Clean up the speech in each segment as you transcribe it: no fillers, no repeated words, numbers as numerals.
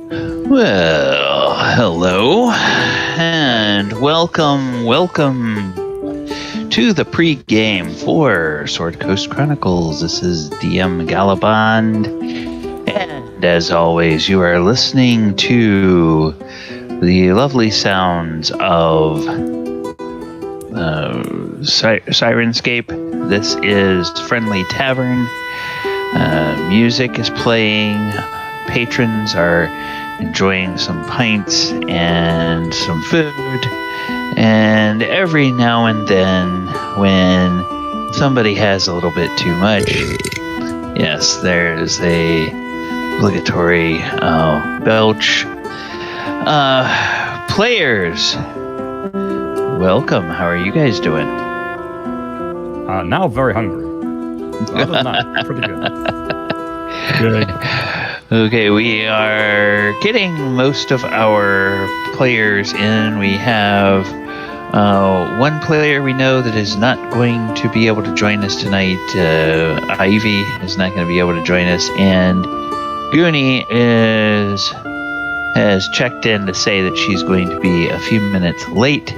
Well, hello, and welcome to the pre-game for Sword Coast Chronicles. This is DM Galabond, and as always, you are listening to the lovely sounds of Syrinscape. This is Friendly Tavern. Music is playing. Patrons are enjoying some pints and some food. And every now and then, when somebody has a little bit too much, yes, there's a obligatory belch. Players, welcome. How are you guys doing? Now very hungry. Other than that, pretty good. Good. Okay, we are getting most of our players in. We have one player we know that is not going to be able to join us tonight. Ivy is not going to be able to join us, and Goonie has checked in to say that she's going to be a few minutes late.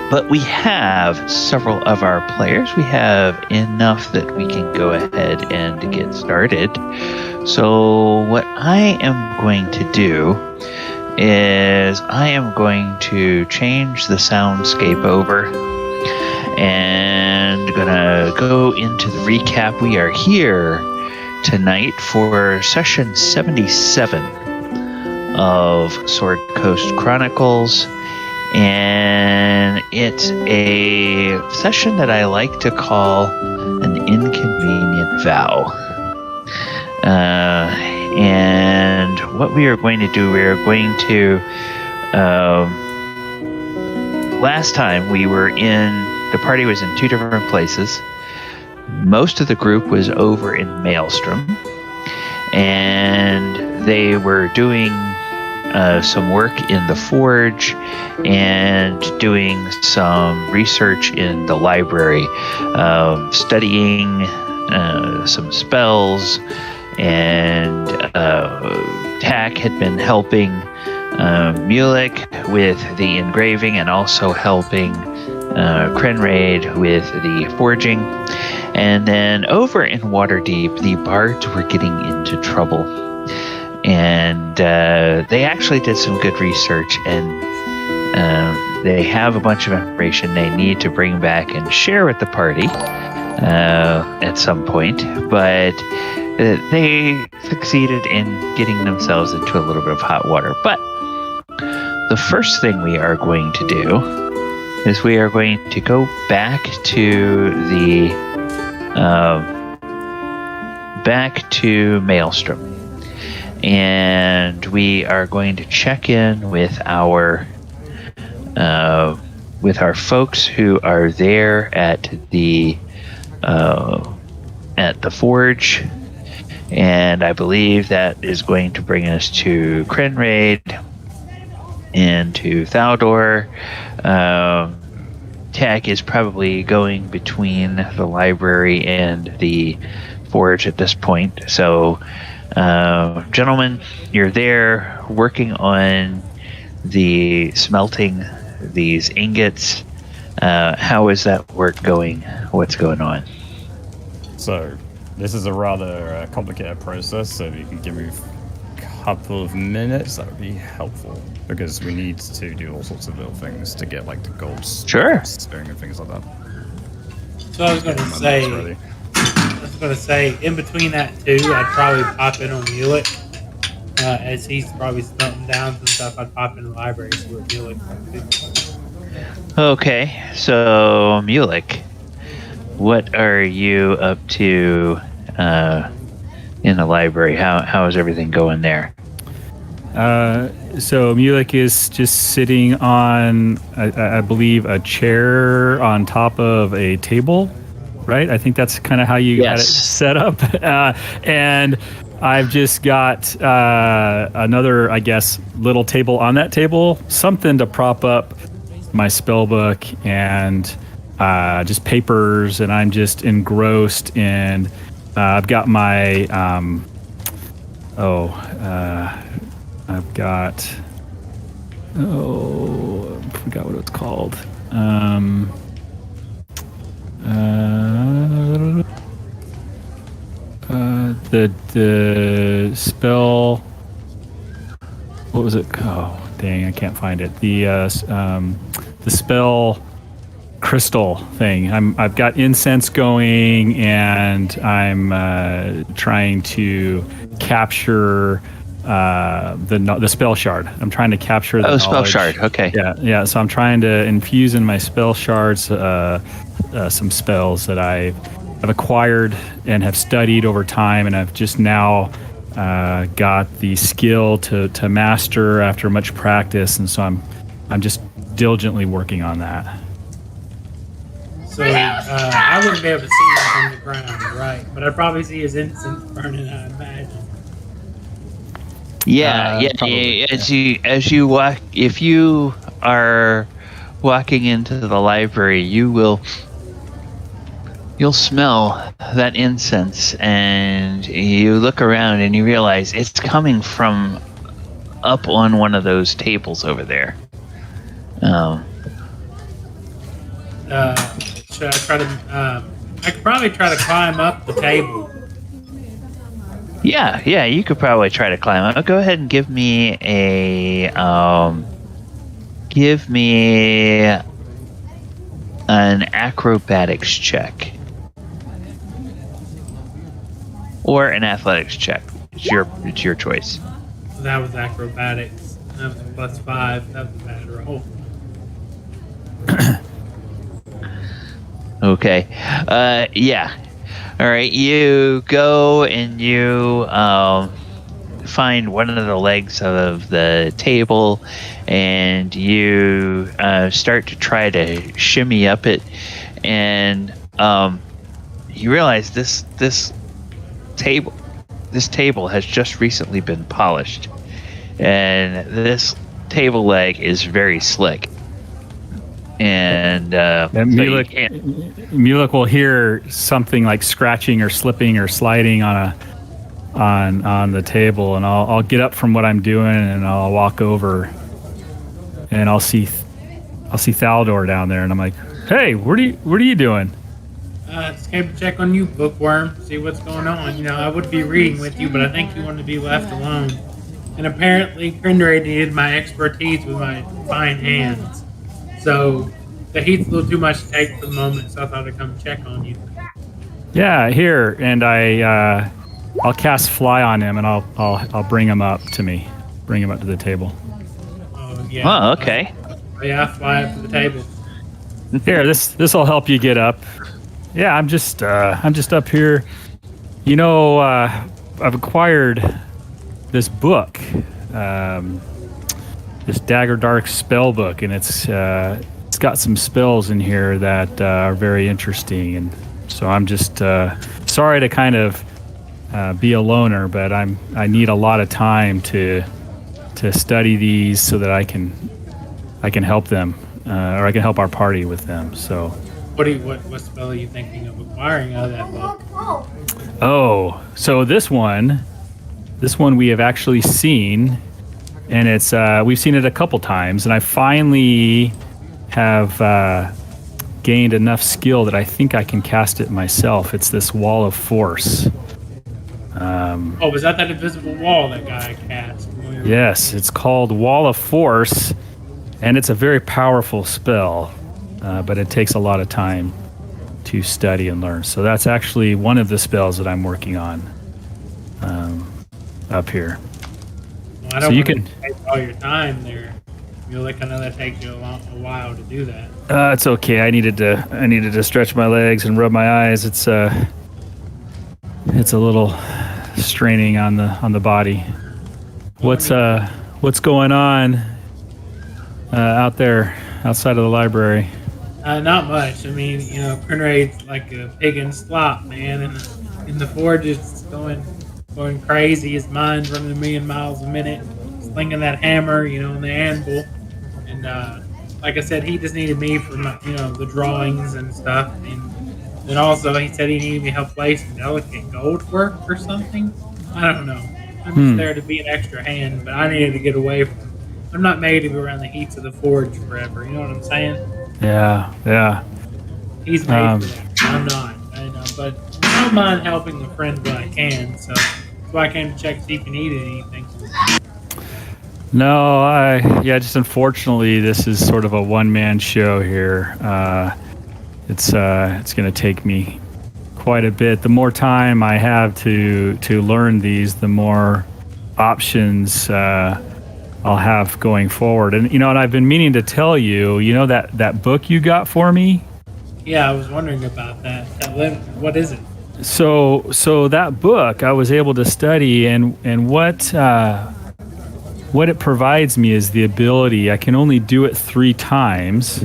But we have several of our players. We have enough that we can go ahead and get started. So what I am going to do is I am going to change the soundscape over and gonna go into the recap. We are here tonight for session 77 of Sword Coast Chronicles. And it's a session that I like to call an Inconvenient Vow. And what we are going to do, we are going to... last time the party was in two different places. Most of the group was over in Maelstrom. And they were doing some work in the forge and doing some research in the library, studying some spells, and Tack had been helping Mulek with the engraving and also helping Krenraid with the forging. And then over in Waterdeep, the bards were getting into trouble. And they actually did some good research, and they have a bunch of information they need to bring back and share with the party at some point. But they succeeded in getting themselves into a little bit of hot water. But the first thing we are going to do is we are going to go back to Maelstrom. And we are going to check in with our folks who are there at the forge, and I believe that is going to bring us to Krenraid and to Thaldohr. Tack is probably going between the library and the forge at this point, so. Gentlemen, you're there working on the smelting these ingots. How is that work going? What's going on? So, this is a rather complicated process, so if you can give me a couple of minutes, that would be helpful. Because we need to do all sorts of little things to get, like, the gold sure. Spring and things like that. So I was going to say, in between that too, I'd probably pop in on Mulek, as he's probably smelting down some stuff. I'd pop in the library to see what Mulek. Okay, so Mulek, what are you up to in the library? How is everything going there? So Mulek is just sitting on, I believe, a chair on top of a table. Right? I think that's kind of how you had it set up. And I've just got another, I guess, little table on that table, something to prop up my spell book and just papers, and I'm just engrossed in, I've got my I've got. Oh, I forgot what it's called. The spell. What was it? Oh, dang! I can't find it. The spell crystal thing. I've got incense going, and I'm trying to capture the spell shard. I'm trying to capture the spell shard. Okay. Yeah. So I'm trying to infuse in my spell shards some spells that I've acquired and have studied over time, and I've just now got the skill to master after much practice, and so I'm just diligently working on that. So I wouldn't be able to see him from the ground, right? But I'd probably see his incense burning, I imagine. As you walk, if you are walking into the library, you'll smell that incense, and you look around and you realize it's coming from up on one of those tables over there. Should I try to? I could probably try to climb up the table. Yeah, you could probably try to climb up. Go ahead and give me an acrobatics check. Or an athletics check. It's your choice. That was acrobatics. That was a +5. That was a bad roll. Okay. Yeah. All right. You go and you find one of the legs of the table, and you start to try to shimmy up it, and you realize this table has just recently been polished, and this table leg is very slick. And Mulek will hear something like scratching or slipping or sliding on the table, and I'll get up from what I'm doing, and I'll walk over, and I'll see Thaldohr down there, and I'm like, "Hey, what are you doing?" Just came to check on you, bookworm. See what's going on. I would be reading with you, but I think you want to be left alone. And apparently, Krenraid needed my expertise with my fine hands. So the heat's a little too much to take for the moment, so I thought I'd come check on you. Yeah, here, and I'll cast fly on him, and I'll bring him up to me, bring him up to the table. Oh yeah. Oh, okay. Fly up to the table. Here, this will help you get up. Yeah, I'm just up here. I've acquired this book. This Dagger Dark spell book, and it's got some spells in here that are very interesting, and so I'm just sorry to kind of be a loner, but I need a lot of time to study these so that I can help them, or I can help our party with them. So what spell are you thinking of acquiring out of that book? Oh, so this one we have actually seen. And it's we've seen it a couple times, and I finally have gained enough skill that I think I can cast it myself. It's this Wall of Force. Was that invisible wall that guy cast? Yes, it's called Wall of Force, and it's a very powerful spell, but it takes a lot of time to study and learn. So that's actually one of the spells that I'm working on up here. I don't want to take all your time there. I know that takes you a while to do that. It's okay. I needed to stretch my legs and rub my eyes. It's a little straining on the body. What's going on out there outside of the library? Not much. I mean, Krenraid's like a pig in slop, man, and in the forge it's going crazy. His mind's running a million miles a minute, slinging that hammer, and the anvil. And like I said, he just needed me for the drawings and stuff. And then also he said he needed me help play some delicate gold work or something. I don't know. I'm just there to be an extra hand, but I needed to get away from. I'm not made to be around the heats of the forge forever. You know what I'm saying? Yeah. He's made for that. I'm not. I know, but I don't mind helping a friend when I can. So that's why I came to check to see if you needed anything. No, just unfortunately, this is sort of a one-man show here. It's going to take me quite a bit. The more time I have to learn these, the more options I'll have going forward. And and I've been meaning to tell you, that book you got for me. Yeah, I was wondering about that. What is it? So that book I was able to study, and what it provides me is the ability. I can only do it 3 times,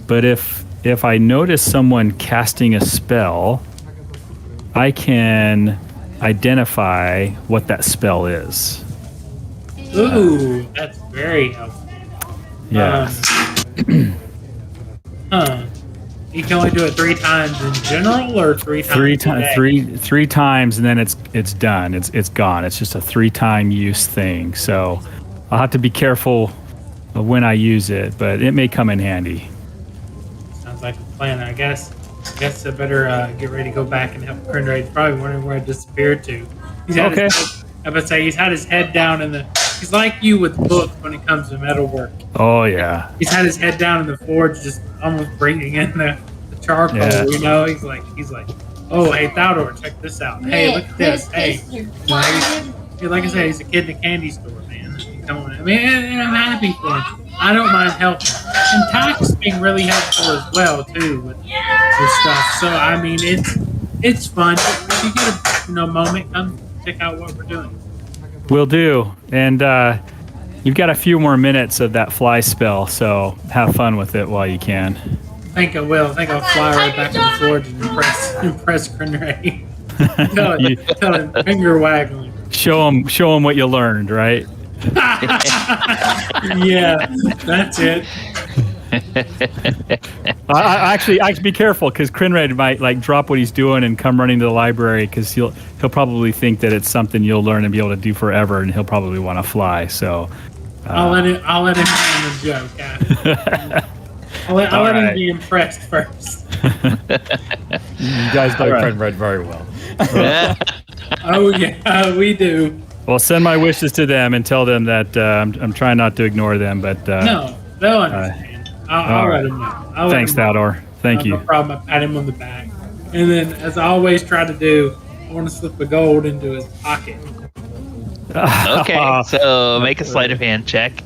but if I notice someone casting a spell, I can identify what that spell is. Ooh, that's very helpful. Yeah. You can only do it 3 times in general, or 3 times. Three times, and then it's done. It's gone. It's just a 3-time use thing. So I'll have to be careful of when I use it, but it may come in handy. Sounds like a plan. I guess I better get ready to go back and help Krenraid. He's probably wondering where I disappeared to. He's had he's had his head down in the. He's like you with books when it comes to metalwork. Oh yeah. He's had his head down in the forge, just almost bringing in the charcoal. Yeah. He's like, oh hey Thaldohr, check this out. Hey, look at this. Hey, like I said, he's a kid in a candy store, man. And I'm happy for him. I don't mind helping. And Tax being really helpful as well too with stuff. So I mean, it's fun. If you get a moment, come check out what we're doing. Will do. And you've got a few more minutes of that fly spell, so have fun with it while you can. I think I will. I think I'll fly right back to the forge and impress Krenraid. tell him finger waggling. Show him what you learned, right? Yeah, that's it. I actually be careful, because Krenraid might drop what he's doing and come running to the library, because he'll probably think that it's something you'll learn and be able to do forever, and he'll probably want to fly. So I'll let him in the joke. I'll let him be impressed first. You guys know Krenraid very well. Oh yeah, we do. Well, send my wishes to them and tell them that I'm trying not to ignore them, but no, they'll understand. I'll let him know. Thanks, Thaldohr. Thank you. No problem. I pat him on the back. And then, as I always try to do, I want to slip a gold into his pocket. Okay, so make a sleight of hand check.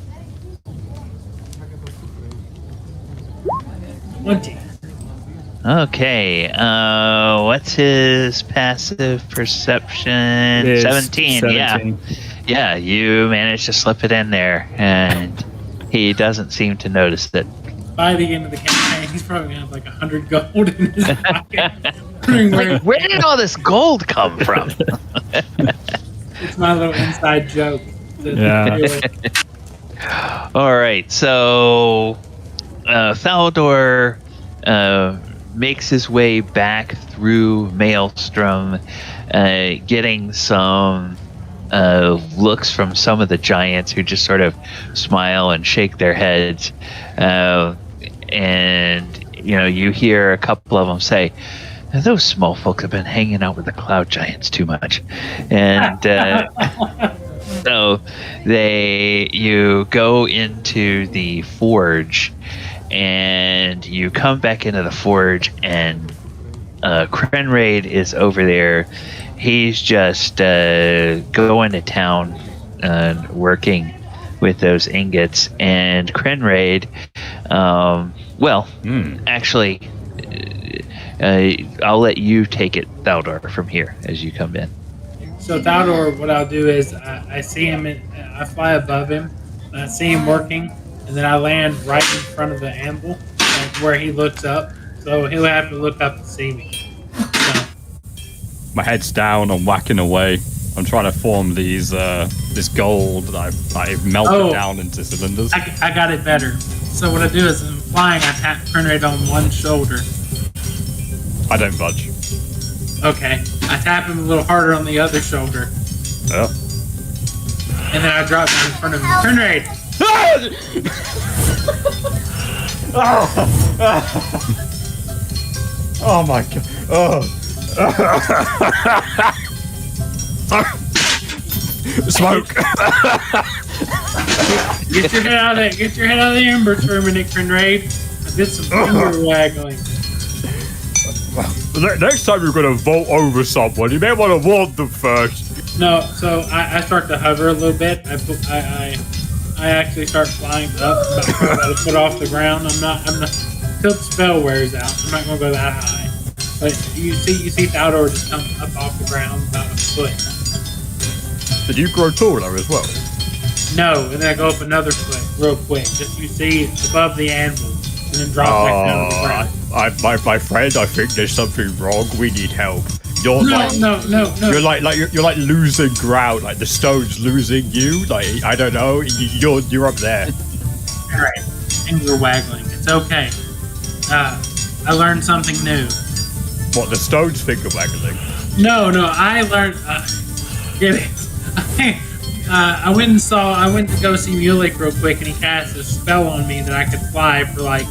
20. Okay, what's his passive perception? It's 17. Yeah, you managed to slip it in there, and he doesn't seem to notice it. By the end of the campaign, he's probably going to have like 100 gold in his pocket. Where did all this gold come from? It's my little inside joke. All right, so Thaldohr makes his way back through Maelstrom, getting some looks from some of the giants, who just sort of smile and shake their heads. And you hear a couple of them say, "Those small folk have been hanging out with the cloud giants too much." And so you go into the forge, and you come back into the forge, and Krenraid is over there. He's just going to town and working with those ingots. And Krenraid, actually, I'll let you take it, Thaldohr, from here as you come in. So Thaldohr, what I'll do is I see him, I fly above him, and I see him working, and then I land right in front of the anvil, like where he looks up. So he'll have to look up to see me. So. My head's down, I'm whacking away. I'm trying to form these this gold that I've melted down into cylinders. I got it better. So what I do is, I'm flying, I tap Krenraid on one shoulder. I don't budge. Okay. I tap him a little harder on the other shoulder. Yeah. And then I drop down in front of him. Krenraid! Oh my god. Oh. Smoke. Get your head out of it. Get your head out of the embers for a minute, Krenraid. I did some finger waggling. Next time you're gonna vault over someone, you may want to warn them first. No, so I start to hover a little bit. I actually start flying up, about a foot off the ground. I'm not until the spell wears out. I'm not gonna go that high. But you see Thaldohr just come up off the ground about a foot. Did you grow taller as well? No, and then I go up another foot real quick. Just you see above the anvil, and then drop back down to the ground. My friend, I think there's something wrong. We need help. You're No. You're like losing ground. Like the stone's losing you. Like I don't know. You're up there. All right, finger waggling. It's okay. I learned something new. What, the stone's finger waggling? No, I learned. Get it? I went to go see Mulek real quick, and he cast a spell on me that I could fly for like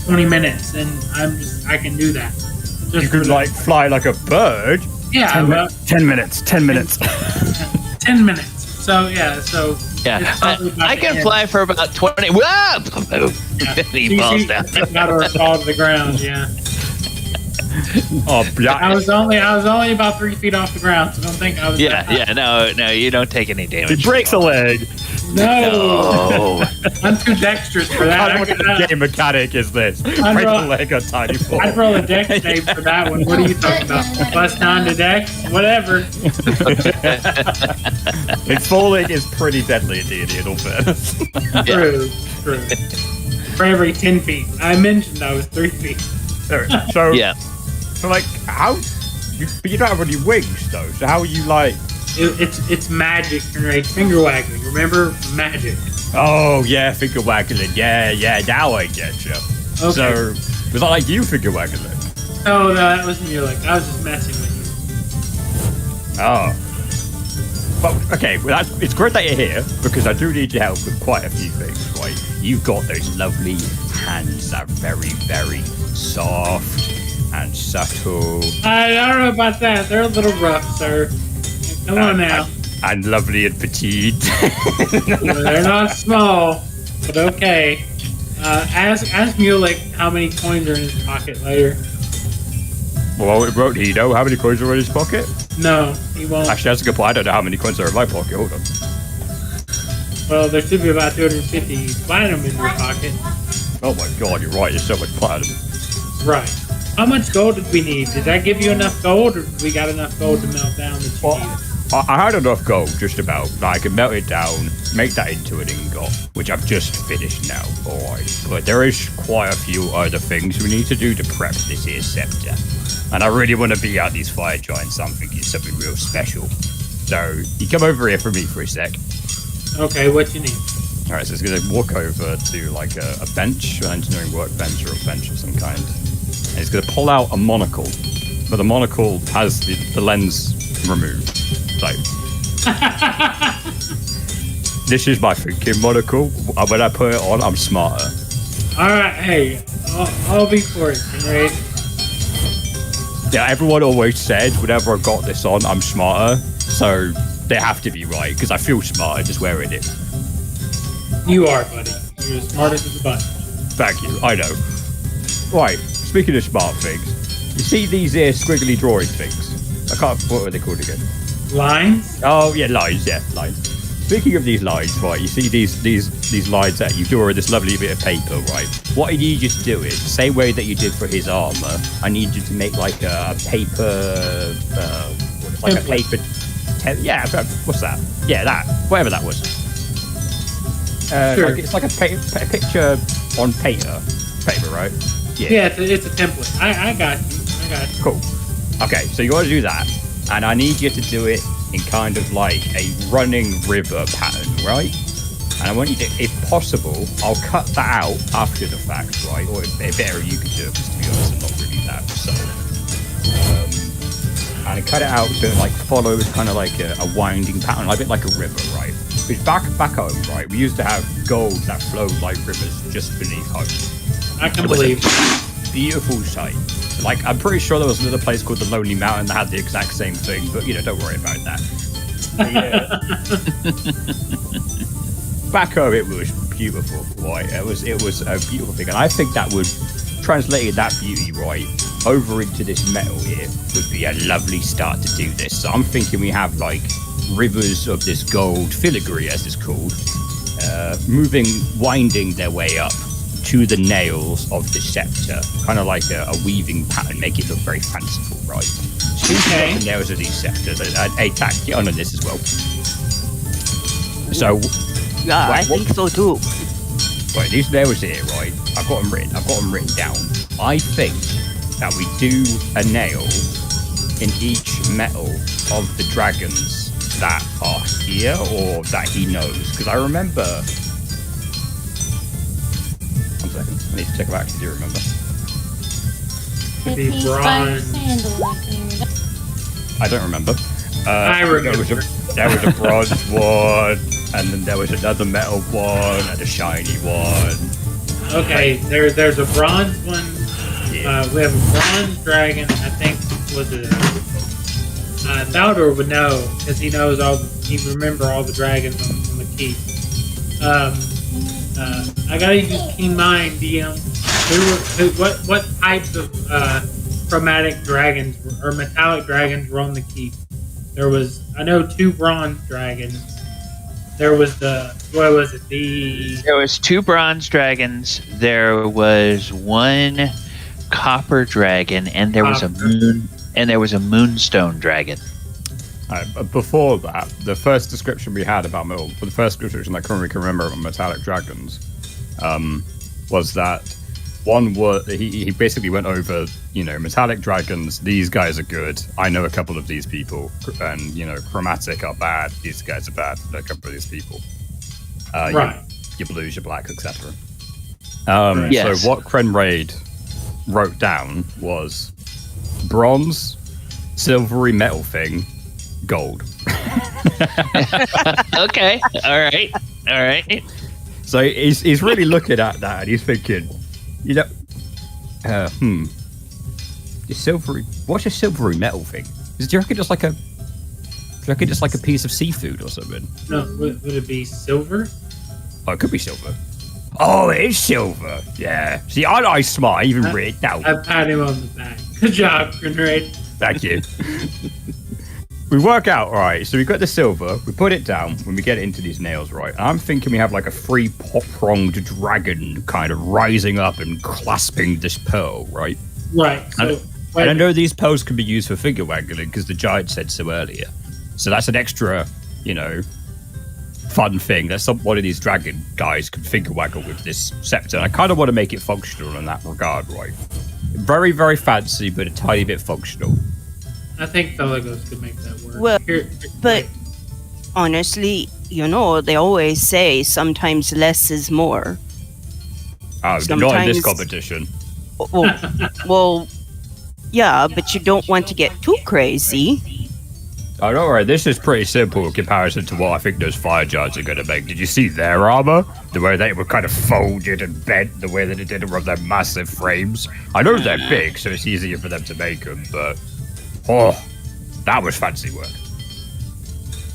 20 minutes, and I can do that. You could like fly like a bird. Yeah, 10 minutes. 10 minutes. 10 minutes. So yeah. I can fly for about 20. Whoa! Yeah. He falls down. Thaldohr fall to the ground. Yeah. Oh, I was only about 3 feet off the ground, so don't think I was. No, you don't take any damage. He breaks a leg. No. I'm too dexterous for that. What kind of game mechanic is this? Break a leg on tiny fall. I'd roll a dex save for that one. What are you talking about? +9 to dex? Whatever. Falling is pretty deadly in D&D, in all fairness. True. For every 10 feet. I mentioned I was 3 feet. So, Yeah. So, like, but you don't have any wings, though, so how are you, like... It's magic, Krenraid. Finger waggling. Remember? Magic. Oh, yeah, finger waggling. Yeah, now I get you. Okay. So, was that like you finger waggling? No, that was Mulek. I was just messing with you. Oh. But, okay, well, it's great that you're here, because I do need your help with quite a few things, right? You've got those lovely hands that are very, very soft and subtle. I don't know about that. They're a little rough, sir. Come on now. And lovely and petite. They're not small, but okay. Ask Mulek how many coins are in his pocket later. Well, won't he know how many coins are in his pocket? No, he won't. Actually, that's a good point. I don't know how many coins are in my pocket. Hold on. Well, there should be about 250 platinum in your pocket. Oh my god, you're right. There's so much platinum. Right. How much gold did we need? Did that give you enough gold, or did we got enough gold to melt down the cheese? I had enough gold, just about. I can melt it down, make that into an ingot, which I've just finished now. Alright. But there is quite a few other things we need to do to prep this here scepter. And I really want to be out these fire giants, so I'm thinking something real special. So, you come over here for me for a sec. Okay, what you need? Alright, so it's going to walk over to like a bench, an engineering workbench or a bench of some kind. And it's going to pull out a monocle. But the monocle has the lens removed. So, this is my thinking monocle. When I put it on, I'm smarter. Alright, hey, I'll be for it, Krenraid. Yeah, everyone always said whenever I got this on, I'm smarter. So they have to be right, because I feel smarter just wearing it. You are, buddy. You're as smart as a bunch. Thank you, I know. Right, speaking of smart things, you see these here squiggly drawing things? What are they called again? Lines? Oh, yeah, lines. Speaking of these lines, right, you see these lines that you draw on this lovely bit of paper, right? What I need you to do is, the same way that you did for his armor, I need you to make like a paper, like a paper, what's that? Yeah, that, whatever that was. Sure. It's like a picture on paper, right? Yeah, it's a template. I got you. Cool. Okay, so you got to do that, and I need you to do it in kind of like a running river pattern, right? And I want you to, if possible, I'll cut that out after the fact, right? Or better you could do it, because to be honest, I'm not really that. So, and I cut it out so it like follows kind of like a winding pattern, a bit like a river, right? Because back home, right, we used to have gold that flowed like rivers just beneath home. I can believe. Beautiful sight. Like, I'm pretty sure there was another place called the Lonely Mountain that had the exact same thing, but don't worry about that. Back home, it was beautiful, right? It was a beautiful thing, and I think that would translate that beauty, right, over into this metal here would be a lovely start to do this. So I'm thinking we have like rivers of this gold filigree, as it's called, winding their way up to the nails of the scepter, kind of like a weaving pattern, make it look very fanciful, right? Speaking of the nails of these scepters, Tack, get on this as well. So, yeah, I think so too. Right, these nails here, right? I've got them written down. I think that we do a nail in each metal of the dragons that are here or that he knows, because I remember. I need to check back. Do you remember? The bronze. I don't remember. I remember. There was a bronze one, and then there was another metal one, and a shiny one. Okay, there's a bronze one. Yeah. We have a bronze dragon. I think was it. Thaldohr would know because he knows he remember all the dragons on the keep. I gotta use keen mind, DM. What types of chromatic dragons or metallic dragons were on the keep? There was, I know, 2 bronze dragons. There was there was 2 bronze dragons. There was 1 copper dragon, and there was a moonstone dragon. Before that, the first description we had about the first description that we can remember of metallic dragons, was that one was he basically went over, metallic dragons. These guys are good. I know a couple of these people, and chromatic are bad. These guys are bad. A couple of these people. Right. Your blues, your blacks, etc. Yes. So what Krenraid wrote down was bronze, silvery metal thing, gold. Okay. All right. So he's really looking at that and he's thinking, what's a silvery metal thing? Do you reckon it's like a piece of seafood or something? No, would it be silver? Oh, it could be silver. Oh, it is silver. Yeah. See, I smart. I even read it down. I pat him on the back. Good job, Krenraid. Thank you. We work out, right, so we got the silver, we put it down when we get it into these nails, right? And I'm thinking we have like a 3-pronged dragon kind of rising up and clasping this pearl, right? Right. So, and I know these pearls can be used for finger waggling because the giant said so earlier. So that's an extra, fun thing. That one of these dragon guys can finger waggle with this scepter. And I kind of want to make it functional in that regard, right? Very, very fancy, but a tiny bit functional. I think Felgolos could make that work. Well, but honestly, they always say sometimes less is more. Not in this competition. Well, yeah, but you don't want to get too crazy. Oh, don't worry. This is pretty simple in comparison to what I think those fire giants are going to make. Did you see their armor? The way they were kind of folded and bent, the way that it did with their massive frames. I know they're big, so it's easier for them to make them, but... Oh, that was fancy work.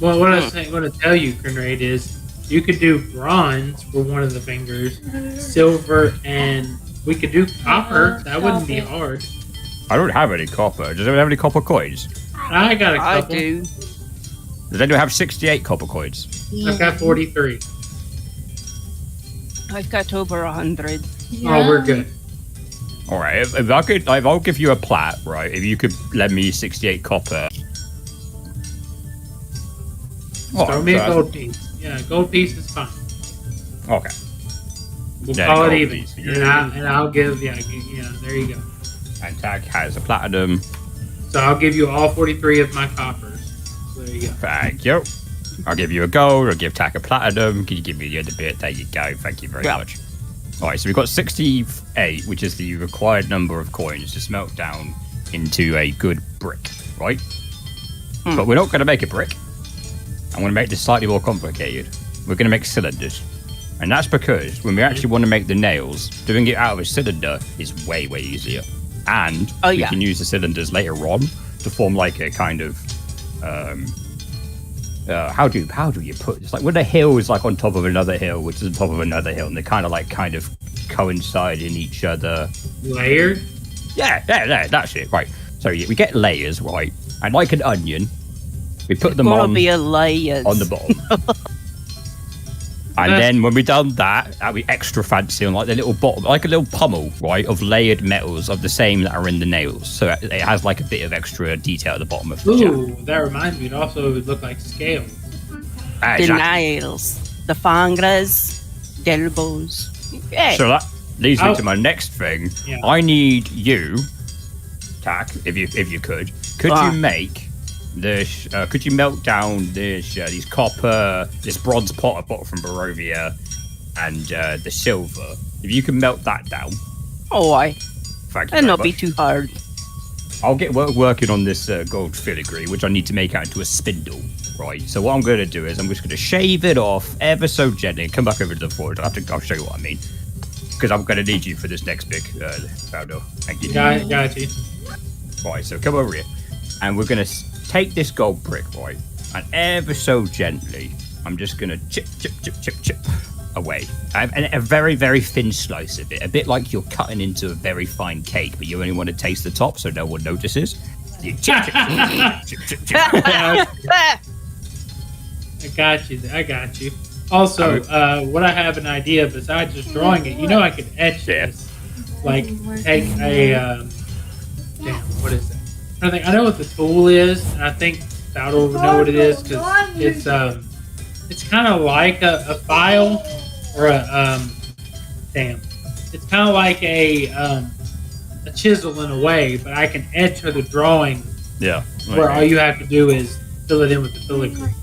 Well, what I was going to tell you, Krenraid, is you could do bronze for one of the fingers, silver, and we could do copper. That wouldn't be hard. I don't have any copper. Does anyone have any copper coins? I got a couple. I do. Does anyone have 68 copper coins? I've got 43. I've got over 100. Oh, we're good. All right, if I'll give you a plat, right? If you could lend me 68 copper. Throw me a gold piece. Yeah, gold piece is fine. Okay. We'll call it even. And I'll give, there you go. And Tag has a platinum. So I'll give you all 43 of my coppers. So there you go. Thank you. I'll give you a gold. I'll give Tag a platinum. Can you give me the other bit? There you go. Thank you very much. All right, so we've got 68, which is the required number of coins to smelt down into a good brick, right? But we're not going to make a brick. I'm going to make this slightly more complicated. We're going to make cylinders. And that's because when we actually want to make the nails, doing it out of a cylinder is way, way easier. And we can use the cylinders later on to form like a kind of... how do you put it? It's like when a hill is like on top of another hill, which is on top of another hill, and they kind of coincide in each other. Layered? Yeah, that's it, right. So we get layers, right? And like an onion, we put them on be a layers. on the bottom. And then when we've done that, that'll be extra fancy on like the little bottom, like a little pummel, right, of layered metals of the same that are in the nails. So it has like a bit of extra detail at the bottom of the Ooh, that reminds me, it also would look like scales. The nails, the fingers, the elbows. Okay. So that leads me to my next thing. Yeah. I need you, Tak, if you could you make this? Could you melt down these copper, this bronze pot I bought from Barovia, and the silver? If you can melt that down. Oh, Thank you and very not much. be too hard. I'll get working on this gold filigree, which I need to make out into a spindle, right? So what I'm going to do is I'm just going to shave it off ever so gently and come back over to the forge. I'll show you what I mean. Because I'm going to need you for this next big Thaldohr. Thank you. Got you. Right, so come over here. And we're going to take this gold brick, right? And ever so gently, I'm just going to chip away. And a very, very thin slice of it. A bit like you're cutting into a very fine cake, but you only want to taste the top so no one notices. You chip. I got you. Also, what I have an idea besides just drawing it, I could etch this. Like, take a, what is that? I know what the tool is, and I think Thaldohr would know what it is, because it's kind of like a file, or it's kind of like a chisel in a way, but I can etch her the drawing. Yeah. Where all you have to do is fill it in with the filigree.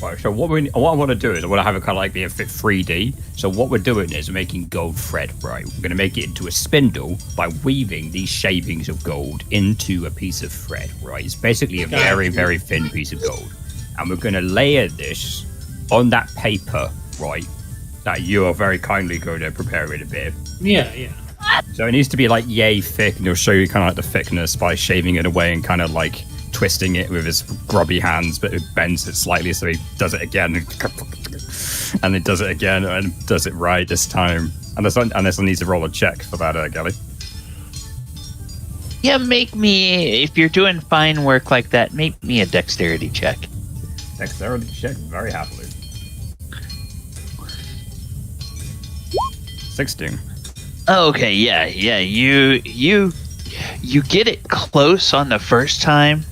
Right, so what I want to do is I want to have it kind of like be a bit 3D. So what we're doing is making gold thread, right? We're going to make it into a spindle by weaving these shavings of gold into a piece of thread, right? It's basically a very, very thin piece of gold. And we're going to layer this on that paper, right? That you are very kindly going to prepare in a bit. Yeah. So it needs to be like yay thick, and he'll show you kind of like the thickness by shaving it away and kind of like twisting it with his grubby hands, but it bends it slightly, so he does it again, and he does it again, and does it right this time. Unless I need to roll a check for that, Gally. Yeah, make me, if you're doing fine work like that, make me a dexterity check. Dexterity check, very happily. 16. Okay, yeah. You get it close on the first time,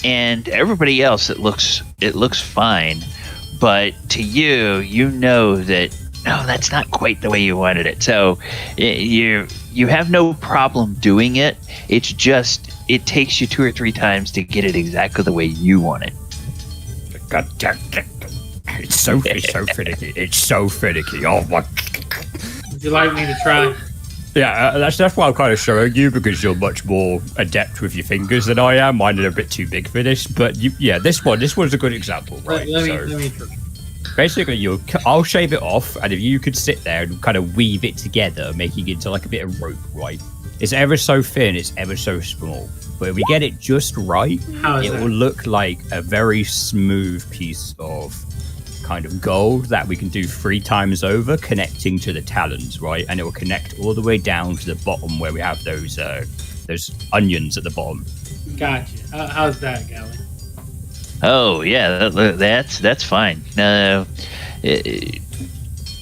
and everybody else it looks fine, but to you know that no, that's not quite the way you wanted it. So you have no problem doing it. It's just it takes you 2 or 3 times to get it exactly the way you want it. It's so finicky. It's so finicky. Oh my. Would you like me to try? Yeah, that's why I'm kind of showing you, because you're much more adept with your fingers than I am. Mine are a bit too big for this, but this one's a good example, right? Let me try. Basically, I'll shave it off, and if you could sit there and kind of weave it together, making it into like a bit of rope, right? It's ever so thin, it's ever so small, but if we get it just right, it will look like a very smooth piece of kind of gold that we can do 3 times over, connecting to the talons, right? And it will connect all the way down to the bottom where we have those onions at the bottom. Gotcha. How's that, Gally? Oh yeah, that's fine.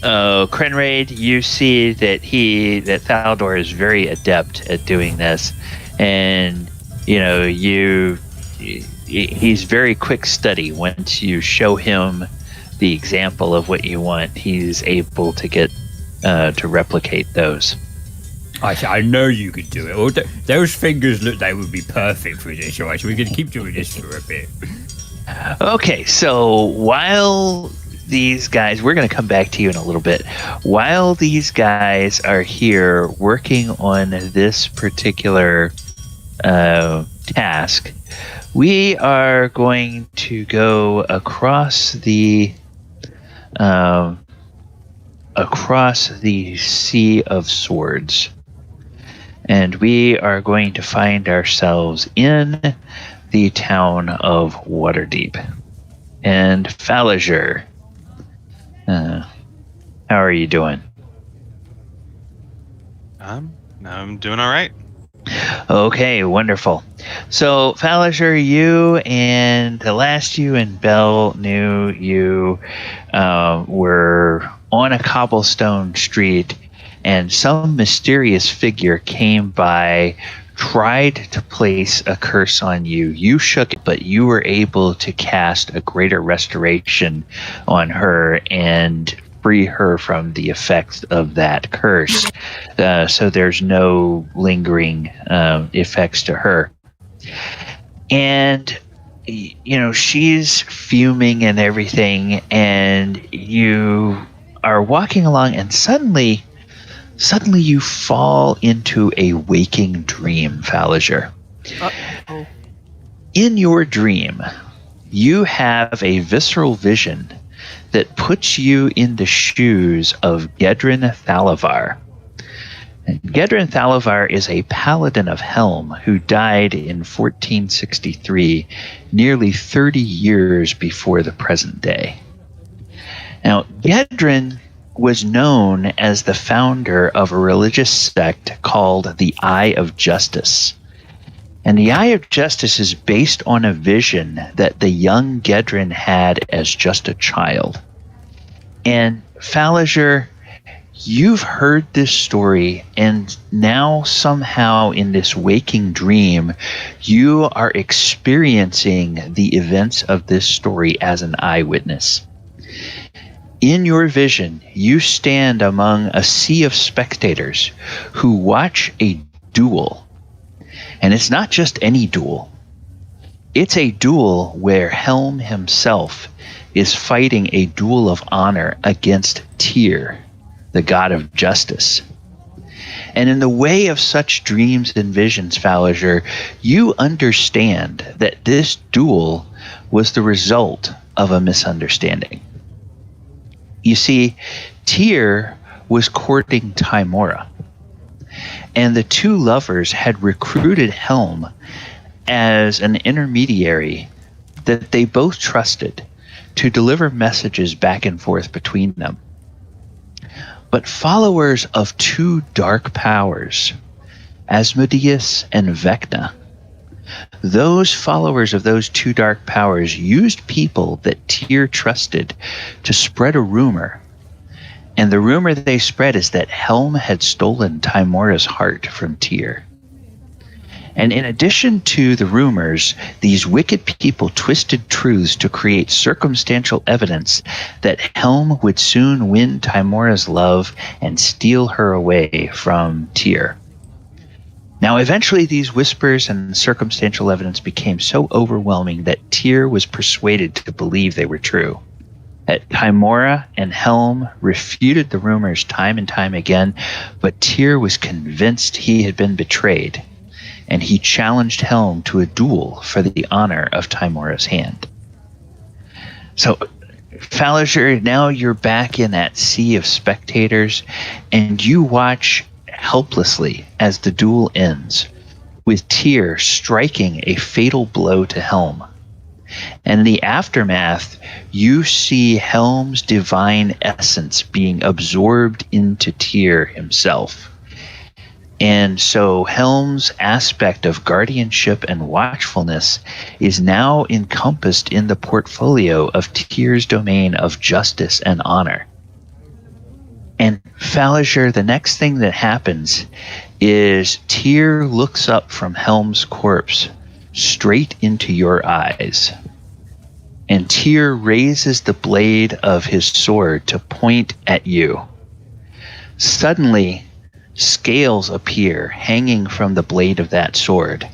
Krenraid, you see that Thaldohr is very adept at doing this, and he's very quick study. Once you show him the example of what you want, he's able to get to replicate those. I know you could do it. Those fingers look they would be perfect for this, right? So we can keep doing this for a bit. Okay, so while these guys, we're going to come back to you in a little bit. While these guys are here working on this particular task, We are going to go across the Sea of Swords. And we are going to find ourselves in the town of Waterdeep. And Falazure, how are you doing? I'm doing all right. Okay, wonderful. So, Falazure, you and Bell knew you were on a cobblestone street, and some mysterious figure came by, tried to place a curse on you. You shook it, but you were able to cast a greater restoration on her and free her from the effects of that curse. So there's no lingering effects to her. And she's fuming and everything, and you are walking along, and suddenly you fall into a waking dream, Falazure. Uh-oh. In your dream, you have a visceral vision that puts you in the shoes of Gedrin Thaldohr. Gedrin Thaldohr is a paladin of Helm who died in 1463, nearly 30 years before the present day. Now, Gedrin was known as the founder of a religious sect called the Eye of Justice. And the Eye of Justice is based on a vision that the young Gedrin had as just a child. And Falazure, you've heard this story, and now somehow in this waking dream, you are experiencing the events of this story as an eyewitness. In your vision, you stand among a sea of spectators who watch a duel. And it's not just any duel. It's a duel where Helm himself is fighting a duel of honor against Tyr, the god of justice. And in the way of such dreams and visions, Falazure, you understand that this duel was the result of a misunderstanding. You see, Tyr was courting Tymora, and the two lovers had recruited Helm as an intermediary that they both trusted to deliver messages back and forth between them. But followers of two dark powers, Asmodeus and Vecna, those followers of those two dark powers used people that Tyr trusted to spread a rumor. And the rumor they spread is that Helm had stolen Tymora's heart from Tyr. And in addition to the rumors, these wicked people twisted truths to create circumstantial evidence that Helm would soon win Tymora's love and steal her away from Tyr. Now, eventually these whispers and circumstantial evidence became so overwhelming that Tyr was persuaded to believe they were true. Tymora and Helm refuted the rumors time and time again, but Tyr was convinced he had been betrayed, and he challenged Helm to a duel for the honor of Tymora's hand. So, Falazure, now you're back in that sea of spectators, and you watch helplessly as the duel ends, with Tyr striking a fatal blow to Helm. And in the aftermath, you see Helm's divine essence being absorbed into Tyr himself. And so Helm's aspect of guardianship and watchfulness is now encompassed in the portfolio of Tyr's domain of justice and honor. And Falazure, the next thing that happens is Tyr looks up from Helm's corpse straight into your eyes. And Tyr raises the blade of his sword to point at you. Suddenly, scales appear hanging from the blade of that sword.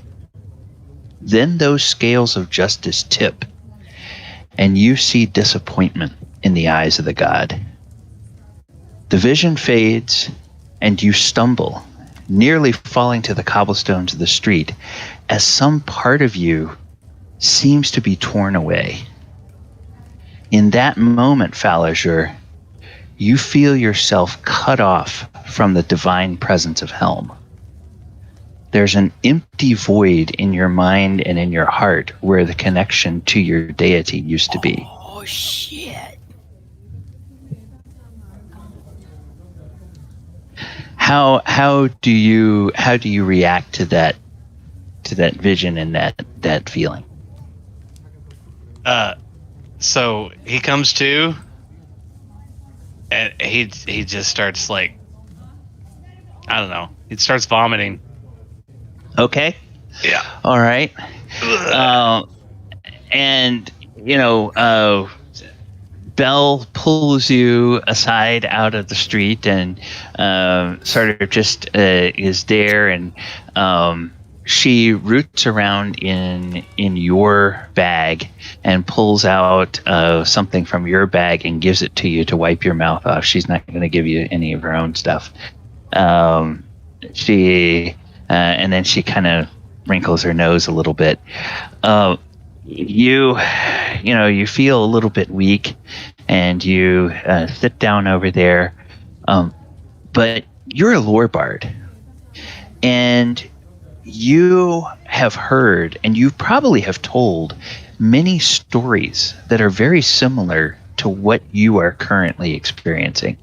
Then those scales of justice tip, and you see disappointment in the eyes of the god. The vision fades, and you stumble, nearly falling to the cobblestones of the street, as some part of you seems to be torn away. In that moment, Falazure, you feel yourself cut off from the divine presence of Helm. There's an empty void in your mind and in your heart where the connection to your deity used to be. Oh, shit. How do you react to that vision and that feeling? So he comes to, and he just starts like, I don't know. He starts vomiting. Okay. Yeah. All right. And Belle pulls you aside out of the street and sort of just is there, and she roots around in your bag and pulls out something from your bag and gives it to you to wipe your mouth off. She's not going to give you any of her own stuff. She and then she kind of wrinkles her nose a little bit. You feel a little bit weak, and you sit down over there. But you're a lore bard, and you have heard, and you probably have told many stories that are very similar to what you are currently experiencing.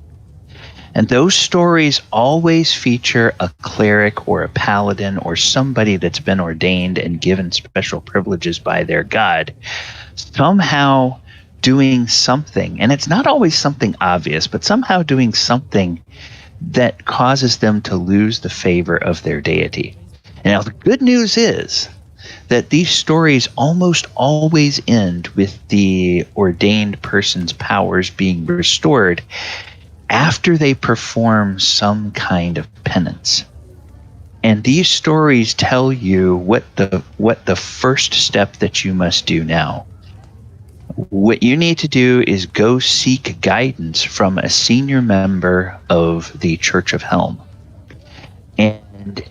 And those stories always feature a cleric or a paladin or somebody that's been ordained and given special privileges by their god, somehow doing something, and it's not always something obvious, but somehow doing something that causes them to lose the favor of their deity. And now the good news is that these stories almost always end with the ordained person's powers being restored after they perform some kind of penance. And these stories tell you what the first step that you must do now. What you need to do is go seek guidance from a senior member of the Church of Helm. And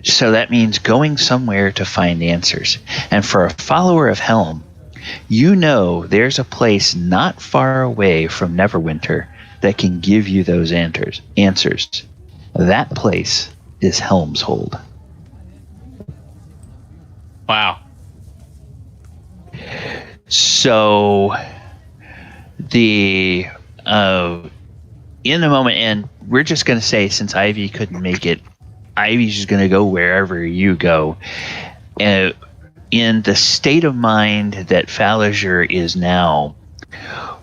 so that means going somewhere to find answers. And for a follower of Helm, you know there's a place not far away from Neverwinter that can give you those answers. That place is Helm's Hold. Wow. So in a moment, and we're just going to say, since Ivy couldn't make it, Ivy's just going to go wherever you go. In the state of mind that Falazure is now,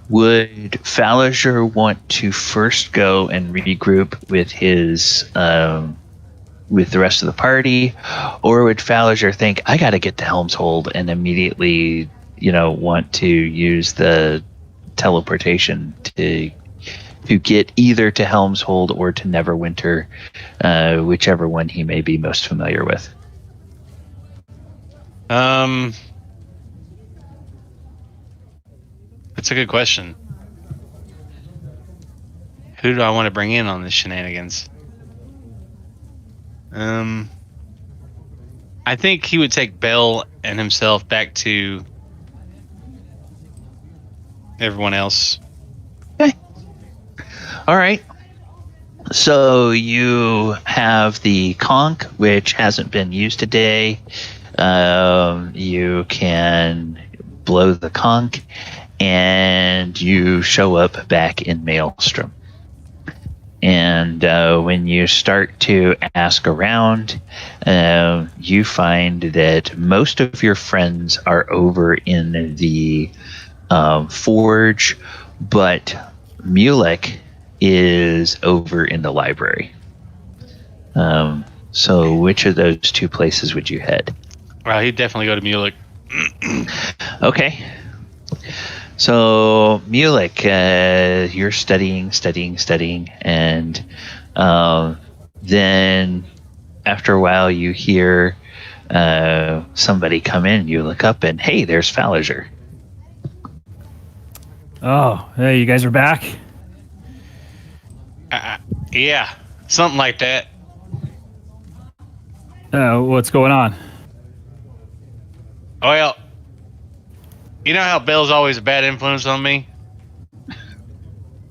would Falazure want to first go and regroup with his with the rest of the party, or would Falazure think, I got to get to Helm's Hold, and immediately want to use the teleportation to get either to Helm's Hold or to Neverwinter, whichever one he may be most familiar with? That's a good question. Who do I want to bring in on this shenanigans? I think he would take Belle and himself back to everyone else. Okay. All right. So you have the conch, which hasn't been used today. You can blow the conch, and you show up back in Maelstrom. And when you start to ask around, you find that most of your friends are over in the forge, but Mulek is over in the library. So which of those two places would you head? Well, he'd definitely go to Mulek. Okay. So Mulek, you're studying, and then after a while you hear somebody come in. You look up and, hey, there's Falazure. Oh, hey, you guys are back? Yeah, something like that. What's going on? Well, You know how Bell's always a bad influence on me?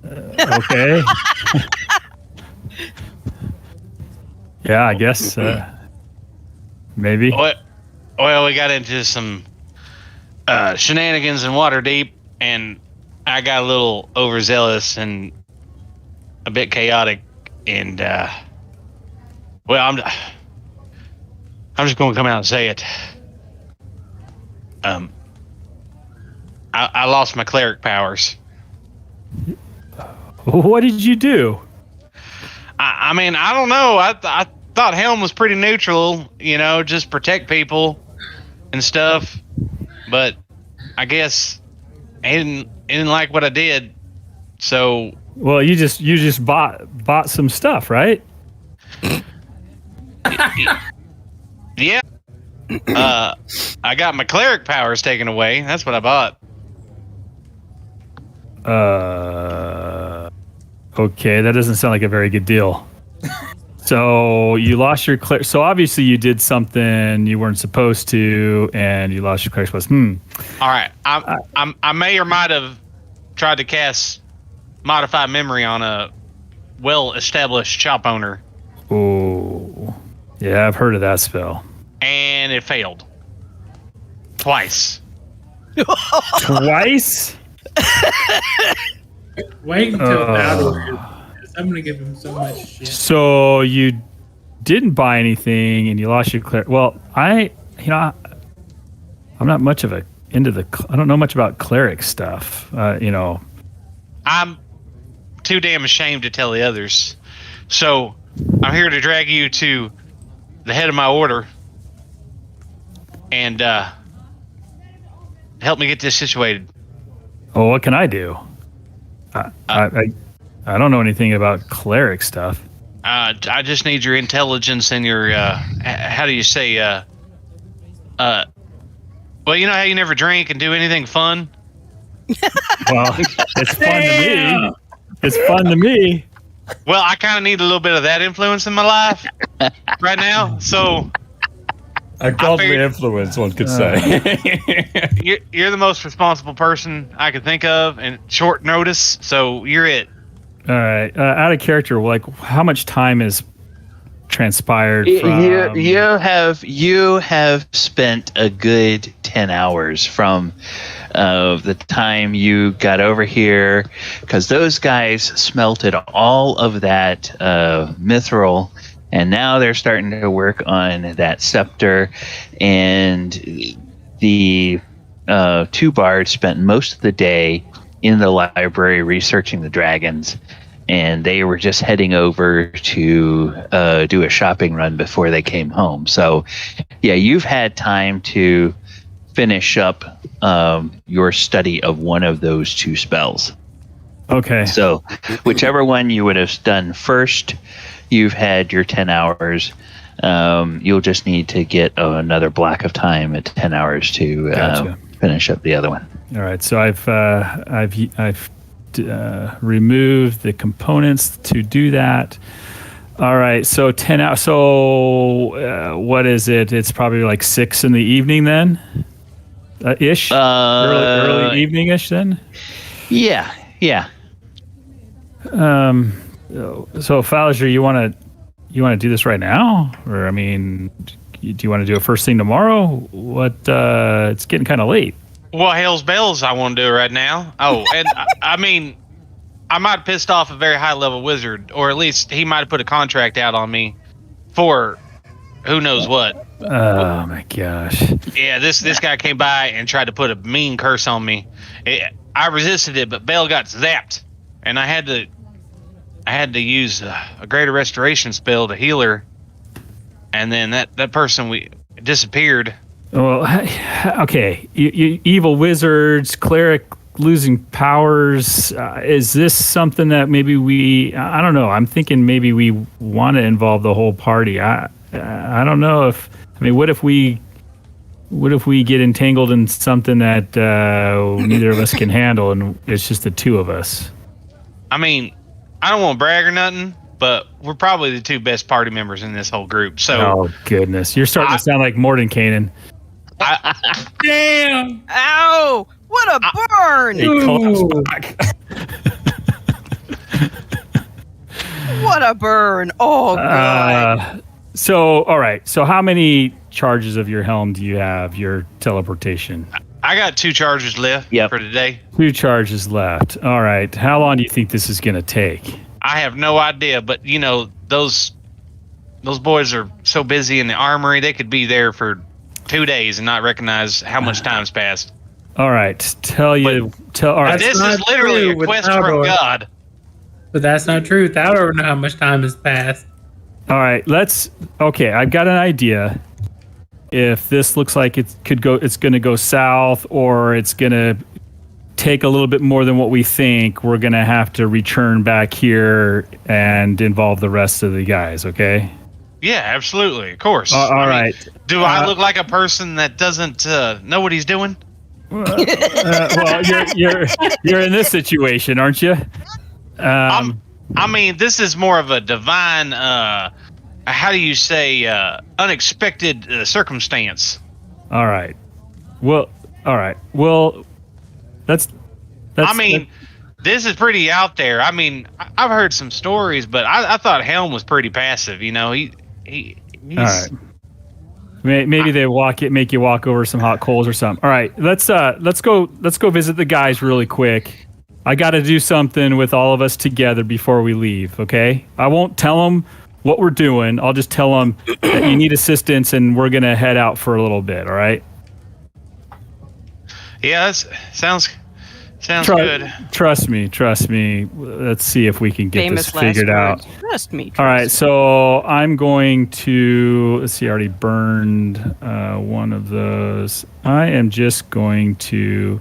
Okay. Yeah, I guess. Maybe. Well, we got into some shenanigans in Waterdeep, and I got a little overzealous and a bit chaotic, and well, I'm just going to come out and say it. I lost my cleric powers. What did you do? I mean, I don't know. I thought Helm was pretty neutral, you know, just protect people and stuff. But I guess he didn't like what I did. So, well, you just bought some stuff, right? yeah. I got my cleric powers taken away. That's what I bought. Okay, that doesn't sound like a very good deal. So you lost your cleric. So obviously you did something you weren't supposed to, and you lost your cleric powers. All right, I may or might have tried to cast modify memory on a well-established shop owner. Oh, yeah, I've heard of that spell. And it failed. Twice. Twice? Wait until Thaldohr. I'm gonna give him so much shit. So you didn't buy anything, and you lost your cleric. Well, I'm not much of I don't know much about cleric stuff. I'm too damn ashamed to tell the others. So I'm here to drag you to the head of my order and help me get this situated. Oh, what can I do? I don't know anything about cleric stuff. I just need your intelligence and your how do you say well, you know how you never drink and do anything fun? Well, it's fun to me. It's fun to me. Well, I kind of need a little bit of that influence in my life right now. So a godly influence, one could say. You're the most responsible person I could think of, and short notice. So you're it. All right. Out of character, like how much time has transpired from... You have spent a good 10 hours from the time you got over here, because those guys smelted all of that mithril, and now they're starting to work on that scepter. And the two bards spent most of the day in the library researching the dragons, and they were just heading over to do a shopping run before they came home. So yeah, you've had time to finish up your study of one of those two spells. Okay. So whichever one you would have done first, you've had your 10 hours. You'll just need to get another block of time at 10 hours to finish up the other one. All right. So I've removed the components to do that. All right. So 10 hours. So what is it? It's probably like 6 in the evening then? Ish? Early evening-ish then? Yeah. So Falazure, you want to do this right now, or I mean, do you want to do it first thing tomorrow? What? It's getting kind of late. Well, hell's bells, I want to do it right now. Oh, and I mean, I might have pissed off a very high level wizard, or at least he might have put a contract out on me for who knows what. Oh my gosh. Yeah, this guy came by and tried to put a mean curse on me. I resisted it, but Bell got zapped, and I had to use a greater restoration spell to heal her, and then that person disappeared. Well, okay. You evil wizards, cleric losing powers. Is this something that maybe I don't know. I'm thinking maybe we want to involve the whole party. I don't know if. I mean, what if we get entangled in something that neither of us can handle, and it's just the two of us? I mean, I don't want to brag or nothing, but we're probably the two best party members in this whole group. So, oh goodness, you're starting to sound like Mordenkainen. Damn! Ow! Woo! What a burn! It collapsed back. What a burn! Oh god. So, all right. So, how many charges of your helm do you have? Your teleportation. I got 2 charges left for today. 2 charges left. All right. How long do you think this is going to take? I have no idea, but you know those boys are so busy in the armory; they could be there for 2 days and not recognize how much time's passed. All right. All right. This is literally a quest from God. But that's not true. Thaldohr know how much time has passed. All right. Okay. I've got an idea. If this looks like it's going to go south, or it's going to take a little bit more than what we think, we're going to have to return back here and involve the rest of the guys. Okay. Yeah, absolutely. Of course. All right. Do I look like a person that doesn't know what he's doing? Well, you're in this situation, aren't you? I mean, this is more of a divine, how do you say, unexpected circumstance. All right. Well, that's I mean, this is pretty out there. I mean, I've heard some stories, but I thought Helm was pretty passive. You know, he's all right. Maybe they make you walk over some hot coals or something. All right, let's go visit the guys really quick. I got to do something with all of us together before we leave. Okay, I won't tell them what we're doing. I'll just tell them that you need assistance and we're gonna head out for a little bit. All right. Yeah, that sounds good. Trust me. Let's see if we can get Famous this figured last out. words. Trust me. All right, so I'm going to, let's see, I already burned one of those. I'm just going to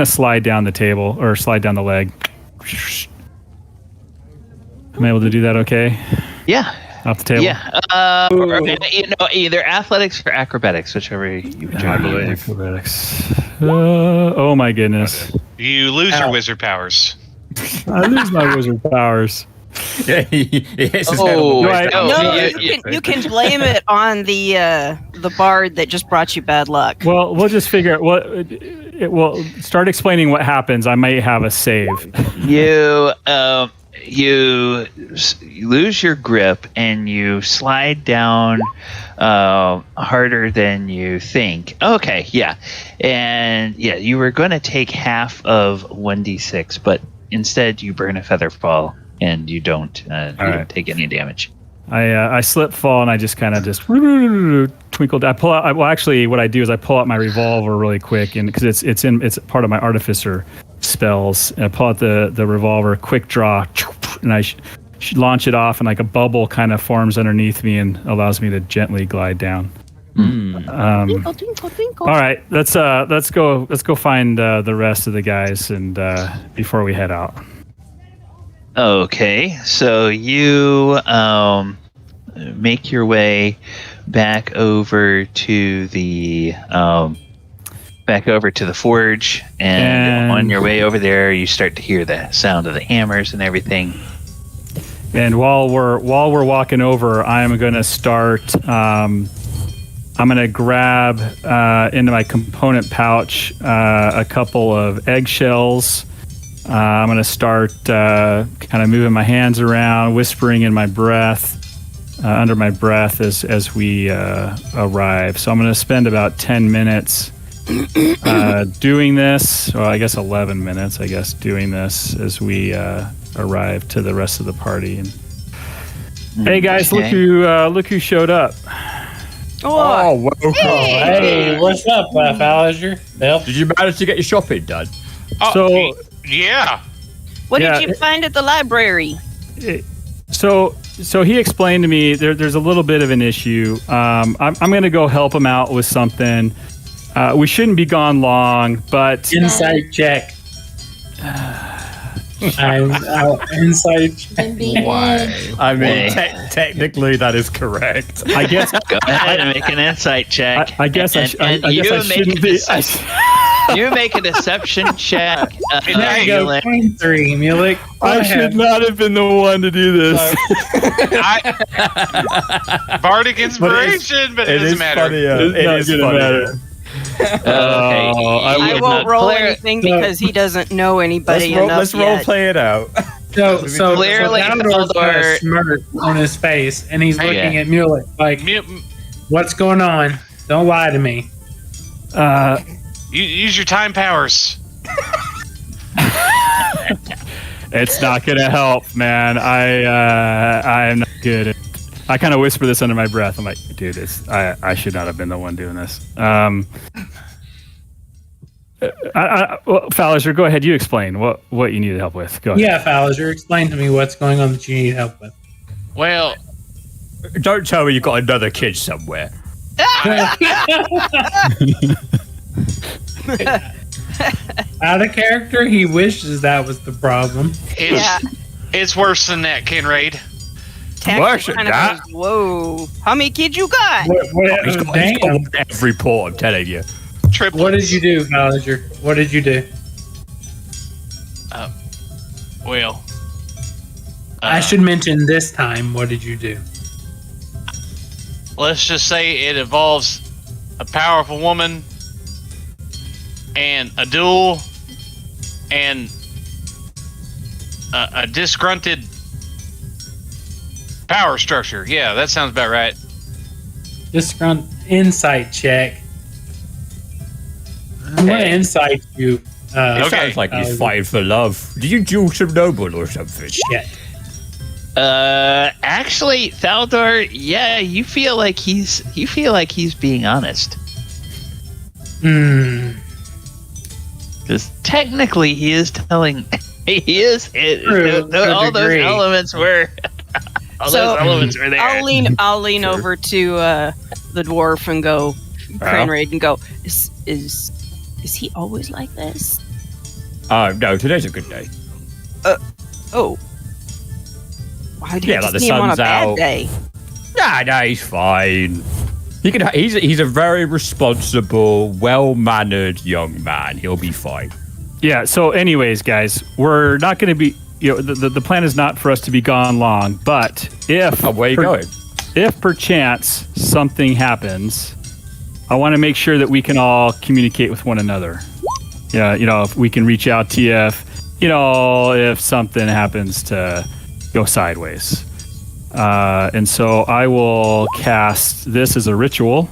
slide down the table, or slide down the leg. Am I able to do that okay? Yeah. Off the table? Yeah. Either athletics or acrobatics, whichever you I believe. Acrobatics. Oh my goodness. You lose your wizard powers. I lose my wizard powers. Yeah, he hits his Oh, head on the way down. No, you can blame it on the bard that just brought you bad luck. Well, we'll just figure out well, start explaining what happens. I might have a save. You lose your grip and you slide down harder than you think. Okay, yeah. And yeah, you were going to take half of 1d6, but instead you burn a feather fall and you don't take any damage. I slip fall and I just kind of twinkled. I pull out. Well, actually, what I do is I pull out my revolver really quick, and because it's part of my artificer spells. And I pull out the revolver, quick draw, and I launch it off, and like a bubble kind of forms underneath me and allows me to gently glide down. Twinkle, twinkle, twinkle. All right, let's go find the rest of the guys and before we head out. Okay, so you make your way back over to the forge, and on your way over there, you start to hear the sound of the hammers and everything. And while we're walking over, I'm going to start. I'm going to grab into my component pouch a couple of eggshells. I'm going to start kind of moving my hands around, whispering in my breath, under my breath as we arrive. So I'm going to spend about 10 minutes doing this, or I guess 11 minutes, doing this as we arrive to the rest of the party. And hey guys, look who showed up. Oh, welcome. Hey, what's up, Falazure? Did you manage to get your shopping done? Oh, yeah. What did you find at the library? So he explained to me there's a little bit of an issue. I'm going to go help him out with something. We shouldn't be gone long, but Insight check. Insight check. Why? I mean, technically that is correct. I guess Go ahead and make an insight check. I guess I shouldn't be. You make a deception check. There you go, 23, Mulek. I should not have been the one to do this. Bardic inspiration, but it doesn't matter. It is funny. Okay. I won't roll anything because he doesn't know anybody enough Let's role play it out. So Clearly, Thaldohr's got a Falzaure- smirk on his face, and he's looking Yeah. at Mulek like, "What's going on? Don't lie to me." Use your time powers. It's not gonna help, man. I'm not good. I kind of whisper this under my breath. I'm like, dude, I should not have been the one doing this. Well, Falazure, go ahead. You explain what you needed help with. Go ahead. Yeah, Falazure, explain to me what's going on that you need help with. Well, Don't tell me you got another kid somewhere. Out of character, he wishes that was the problem. it's worse than that, Krenraid. Worse than that? Goes, whoa. How many kids you got? He's got Damn. one every port, I'm telling you. Triplets. What did you do, Falazure? What did you do? Well, I should mention this time, what did you do? let's just say it involves a powerful woman and a duel and a disgruntled power structure. Yeah, that sounds about right. Just run insight check. I'm gonna insight you. It Okay. sounds like he's fighting for love. Did you duel some noble or something? Shit. Actually, Thaldohr, yeah, you feel like he's being honest. Because technically, he is telling. He is. True, to a All those degree. elements were. All So, those elements were there. I'll lean over to the dwarf and go, Krenraid, and go, is he always like this? No, today's a good day. Oh. Why did Yeah, you like the see him on a sun's bad out. day? Nah, he's fine. He's a very responsible, well-mannered young man. He'll be fine. Yeah. So, anyways, guys, we're not going to be. The plan is not for us to be gone long. But if Where are you going? if perchance something happens, I want to make sure that we can all communicate with one another. Yeah, if we can reach out to you, if something happens to go sideways. And so I will cast this as a ritual,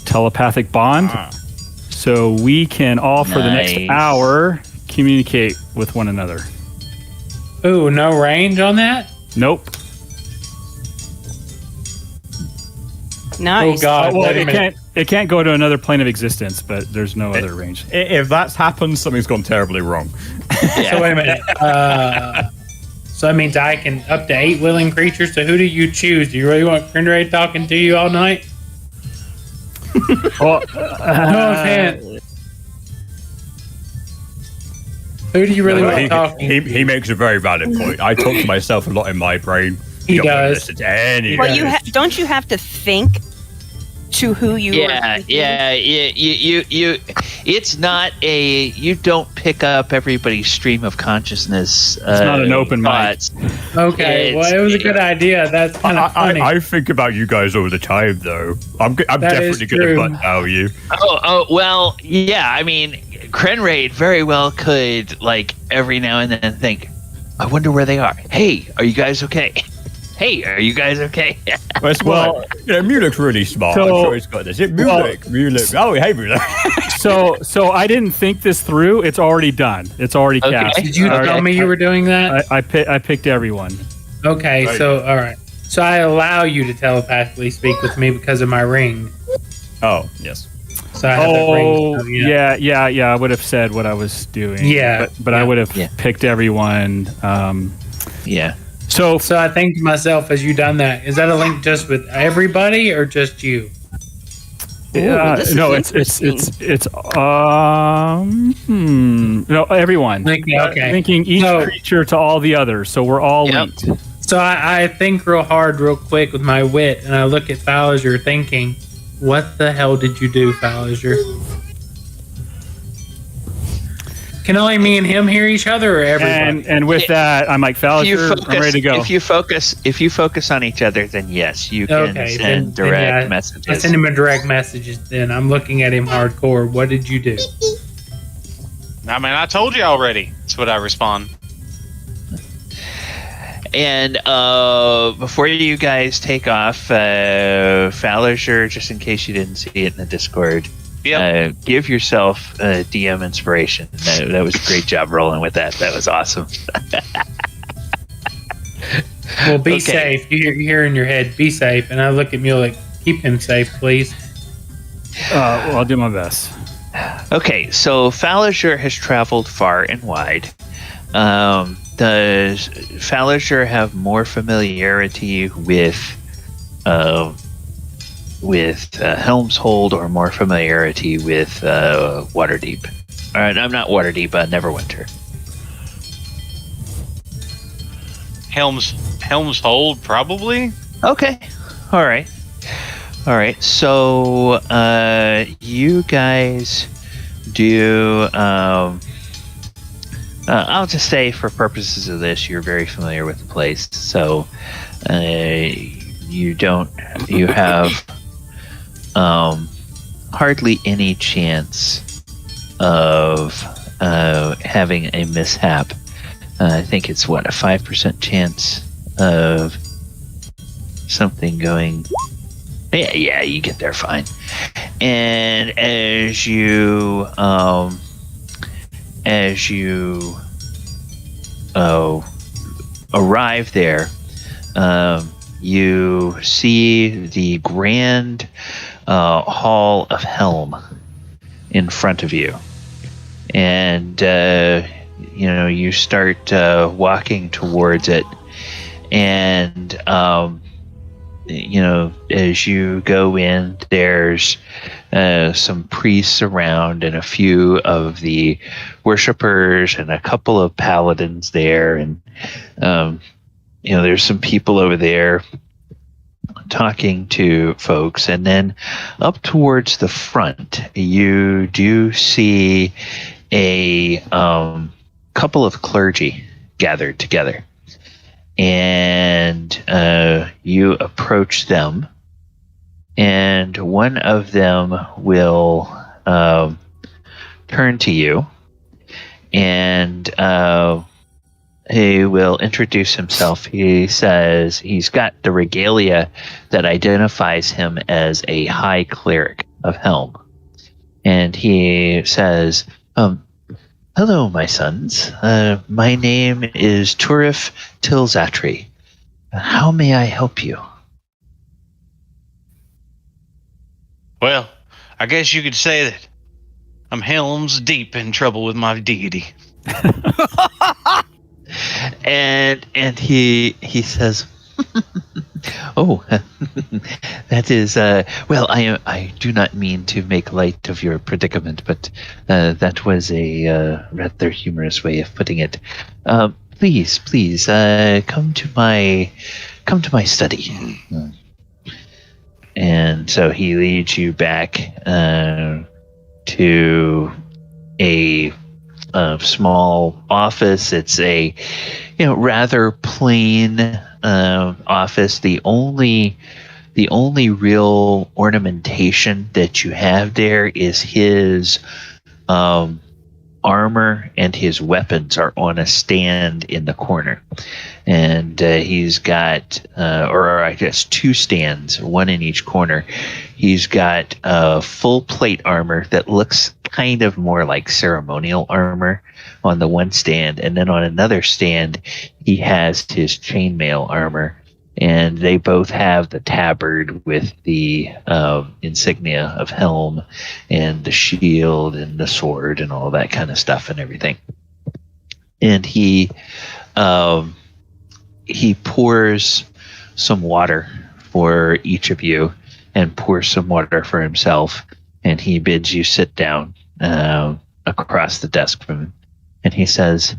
telepathic bond, so we can all for the next Nice. hour communicate with one another. Ooh, no range on that? Nope. Nice. Oh god, Well, wait a minute. it can't go to another plane of existence, but there's no other range. If that's happened, something's gone terribly wrong. So wait a minute. So that means I can up to 8 willing creatures. So who do you choose? Do you really want Krenraid talking to you all night? Well, No offense. Who do you really want talking? He makes a very valid point. I talk to myself a lot in my brain. He You don't wanna does. listen to any Well, of you this. don't you have to think to who you are Yeah, thinking? yeah, you. It's not a. You don't pick up everybody's stream of consciousness. It's not an open mic. Okay, well, it was a good idea. That's kind of funny. I think about you guys all the time, though. I'm That is definitely going to true. butt out you. Oh, well, yeah. I mean, Krenraid very well could, like, every now and then think, I wonder where they are. Hey, are you guys okay? Hey, are you guys okay? Well, Mulek's really smart. I'm So- sure he's got this. Mulek. Oh, hey, Mulek. So I didn't think this through. It's already done. It's already Okay. cast. Did you Okay. tell me you were doing that? I picked everyone. Okay, Right. so all right. So I allow you to telepathically speak with me because of my ring. Oh, yes. So I have that ring. So, Yeah. I would have said what I was doing. Yeah, but I would have Yeah. picked everyone. Yeah. So So I think to myself, as you done that, is that a link just with everybody or just you? this is no, it's no everyone. Okay. Linking each So- creature to all the others, so we're all Yep. linked. So I think real hard, real quick with my wit, and I look at Falazure thinking, what the hell did you do, Falazure? Can only me and him hear each other, or everybody? And with that, I'm like, Falzaure, I'm ready to go. If you focus on each other, then yes, you can send direct messages. I send him a direct message. Then I'm looking at him hardcore. What did you do? I mean, I told you already. That's what I respond. And before you guys take off, Falazure, just in case you didn't see it in the Discord, give yourself a DM inspiration. That was a great job rolling with that. That was awesome. Well, be safe. You hear in your head, be safe. And I look at Mulek, keep him safe, please. Well, I'll do my best. Okay, so Falazure has traveled far and wide. Does Falazure have more familiarity with Helm's Hold or more familiarity with Waterdeep? I'm not Waterdeep, Neverwinter. Helm's Hold, probably. Okay, all right. So you guys do. I'll just say, for purposes of this, you're very familiar with the place, so you have hardly any chance of having a mishap. I think it's a 5% chance of something going. Yeah, you get there fine. And as you arrive there, you see the grand hall of Helm in front of you, and you start walking towards it, and as you go in, there's some priests around and a few of the worshippers and a couple of paladins there, and there's some people over there talking to folks. And then up towards the front, you do see a couple of clergy gathered together. And you approach them, and one of them will turn to you, and he will introduce himself. He says he's got the regalia that identifies him as a high cleric of Helm. And he says, hello, my sons. My name is Turif Tilzatri. How may I help you? Well, I guess you could say that I'm Helm's deep in trouble with my deity. and he says, oh, that is, well, I do not mean to make light of your predicament, but that was a rather humorous way of putting it. Please, come to my study. And so he leads you back to a small office. It's a rather plain office. The only real ornamentation that you have there is his armor, and his weapons are on a stand in the corner. And he's got, or I guess 2 stands, one in each corner. He's got full plate armor that looks kind of more like ceremonial armor on the one stand, and then on another stand he has his chainmail armor, and they both have the tabard with the insignia of Helm and the shield and the sword and all that kind of stuff and everything. And he pours some water for each of you and pours some water for himself, and he bids you sit down across the desk from him. And he says,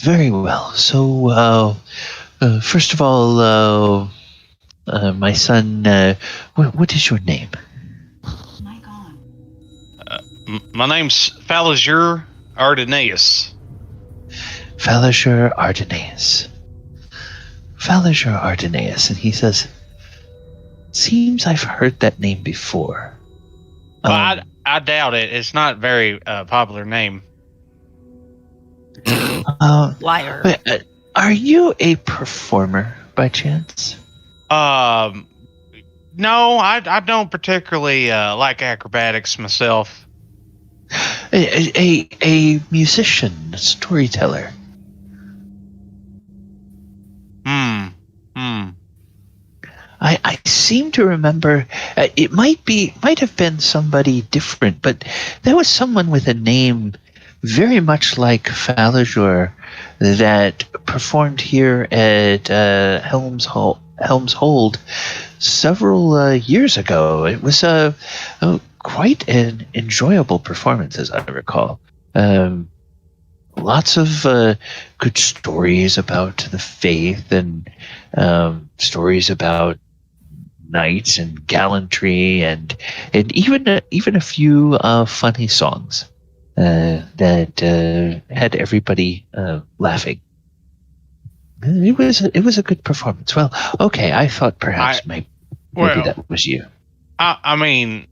very well. So, first of all, my son, what is your name? My name's Falazure. Ardenaeus. Falazure Ardenaeus. Falazure Ardenaeus. And he says, seems I've heard that name before. Well, I doubt it. It's not a very popular name. Liar. Wait, are you a performer by chance? No, I don't particularly like acrobatics myself. A musician, a storyteller. I seem to remember it might have been somebody different, but there was someone with a name very much like Falazure that performed here at Helm's Hold several years ago. It was quite an enjoyable performance, as I recall. Lots of good stories about the faith and stories about knights and gallantry and even a few funny songs that had everybody laughing. It was a good performance. Well, okay, I thought perhaps maybe that was you. I mean,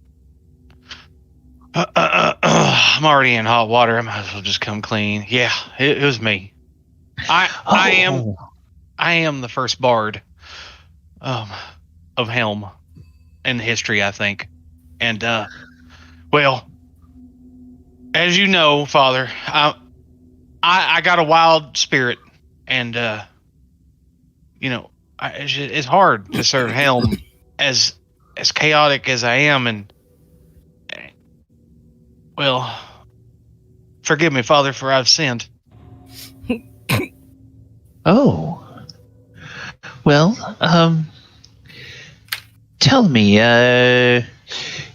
I'm already in hot water. I might as well just come clean. Yeah, it was me. I am the first bard of Helm in history, I think. And well, as you know, Father, I got a wild spirit, and it's hard to serve Helm as chaotic as I am, and well, forgive me, Father, for I've sinned. Oh. Well, tell me,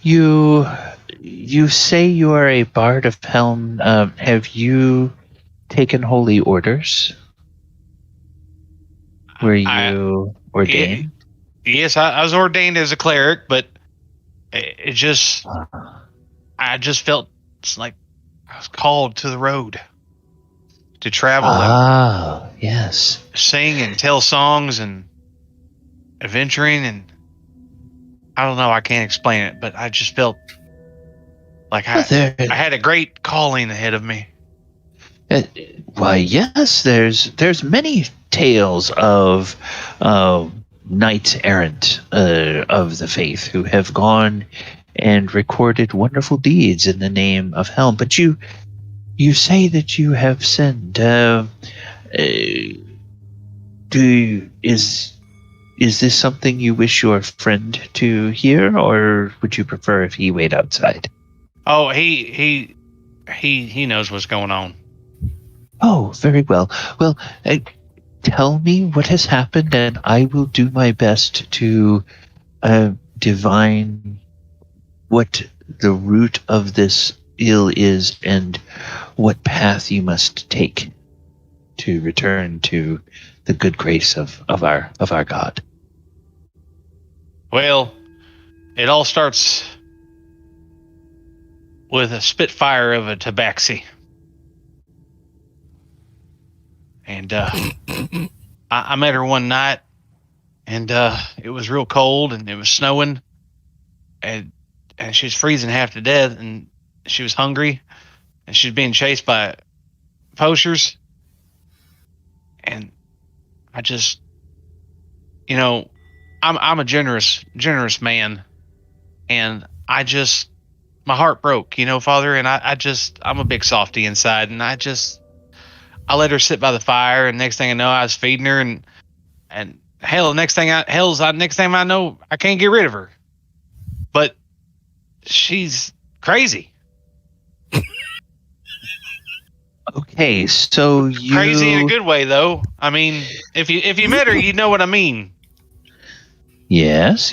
you say you are a bard of Helm. Have you taken holy orders? Were you ordained? Yes, I was ordained as a cleric, but it just... I just felt like I was called to the road to travel and yes, sing and tell songs and adventuring, and I don't know, I can't explain it, but I just felt like I had a great calling ahead of me. Why, yes, there's many tales of knights errant of the faith who have gone and recorded wonderful deeds in the name of Helm. But you say that you have sinned. Is this something you wish your friend to hear, or would you prefer if he wait outside? Oh, he knows what's going on. Oh, very well. Well, tell me what has happened, and I will do my best to divine what the root of this ill is and what path you must take to return to the good grace of our God. Well, it all starts with a spitfire of a tabaxi. And I met her one night, and it was real cold, and it was snowing, and she was freezing half to death, and she was hungry, and she was being chased by poachers. And I just, I'm a generous man, and my heart broke, Father, and I'm a big softy inside, and I let her sit by the fire, and next thing I know, I was feeding her, and hell, next thing I know, I can't get rid of her. But she's crazy. Okay, so crazy in a good way, though. I mean, if you met her, you'd know what I mean. Yes.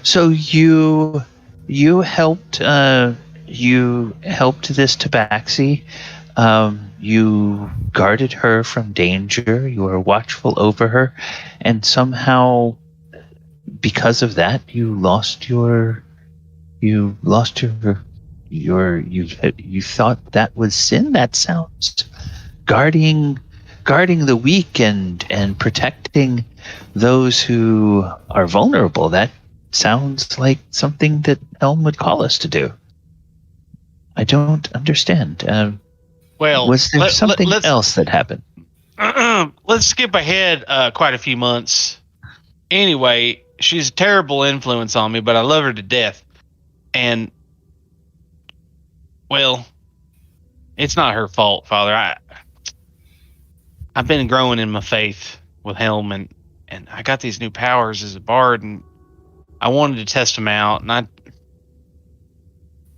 So you helped this tabaxi. You guarded her from danger. You were watchful over her, and somehow, because of that, you lost your you thought that was sin? That sounds guarding the weak and protecting those who are vulnerable. That sounds like something that Helm would call us to do. I don't understand. Well, was there something else that happened? Let's skip ahead quite a few months. Anyway, she's a terrible influence on me, but I love her to death. And, well, it's not her fault, Father. I've been growing in my faith with Helm, and I got these new powers as a bard, and I wanted to test them out. And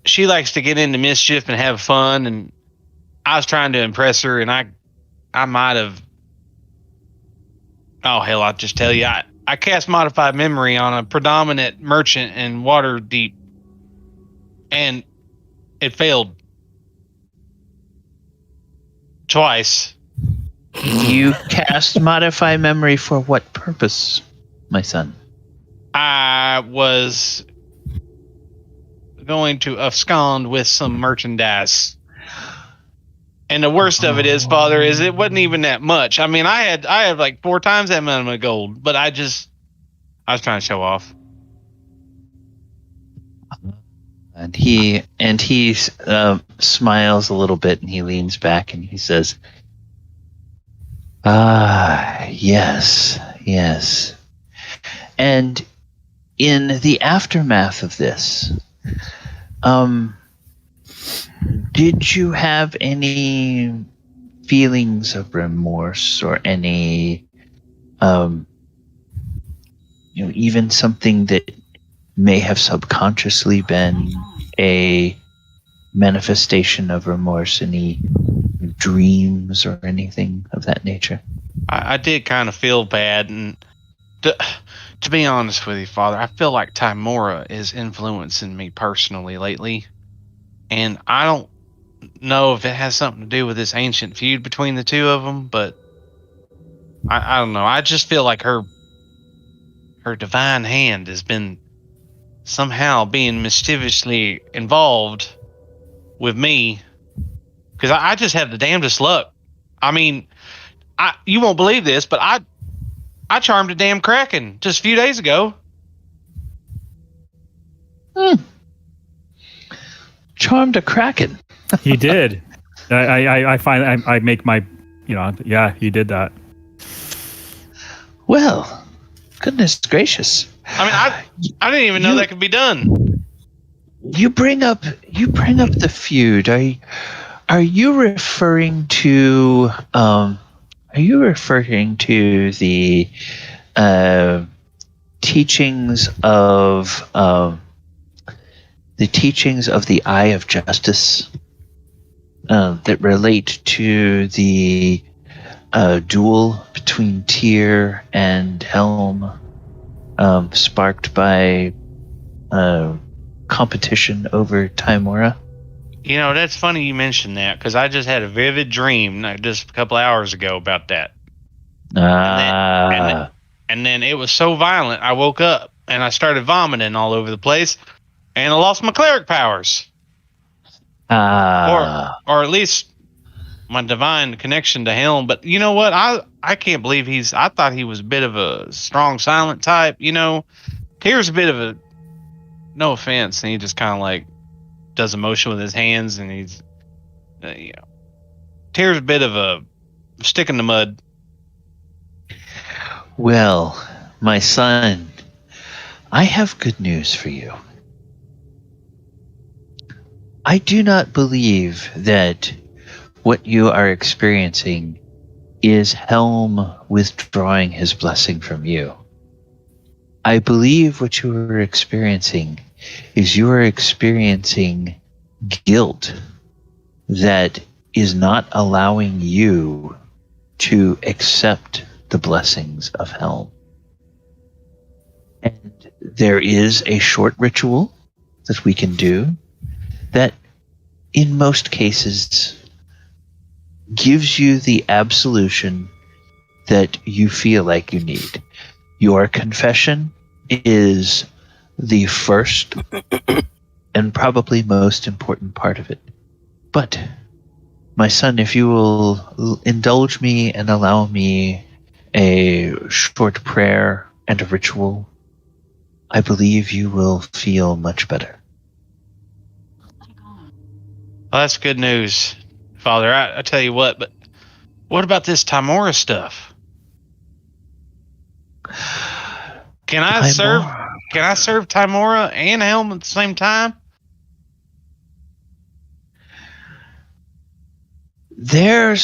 she likes to get into mischief and have fun, and I was trying to impress her, and I might have. Oh hell! I'll just tell you, I cast modified memory on a predominant merchant in Waterdeep, and it failed twice. You cast modify memory for what purpose, my son? I was going to abscond with some merchandise. And the worst of it is, Father, is it wasn't even that much. I mean, I had like 4 times that amount of gold, but I was trying to show off. And he smiles a little bit, and he leans back and he says, yes. And in the aftermath of this, did you have any feelings of remorse or any, even something that may have subconsciously been a manifestation of remorse, any dreams or anything of that nature? I did kind of feel bad, and to be honest with you, Father, I feel like Tymora is influencing me personally lately, and I don't know if it has something to do with this ancient feud between the two of them, but I don't know. I just feel like her divine hand has been somehow being mischievously involved with me, because I just have the damnedest luck. I mean, you won't believe this, but I charmed a damn kraken just a few days ago. Charmed a kraken. He did. I find I make my, yeah, he did that. Well, goodness gracious. I mean, I didn't even know that could be done. You bring up the feud. Are you referring to the teachings of the Eye of Justice that relate to the duel between Tyr and Helm, sparked by competition over Tymora? That's funny you mentioned that, because I just had a vivid dream just a couple hours ago about that. And then it was so violent, I woke up and I started vomiting all over the place, and I lost my cleric powers. Or at least my divine connection to Helm. But you know what? I can't believe I thought he was a bit of a strong, silent type. Tyr's a bit of a, no offense, and he just kind of like does a motion with his hands, and he's, Tyr's a bit of a stick in the mud. Well, my son, I have good news for you. I do not believe that what you are experiencing is Helm withdrawing his blessing from you. I believe what you are experiencing is you are experiencing guilt that is not allowing you to accept the blessings of Helm. And there is a short ritual that we can do that in most cases gives you the absolution that you feel like you need. Your confession is the first and probably most important part of it. But, my son, if you will indulge me and allow me a short prayer and a ritual, I believe you will feel much better. Well, that's good news, Father. I tell you what, but what about this Tymora stuff? Can I serve Tymora and Helm at the same time? There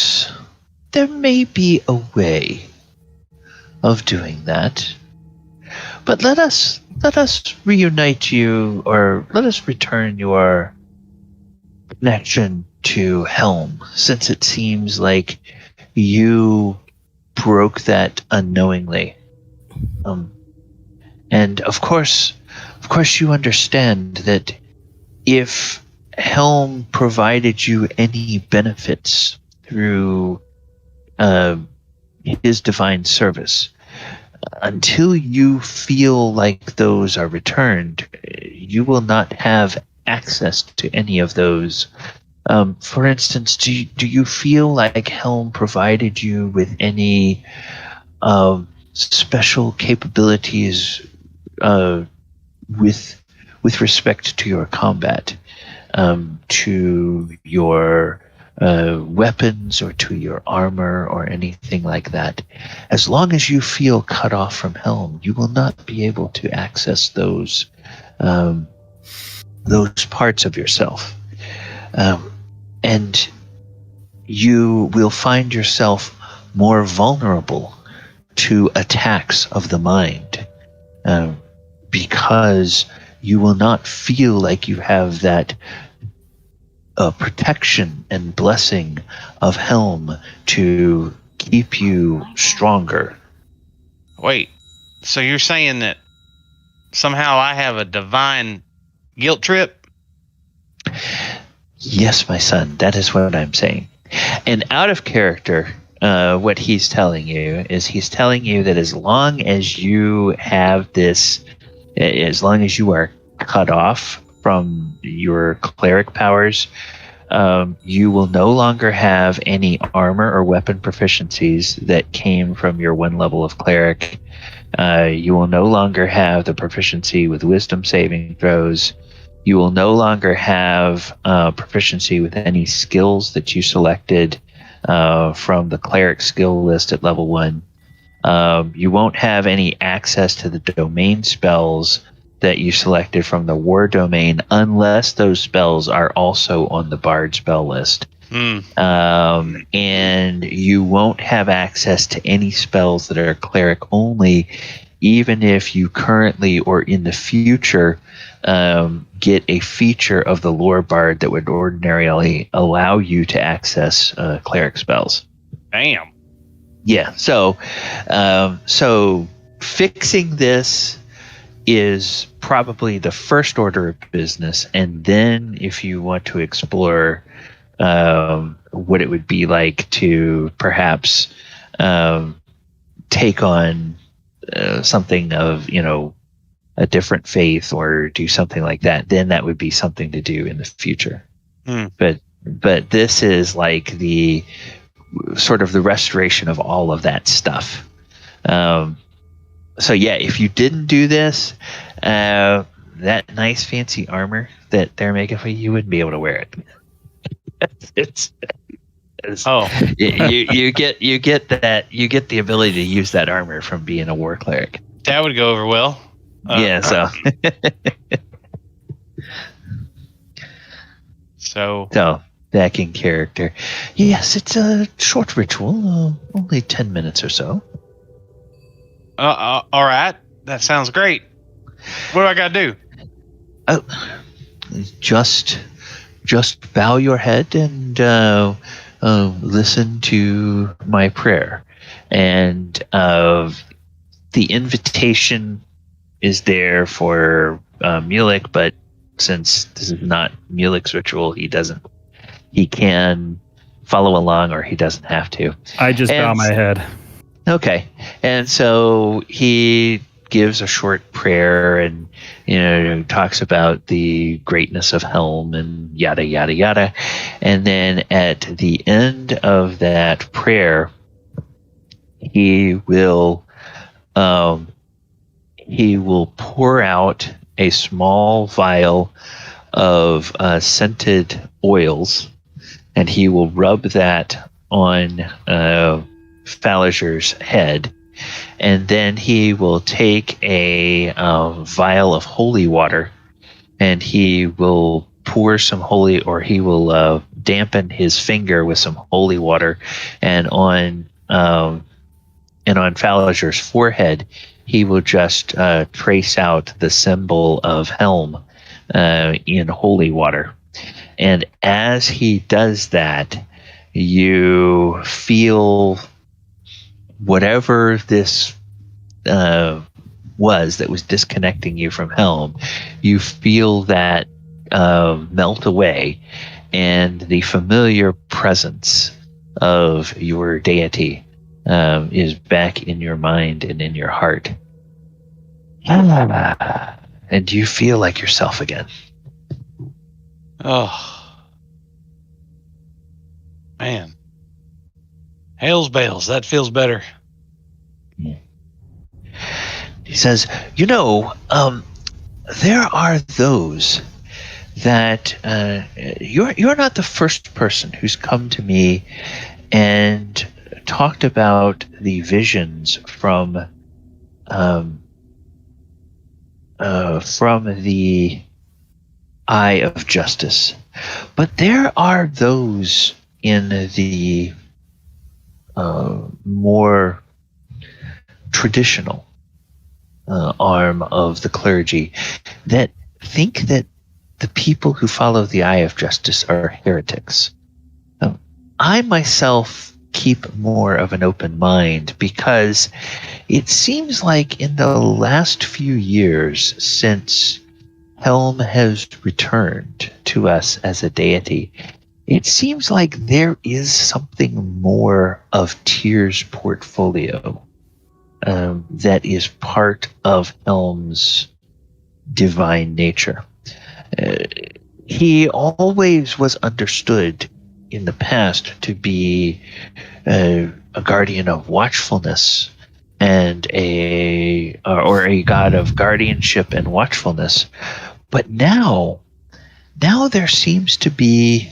may be a way of doing that. But let us reunite you, or let us return your connection to Helm, since it seems like you broke that unknowingly. And of course you understand that if Helm provided you any benefits through his divine service, until you feel like those are returned, you will not have access to any of those. For instance, do you feel like Helm provided you with any special capabilities with respect to your combat, to your weapons or to your armor or anything like that? As long as you feel cut off from Helm, you will not be able to access those parts of yourself, and you will find yourself more vulnerable to attacks of the mind, because you will not feel like you have that protection and blessing of Helm to keep you stronger. Wait, so you're saying that somehow I have a divine guilt trip? Yes, my son, that is what I'm saying. And out of character, what he's telling you is he's telling you that as long as you have this, as long as you are cut off from your cleric powers, you will no longer have any armor or weapon proficiencies that came from your one level of cleric. You will no longer have the proficiency with wisdom saving throws. You will no longer have proficiency with any skills that you selected from the cleric skill list at level 1. You won't have any access to the domain spells that you selected from the war domain unless those spells are also on the bard spell list. And you won't have access to any spells that are cleric only, even if you currently or in the future get a feature of the lore bard that would ordinarily allow you to access cleric spells. Damn. Yeah, so fixing this is probably the first order of business, and then if you want to explore what it would be like to perhaps take on something of, a different faith or do something like that, then that would be something to do in the future. But this is like the sort of the restoration of all of that stuff. So yeah, if you didn't do this, that nice fancy armor that they're making for you, you wouldn't be able to wear it. You get the ability to use that armor from being a war cleric. That would go over well. So back in character. Yes, it's a short ritual, only 10 minutes or so. All right, that sounds great. What do I got to do? Just bow your head and listen to my prayer. And the invitation is there for Mulek, but since this is not Mulek's ritual, he can follow along, or he doesn't have to. I just bow my head. Okay. And so he gives a short prayer and talks about the greatness of Helm and yada yada yada, and then at the end of that prayer, he will pour out a small vial of scented oils, and he will rub that on Falazure's head, and then he will take a vial of holy water, and he will pour some holy, or he will dampen his finger with some holy water, and on Falazure's forehead, he will just trace out the symbol of Helm in holy water. And as he does that, you feel whatever this was that was disconnecting you from Helm, you feel that melt away, and the familiar presence of your deity is back in your mind and in your heart. And you feel like yourself again. Oh, man. Hails bales. That feels better. He says, there are those that you're not the first person who's come to me and talked about the visions from the Eye of Justice, but there are those in the more traditional arm of the clergy that think that the people who follow the Eye of Justice are heretics. I myself keep more of an open mind, because it seems like in the last few years since Helm has returned to us as a deity, it seems like there is something more of Tyr's portfolio that is part of Helm's divine nature. He always was understood in the past to be a guardian of watchfulness and a god of guardianship and watchfulness, but now there seems to be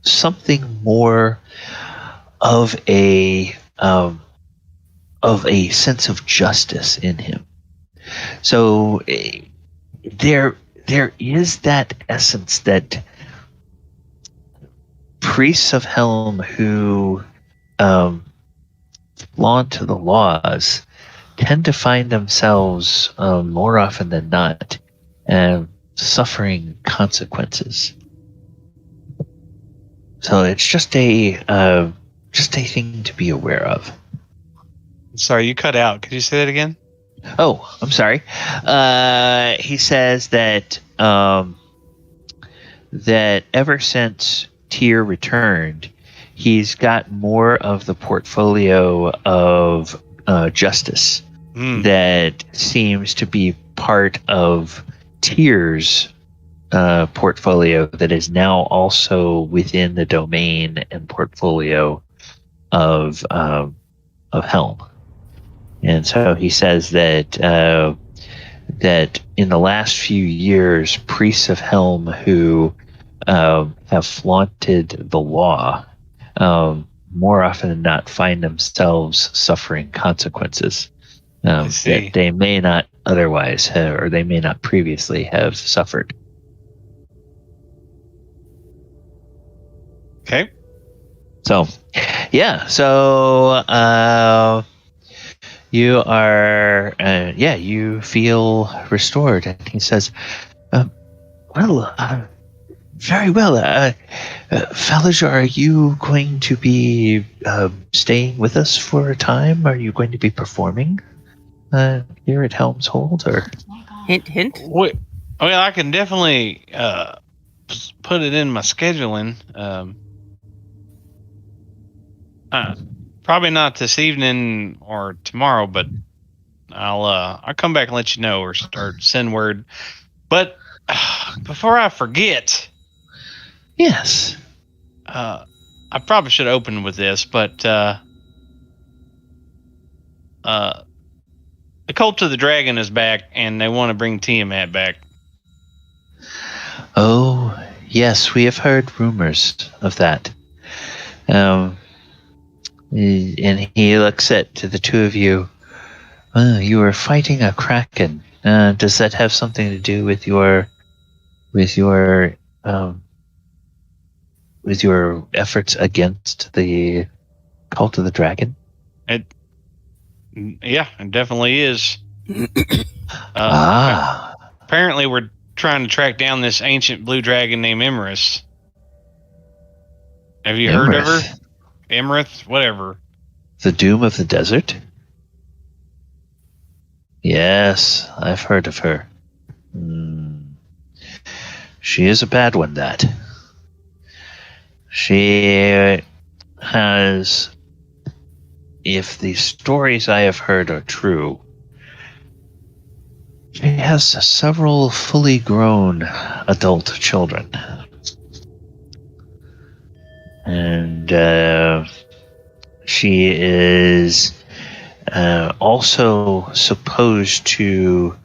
something more of a sense of justice in him. So there is that essence that priests of Helm who flaunt the laws tend to find themselves more often than not suffering consequences. So it's just a thing to be aware of. Sorry, you cut out. Could you say that again? Oh, I'm sorry. He says that that ever since Tyr returned, he's got more of the portfolio of justice that seems to be part of Tyr's portfolio that is now also within the domain and portfolio of Helm. And so he says that that in the last few years, priests of Helm who have flaunted the law more often than not find themselves suffering consequences that they may not otherwise have, or they may not previously have suffered. Okay. So, yeah. So you are, you feel restored. And he says, very well. Falazure, are you going to be staying with us for a time? Are you going to be performing here at Helm's Hold? Or hint, hint? Well, I can definitely put it in my scheduling. Probably not this evening or tomorrow, but I'll come back and let you know or send word. But before I forget, Yes. I probably should open with this, but the Cult of the Dragon is back, and they want to bring Tiamat back. Oh, yes, we have heard rumors of that. And he looks at to the two of you. You were fighting a kraken. Does that have something to do with your efforts against the Cult of the Dragon? Yeah, it definitely is. Apparently, we're trying to track down this ancient blue dragon named Iymrith. Have you heard of her? Iymrith, whatever. The Doom of the Desert? Yes, I've heard of her. She is a bad one, that. She has, if the stories I have heard are true, she has several fully grown adult children. And she is also supposed to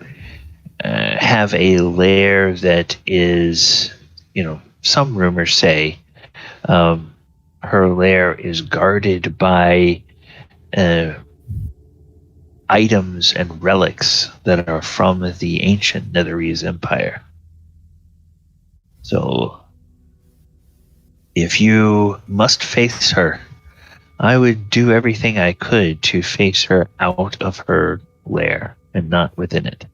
have a lair that is, some rumors say her lair is guarded by items and relics that are from the ancient Netherese Empire. So, if you must face her, I would do everything I could to face her out of her lair and not within it.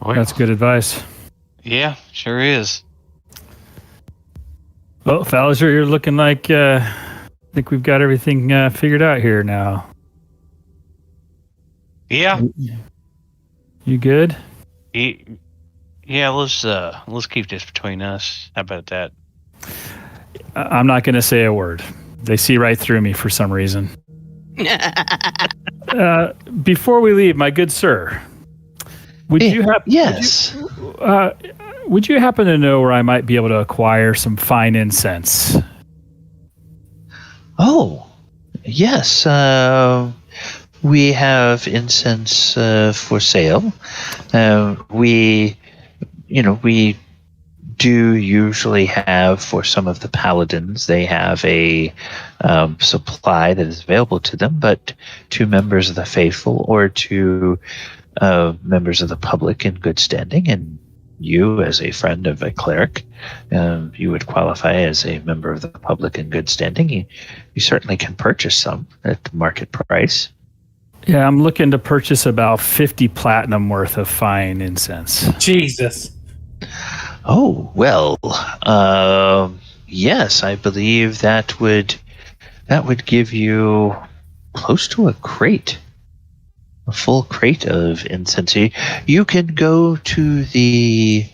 That's good advice. Yeah, sure is. Well, Falazure, you're looking like I think we've got everything figured out here now. Yeah. You good? Yeah, let's keep this between us. How about that? I'm not going to say a word. They see right through me for some reason. Before we leave, my good sir, would you happen to know where I might be able to acquire some fine incense? Oh, yes. We have incense for sale. We do usually have, for some of the paladins, they have a supply that is available to them, but to members of the faithful or to members of the public in good standing, and you as a friend of a cleric, you would qualify as a member of the public in good standing. You certainly can purchase some at market price. Yeah, I'm looking to purchase about 50 platinum worth of fine incense. Jesus. Oh, well, yes, I believe that would give you close to a full crate of incense. You can go to the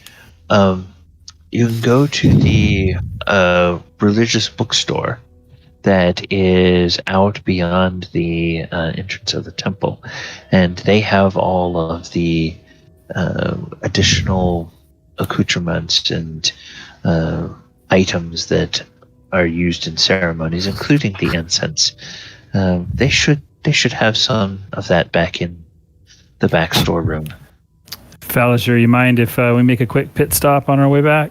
religious bookstore that is out beyond the entrance of the temple, and they have all of the additional accoutrements and items that are used in ceremonies, including the incense. They should have some of that back in the back storeroom. Falazure, you mind if we make a quick pit stop on our way back?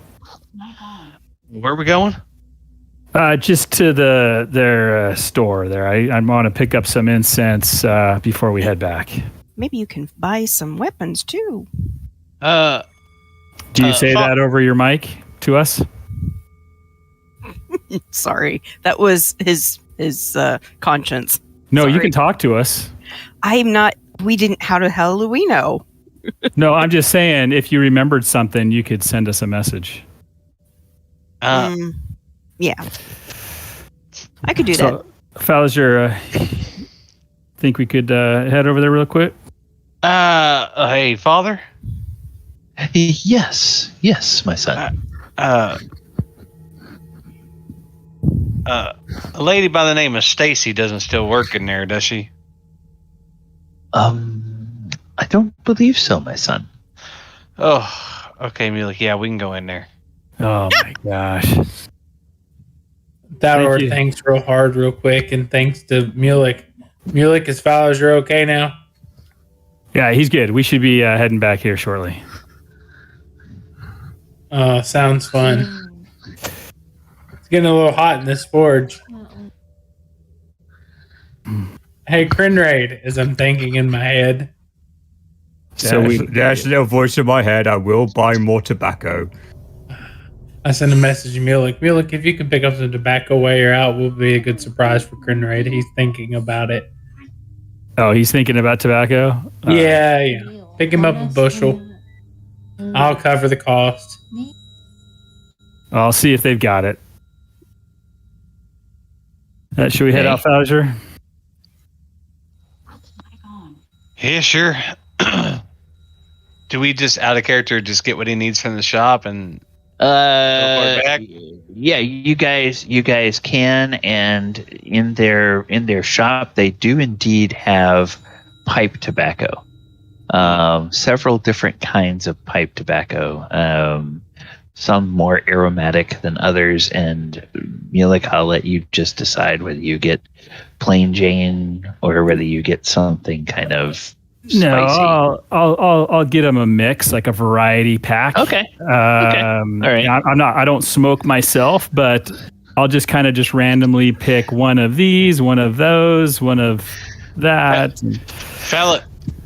Where are we going? Just to their store there. I want to pick up some incense before we head back. Maybe you can buy some weapons too. Do you say that over your mic to us? Sorry, that was his conscience. No, Sorry. You can talk to us. I'm not. We didn't. How the hell do we know? No, I'm just saying, if you remembered something, you could send us a message. Yeah, I could do that. Falazure, think we could head over there real quick? Hey, Father? Yes, my son. A lady by the name of Stacy doesn't still work in there, does she? I don't believe so, my son. Oh, okay, Mulek. Yeah, we can go in there. Oh my gosh. Thaldohr thanks real hard, real quick, and thanks to Mulek. Mulek, is Falazure okay now? Yeah, he's good. We should be heading back here shortly. Sounds fun. It's getting a little hot in this forge. Hey, Krenraid, as I'm thinking in my head. So there's a little voice in my head. I will buy more tobacco. I sent a message to Mulek. Mulek, if you can pick up some tobacco while you're out, will be a good surprise for Krenraid. He's thinking about it. Oh, he's thinking about tobacco? Yeah. Pick him up a bushel. I'll cover the cost. I'll see if they've got it. Should we head out, Falzaure? Yeah, sure. Do we just out of character just get what he needs from the shop and back? Yeah, you guys can, and in their shop they do indeed have pipe tobacco. Several different kinds of pipe tobacco. Some more aromatic than others, and Mulek, I'll let you just decide whether you get plain Jane or whether you get something kind of spicy. No, I'll get them a mix, like a variety pack. Okay. All right. I don't smoke myself, but I'll just kind of just randomly pick one of these, one of those, one of that.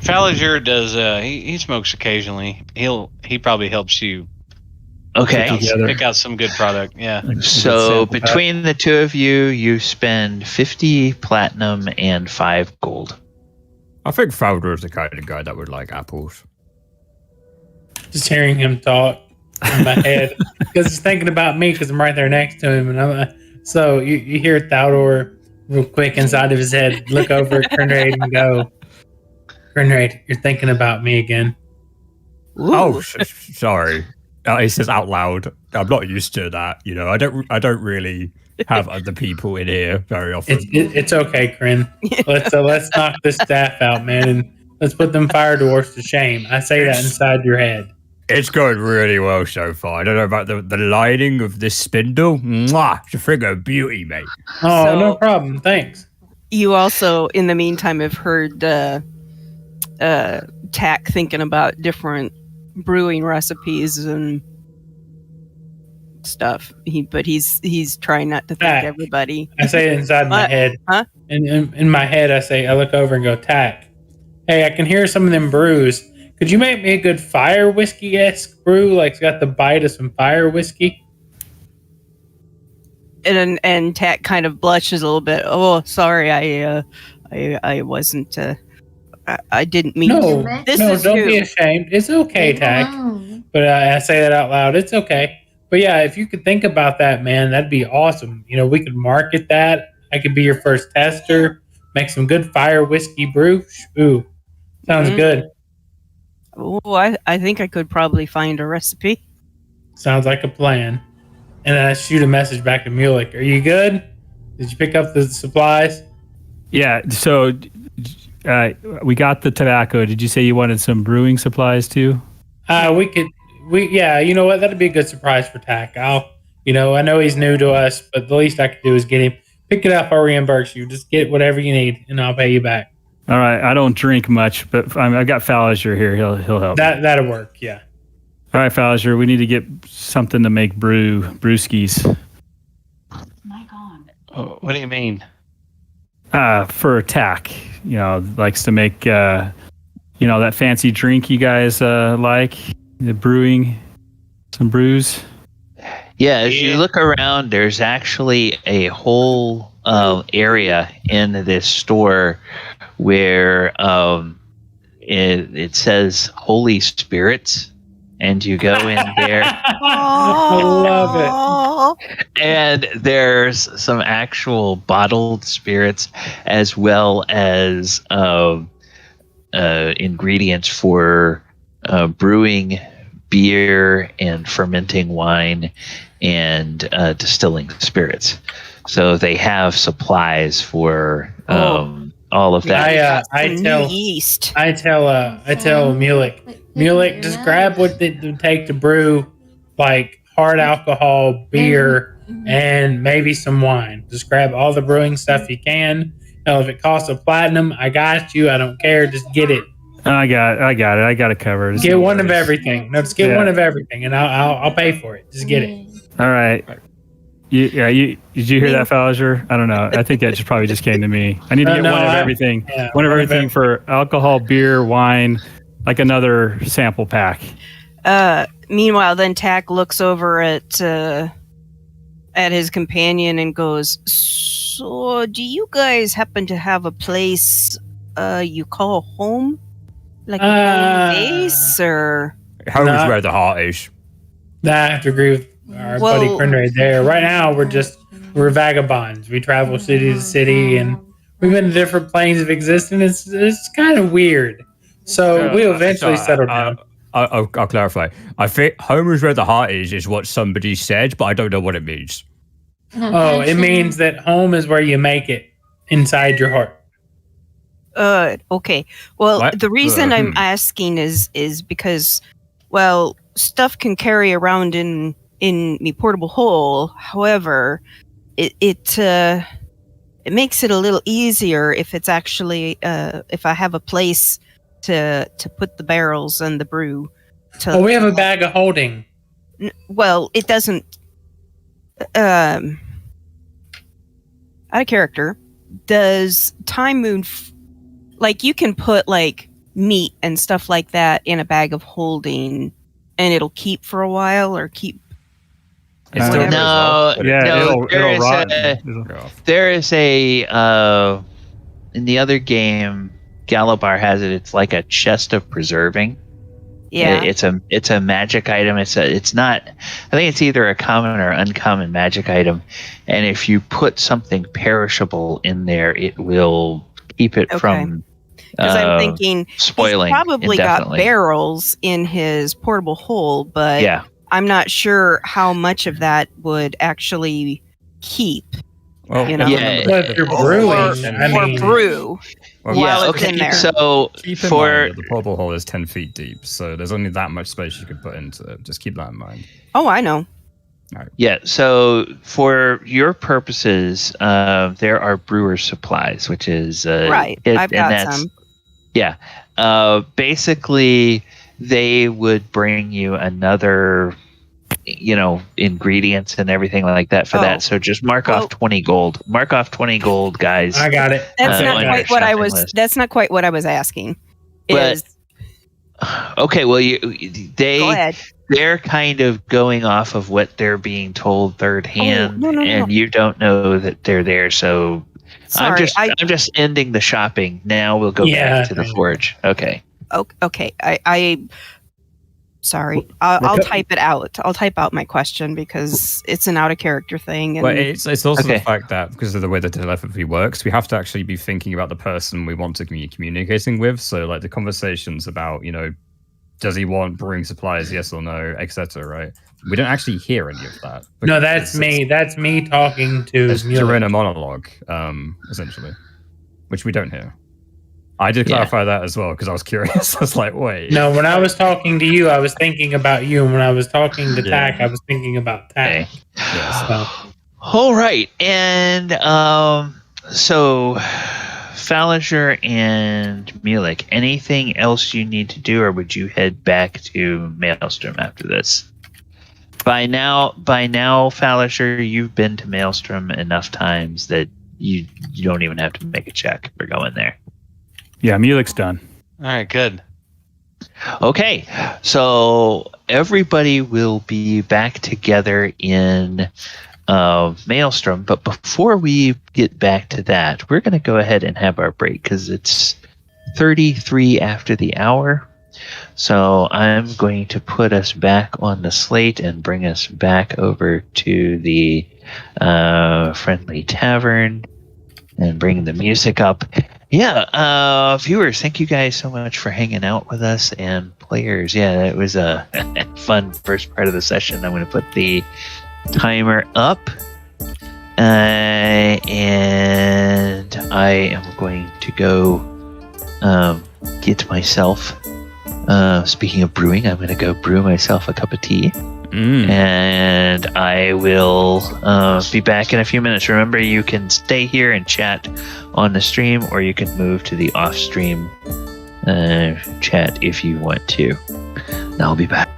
Falazure does. He smokes occasionally. He probably helps you. Okay. Pick out some good product. Yeah. So between the two of you, you spend 50 platinum and 5 gold. I think Thaldohr is the kind of guy that would like apples. Just hearing him talk in my head, because he's thinking about me, because I'm right there next to him, and so you hear Thaldohr real quick inside of his head, look over at Krenraid and go, "Krenraid, you're thinking about me again." Ooh. Oh, sorry. He says out loud. I'm not used to that. You know, I don't really have other people in here very often. It's okay, Kren. Let's knock this staff out, man, and let's put them fire dwarfs to shame. I say that inside your head. It's going really well so far. I don't know about the lining of this spindle. Mwah! It's a friggin' beauty, mate. Oh, no problem. Thanks. You also, in the meantime, have heard Tack thinking about different brewing recipes and stuff. He's trying not to thank everybody. I say it inside my head. Huh? And in my head, I look over and go, Tack, hey, I can hear some of them brews. Could you make me a good fire whiskey-esque brew? Like it's got the bite of some fire whiskey? And Tack kind of blushes a little bit. Oh, sorry, I wasn't. I didn't mean. No, don't be ashamed. It's okay, Tack. But I say that out loud. It's okay. But yeah, if you could think about that, man, that'd be awesome. You know, we could market that. I could be your first tester. Make some good fire whiskey brew. Ooh, sounds good. Oh, I think I could probably find a recipe. Sounds like a plan. And then I shoot a message back to Mulek. Are you good? Did you pick up the supplies? Yeah. So we got the tobacco. Did you say you wanted some brewing supplies too? Yeah, you know what? That'd be a good surprise for Tack. I know he's new to us, but the least I could do is get him. Pick it up, I'll reimburse you. Just get whatever you need, and I'll pay you back. All right. I don't drink much, but I got Falazure here. He'll help. That'll work. Yeah. All right, Falazure. We need to get something to make brewskis. Oh, what do you mean? For Tack, likes to make that fancy drink you guys like. The brewing, some brews. Yeah, as you look around, there's actually a whole area in this store where it says Holy Spirits, and you go in there. I love it. And there's some actual bottled spirits as well as ingredients for brewing beer and fermenting wine and distilling spirits. So they have supplies for all of that. I tell yeast. I tell Mulek, just grab what it would take to brew, like hard alcohol, beer, and maybe some wine. Just grab all the brewing stuff you can. If it costs a platinum, I got you. I don't care. Just get it. I got it. I got it covered. Get one of everything. No, just get one of everything, and I'll pay for it. Just get it. All right. Did you hear that, Falazure? I don't know. I think that probably just came to me. I need to get one of everything. Yeah, one of everything for alcohol, beer, wine, like another sample pack. Meanwhile, then Tack looks over at his companion and goes, "So, do you guys happen to have a place you call home? Like a home base, or home is where the heart is?" I have to agree with our buddy Krenraid there. Right now, we're vagabonds. We travel city to city, and we've been to different planes of existence. It's kind of weird. So we'll eventually settle down. I'll clarify. I think home is where the heart is what somebody said, but I don't know what it means. Oh, it means that home is where you make it inside your heart. Okay. Well, the reason I'm asking is because, well, stuff can carry around in me portable hole. However, it makes it a little easier if it's actually if I have a place to put the barrels and the brew. We have a bag of holding. Well, it doesn't. Out of character, does Time Moon like you can put like meat and stuff like that in a bag of holding, and it'll keep for a while or keep. It'll rot. There is a in the other game, Galabar has it. It's like a chest of preserving. Yeah, it's a magic item. It's not. I think it's either a common or uncommon magic item, and if you put something perishable in there, it will keep it from. Because I'm thinking spoiling. He's probably got barrels in his portable hole, but I'm not sure how much of that would actually keep. Well, but if you're brewing, or brew. While it's in there. So keep in mind that the portable hole is 10 feet deep, so there's only that much space you could put into it. Just keep that in mind. Oh, I know. Right. Yeah, so for your purposes, there are brewer's supplies, which is right. I've got some. Yeah, basically, they would bring you another, ingredients and everything like that for that. So just mark off 20 gold. Mark off 20 gold, guys. I got it. That's not quite what I was. List. That's not quite what I was asking. Okay, well, go ahead. They're kind of going off of what they're being told third hand, and you don't know that they're there. So sorry, I'm just ending the shopping. Now we'll go back to the forge. Okay. Okay. Sorry. I'll type it out. I'll type out my question because it's an out of character thing. And it's also the fact that because of the way the telepathy works, we have to actually be thinking about the person we want to be communicating with. So like the conversations about, does he want brewing supplies? Yes or no, etc. Right? We don't actually hear any of that. No, that's me. That's me talking to. It's during a monologue, essentially, which we don't hear. I did clarify that as well because I was curious. I was like, wait. No, when I was talking to you, I was thinking about you. And when I was talking to Tack, I was thinking about Tack. Okay. All right. And so Falazure and Mulek, anything else you need to do, or would you head back to Maelstrom after this? By now, Falazure, you've been to Maelstrom enough times that you don't even have to make a check for going there. Yeah, Mulek's done. All right, good. Okay, so everybody will be back together in Maelstrom, but before we get back to that, we're going to go ahead and have our break because it's 33 after the hour. So I'm going to put us back on the slate and bring us back over to the friendly tavern and bring the music up. Yeah, viewers, thank you guys so much for hanging out with us and players. Yeah, it was a fun first part of the session. I'm going to put the timer up. And I am going to go get myself. Speaking of brewing, I'm going to go brew myself a cup of tea. And I will be back in a few minutes. Remember, you can stay here and chat on the stream, or you can move to the off-stream chat if you want to. And I'll be back.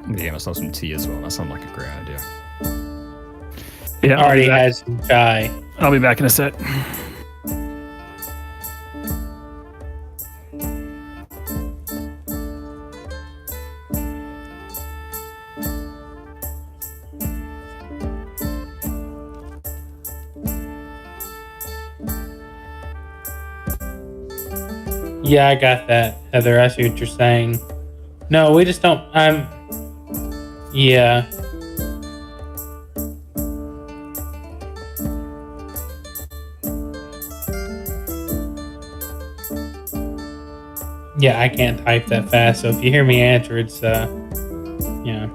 I'm gonna get myself some tea as well. That sounds like a great idea. Yeah, Already had some chai. I'll be back in a sec. Yeah, I got that, Heather. I see what you're saying. No, we just don't. Yeah. Yeah, I can't type that fast, so if you hear me answer, it's, yeah.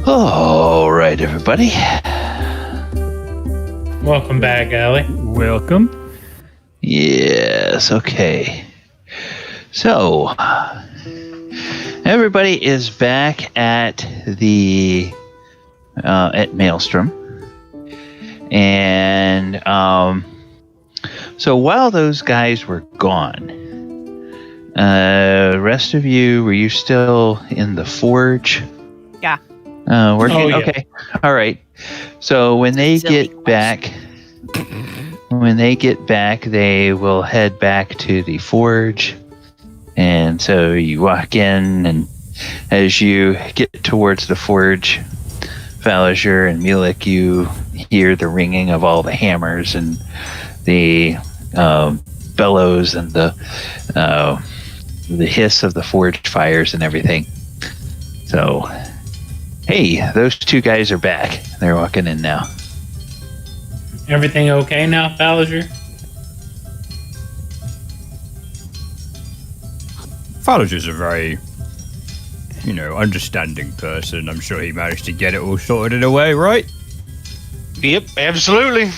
All right, everybody. Welcome back, Allie. Welcome. Yes, okay. So, everybody is back at the at Maelstrom, and so while those guys were gone, rest of you, were you still in the forge? Yeah. Working. Oh, yeah. Okay. All right. So when they Silly get back, they will head back to the forge. And so you walk in, and as you get towards the forge, Falazure and Mulek, you hear the ringing of all the hammers and the bellows and the hiss of the forge fires and everything. So, hey, those two guys are back. They're walking in now. Everything okay now, Falazure? Falazure's a very, understanding person. I'm sure he managed to get it all sorted away, right? Yep, absolutely.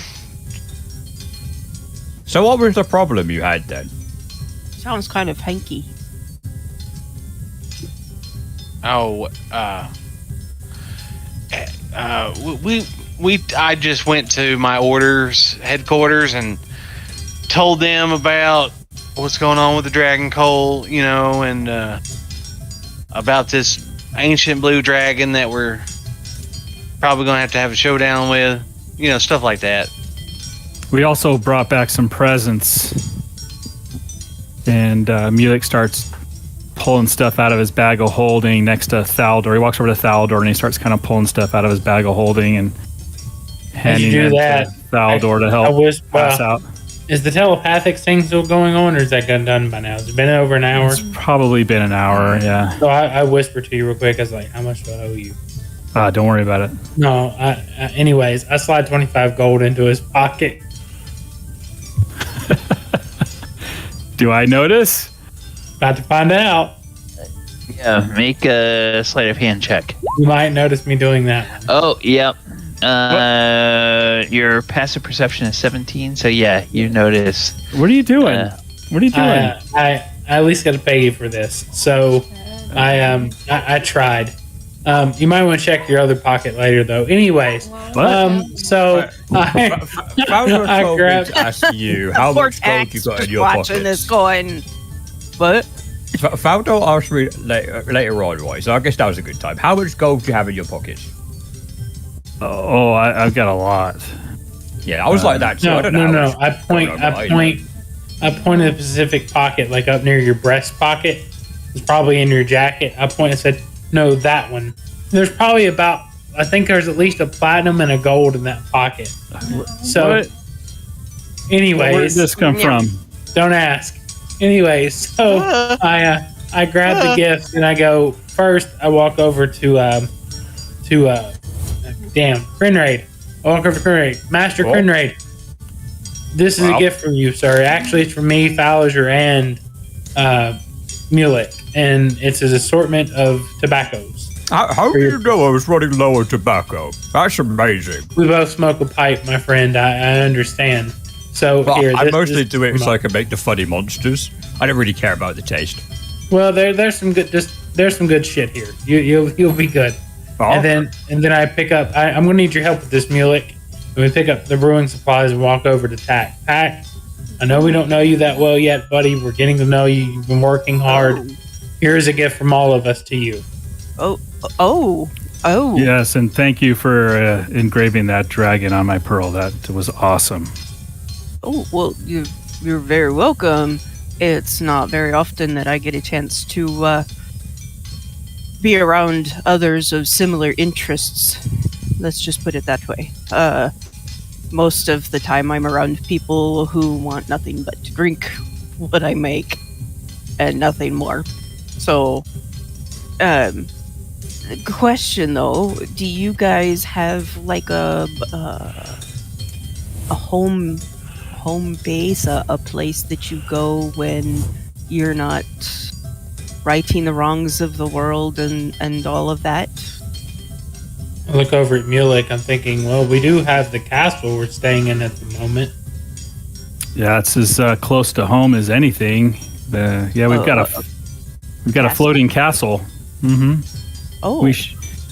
So what was the problem you had then? Sounds kind of hanky. Oh, I just went to my headquarters and told them about what's going on with the Dragon Coal, and about this ancient blue dragon that we're probably going to have a showdown with, stuff like that. We also brought back some presents, and Mulek starts pulling stuff out of his bag of holding next to Thaldohr. He walks over to Thaldohr and he starts kind of pulling stuff out of his bag of holding and handing it to Thaldohr to help pass out. Is the telepathic thing still going on, or is that done by now? Has it been over an hour? It's probably been an hour, yeah. So I whispered to you real quick. I was like, how much do I owe you? Don't worry about it. No, anyways, I slide 25 gold into his pocket. Do I notice? About to find out. Yeah, make a sleight of hand check. You might notice me doing that. Oh, yep. Your passive perception is 17, so yeah, you notice. What are you doing? What are you doing? I at least got to pay you for this. So I tried. You might want to check your other pocket later, though. Anyways, so I grabbed. To ask you how much gold you got in your watching pockets. this going, what? Thaldohr asked me later on, right? So I guess that was a good time. How much gold do you have in your pockets? Oh, I've got a lot. Yeah, I was like that too. No, I don't know. no. I point at a specific pocket, like up near your breast pocket. It's probably in your jacket. I point and said, "No, that one." There's probably I think there's at least a platinum and a gold in that pocket. So, anyways, where did this come from? Don't ask. Anyways, so I grab the gift and I go first. I walk over to Krenraid. I walk over to Krenraid. Master Krenraid. This is a gift from you, sir. Actually, it's from me, Falazure, and Mulek, and it's an assortment of tobaccos. How do you know I was running low on tobacco? That's amazing. We both smoke a pipe, my friend. I understand. So I mostly do it so I can make the funny monsters. I don't really care about the taste. Well, there's some good there's some good shit here. You'll be good. And then I pick up. I'm gonna need your help with this, Mulek. And we pick up the brewing supplies and walk over to Tack. Tack, I know we don't know you that well yet, buddy. We're getting to know you. You've been working hard. Here's a gift from all of us to you. Oh. Yes, and thank you for engraving that dragon on my pearl. That was awesome. Oh, well, you're very welcome. It's not very often that I get a chance to be around others of similar interests. Let's just put it that way. Most of the time I'm around people who want nothing but to drink what I make and nothing more. So, question though, do you guys have like a home base, a place that you go when you're not righting the wrongs of the world and all of that? I look over at Mulek. I'm thinking, well, we do have the castle we're staying in at the moment. Yeah, it's as close to home as anything. We've got a floating castle. Mm-hmm. Oh,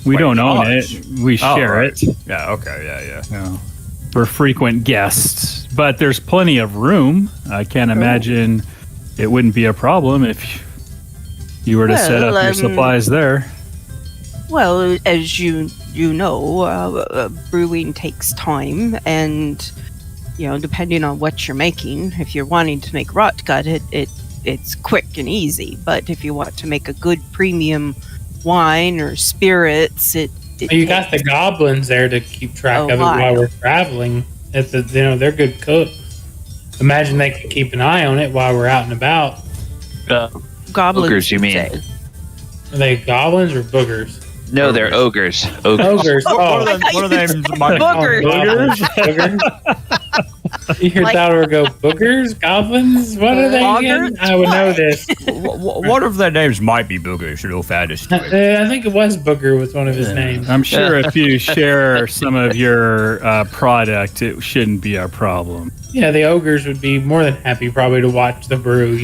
we don't own it. We share right. it. Yeah. Okay. Yeah. For frequent guests, but there's plenty of room. I can't imagine it wouldn't be a problem if you were to set up your supplies there. Well, as you know, brewing takes time, and depending on what you're making, if you're wanting to make rot gut, it's quick and easy. But if you want to make a good premium wine or spirits, you got the goblins there to keep track of it while we're traveling. They're good cooks. Imagine they could keep an eye on it while we're out and about. Goblins, ogres, you mean? Are they goblins or boogers? No, they're ogres. Ogres. One of them might be boogers. You hear Thaldohr go, boogers? Goblins? What are they again? I would know this. One of their names might be Boogers, in all fairness. I think it was Booger was one of his names. I'm sure if you share some of your product, it shouldn't be a problem. Yeah, the ogres would be more than happy probably to watch the brew,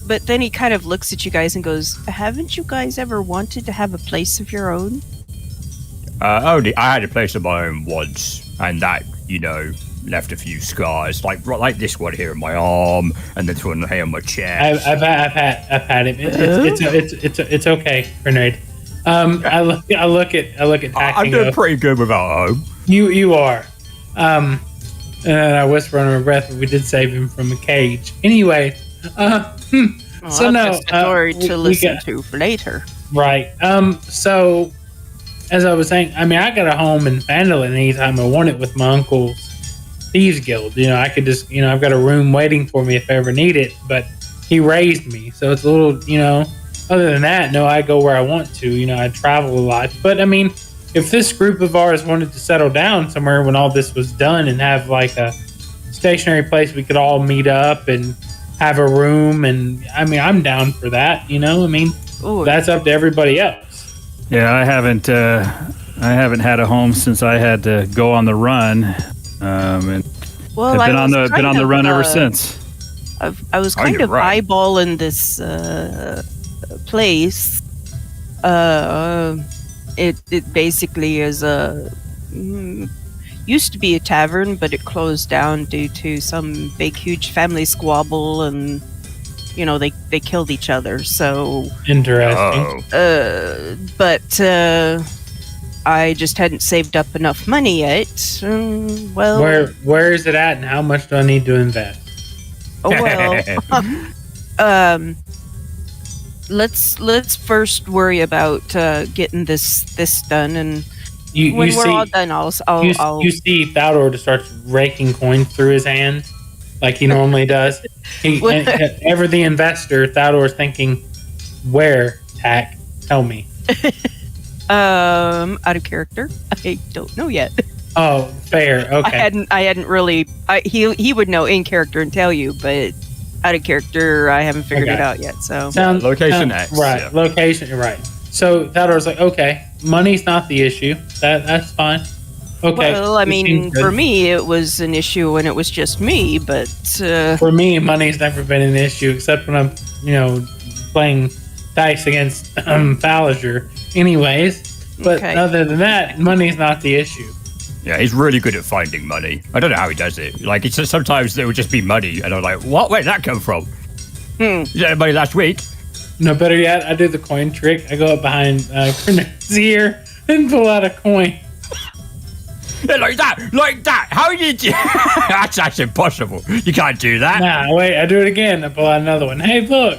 But then he kind of looks at you guys and goes, haven't you guys ever wanted to have a place of your own? I had a place of my own once, and that, left a few scars, like this one here on my arm, and this one here on my chest. I've had it. It's okay, Krenraid. I look at Tack. I'm doing pretty good without home. You are. And I whisper under my breath, but we did save him from a cage. Anyway, so that's a story to listen to for later. Right. So as I was saying, I got a home in Phandalin anytime I want it with my uncle's Thieves Guild. I could just, I've got a room waiting for me if I ever need it, but he raised me. So it's a little, other than that, no, I go where I want to. I travel a lot. But if this group of ours wanted to settle down somewhere when all this was done and have like a stationary place we could all meet up and have a room, and I'm down for that. That's up to everybody else. Yeah, I haven't had a home since I had to go on the run. And well, I've been on the run ever since. I was kind of eyeballing this place. It basically is used to be a tavern, but it closed down due to some big, huge family squabble, and they killed each other. So interesting. But I just hadn't saved up enough money yet. Well, where is it at, and how much do I need to invest? Let's first worry about getting this done, and when we're all done, I'll you see Thaldohr just starts raking coins through his hand like he normally does. Ever the investor, Thaldohr's thinking, where, Tack? Tell me. Out of character, I don't know yet. Oh, fair. Okay. I hadn't really. He would know in character and tell you, but out of character, I haven't figured it out yet. So location X, right? Yeah. Location, right? So Thaldohr's like, okay, money's not the issue. That's fine. Okay. Well, for me, it was an issue when it was just me, but for me, money's never been an issue except when I'm, playing dice against Falazure. Anyways, but other than that, money's not the issue. Yeah, he's really good at finding money. I don't know how he does it. Like, it's just, sometimes there would just be money, and I'm like, what? Where did that come from? Is that money last week? No, better yet, I do the coin trick. I go up behind Krenraid's ear and pull out a coin. Yeah, like that. How did you? That's impossible. You can't do that. Nah, wait, I do it again. I pull out another one. Hey, look.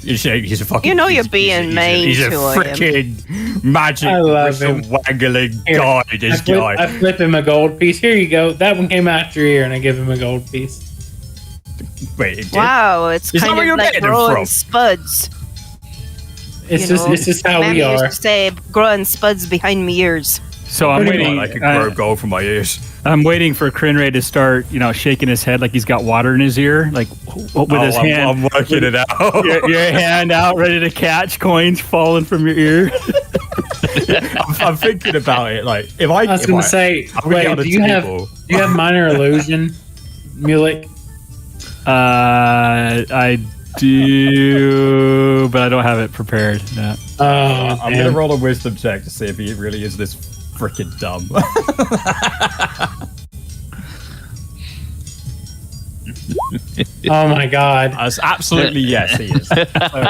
He's a fucking. You're being mean he's to him. He's a freaking magic waggling guy. I flip him a gold piece. Here you go. That one came out your ear, and I give him a gold piece. Wait, it did? Wow, it's kind of like growing spuds. It's just how we are. Used to say growing spuds behind me ears. So I'm waiting. I could grow gold from my ears. I'm waiting for Krenraid to start, shaking his head like he's got water in his ear, like with his hand. I'm working it out. Your hand out, ready to catch coins falling from your ear. I'm thinking about it. Like, if I was going to say, wait, do you have minor illusion, Mulek? I do, but I don't have it prepared. No. I'm going to roll a wisdom check to see if he really is this freaking dumb. Oh my god. Absolutely yes, he is.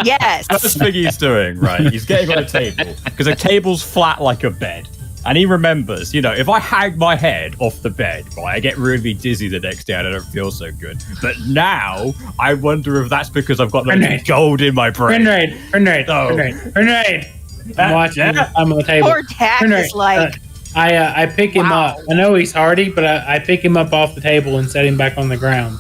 Yes. First thing he's doing, right, he's getting on a table, because a table's flat like a bed. And he remembers, if I hang my head off the bed, right, I get really dizzy the next day and I don't feel so good. But now, I wonder if that's because I've got the gold in my brain. Krenraid. I'm watching him. I'm on the table. Poor Tack is like... I pick him up. I know he's hardy, but I pick him up off the table and set him back on the ground.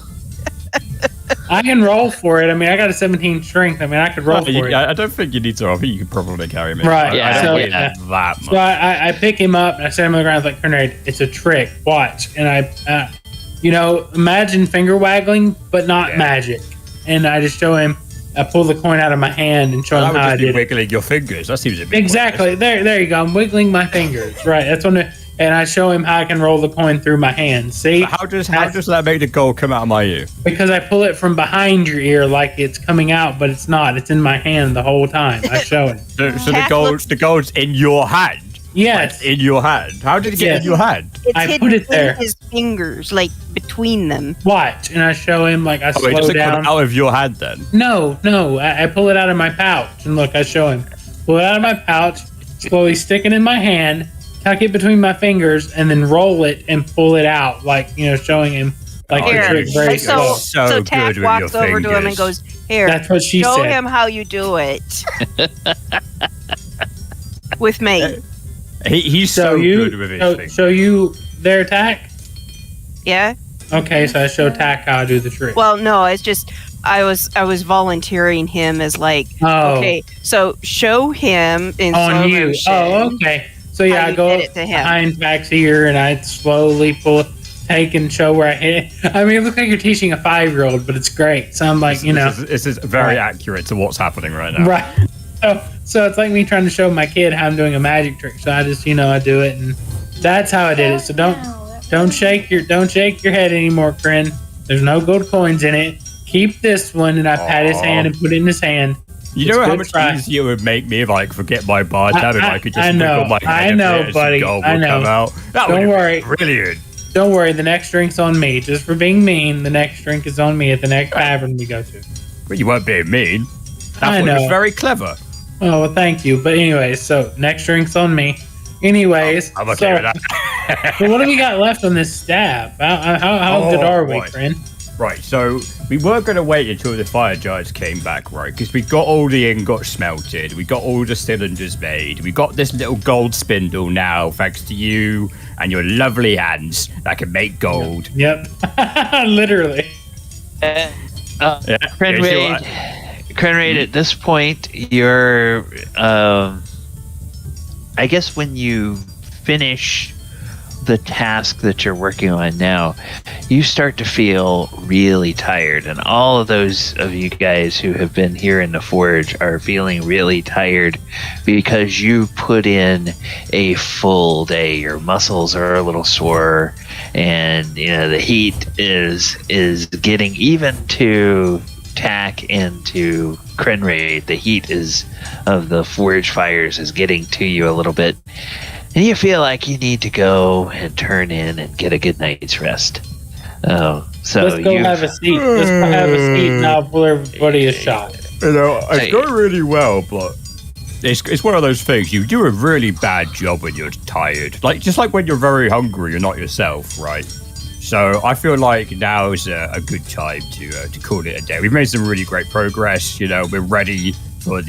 I can roll for it. I mean, I got a 17 strength. I mean, I could roll for it. I don't think you need to roll. I think you could probably carry him in. Right. I don't that much. So I pick him up and I set him on the ground like, Krenraid, it's a trick. Watch. And I, imagine finger waggling, but not magic. And I just show him. I pull the coin out of my hand and show him how I did it. Wiggling your fingers. That seems a bit exactly. There you go. I'm wiggling my fingers. Right. That's when. And I show him how I can roll the coin through my hand. See? So how does that make the gold come out of my ear? Because I pull it from behind your ear like it's coming out, but it's not. It's in my hand the whole time. I show it. So the gold's in your hand? Yes. Like in your hand. How did it get in your hand? It's put it there. His fingers, like between them. Watch. And I show him like I slow does it down. come out of your hand then? No. I pull it out of my pouch. And look, I show him. Pull it out of my pouch, slowly stick it in my hand, tuck it between my fingers, and then roll it and pull it out, like, showing him like the trick very slow. So Tack walks over to him and goes, "Here, that's what she show said. him how you do it." With me. He's so good with his fingers. So you there, Tack? Yeah. Okay, so I show Tack how I do the trick. Well, no, it's just I was volunteering him as like, okay, so show him in slow motion. Oh, okay. So yeah, I go behind Tack's ear and I slowly take and show where I hit it. I mean, it looks like you're teaching a 5-year-old, but it's great. So I'm like, this is very accurate to what's happening right now. Right. So it's like me trying to show my kid how I'm doing a magic trick. So I just, I do it, and that's how I did it. So don't shake your head anymore, Kren. There's no gold coins in it. Keep this one, and I pat his hand and put it in his hand. You know how much easier it would make me if I forget my bar tab and I could just wiggle my hand and buddy. gold would come out. Don't worry. Brilliant. Don't worry, the next drink's on me. Just for being mean, the next drink is on me at the next tavern we go to. But you weren't being mean. I know. It was very clever. Oh, well, thank you. But anyways, so next drink's on me. Anyways. I'm okay with that. So what do we got left on this staff? How good are we, friend? Right, so we were going to wait until the fire giants came back, right? Because we got all the ingots smelted, we got all the cylinders made, we got this little gold spindle now, thanks to you and your lovely hands that can make gold. Yep. Literally. Krenraid, at this point, you're, I guess when you finish the task that you're working on now, you start to feel really tired, and all of those of you guys who have been here in the forge are feeling really tired because you put in a full day. Your muscles are a little sore, and the heat is getting even to Tack and to Krenraid. The heat of the forge fires is getting to you a little bit. And you feel like you need to go and turn in and get a good night's rest. So let's go have a seat. Let's go have a seat and I'll pull everybody a shot. It's going really well, but it's one of those things. You do a really bad job when you're tired. Just like when you're very hungry, you're not yourself, right? So I feel like now is a good time to call it a day. We've made some really great progress. We're ready for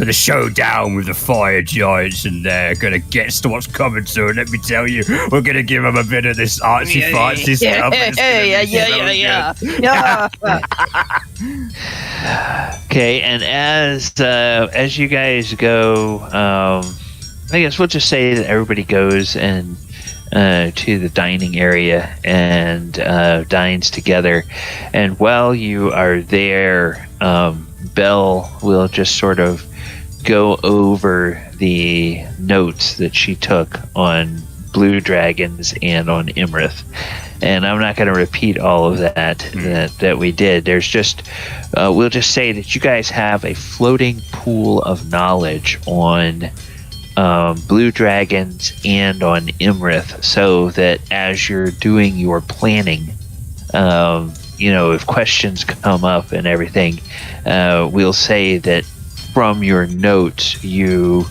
the showdown with the fire giants, and they're gonna guess what's coming. So let me tell you, we're gonna give them a bit of this artsy-fartsy stuff. Okay, and as you guys go, I guess we'll just say that everybody goes and to the dining area and dines together. And while you are there, Belle will just sort of go over the notes that she took on blue dragons and on Iymrith. And I'm not going to repeat all of that we did. There's just, we'll just say that you guys have a floating pool of knowledge on blue dragons and on Iymrith, so that as you're doing your planning, if questions come up and everything, we'll say that from your notes you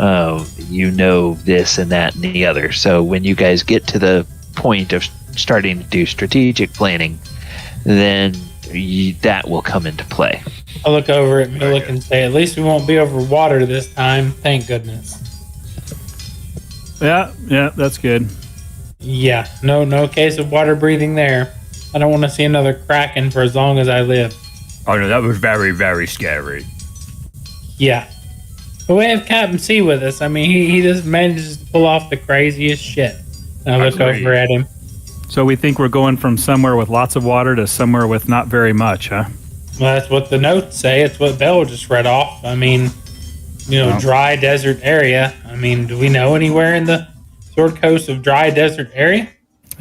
know this and that and the other. So when you guys get to the point of starting to do strategic planning, then that will come into play. I'll look over at Mulek and say, at least we won't be over water this time. Thank goodness. Yeah, that's good. Yeah, no case of water breathing there. I don't want to see another Kraken for as long as I live. Oh no, that was very, very scary. Yeah. But we have Captain C with us. I mean, he just manages to pull off the craziest shit. I look over at him. So we think we're going from somewhere with lots of water to somewhere with not very much, huh? Well, that's what the notes say. It's what Bell just read off. I mean, dry desert area. I mean, do we know anywhere in the Sword Coast of dry desert area?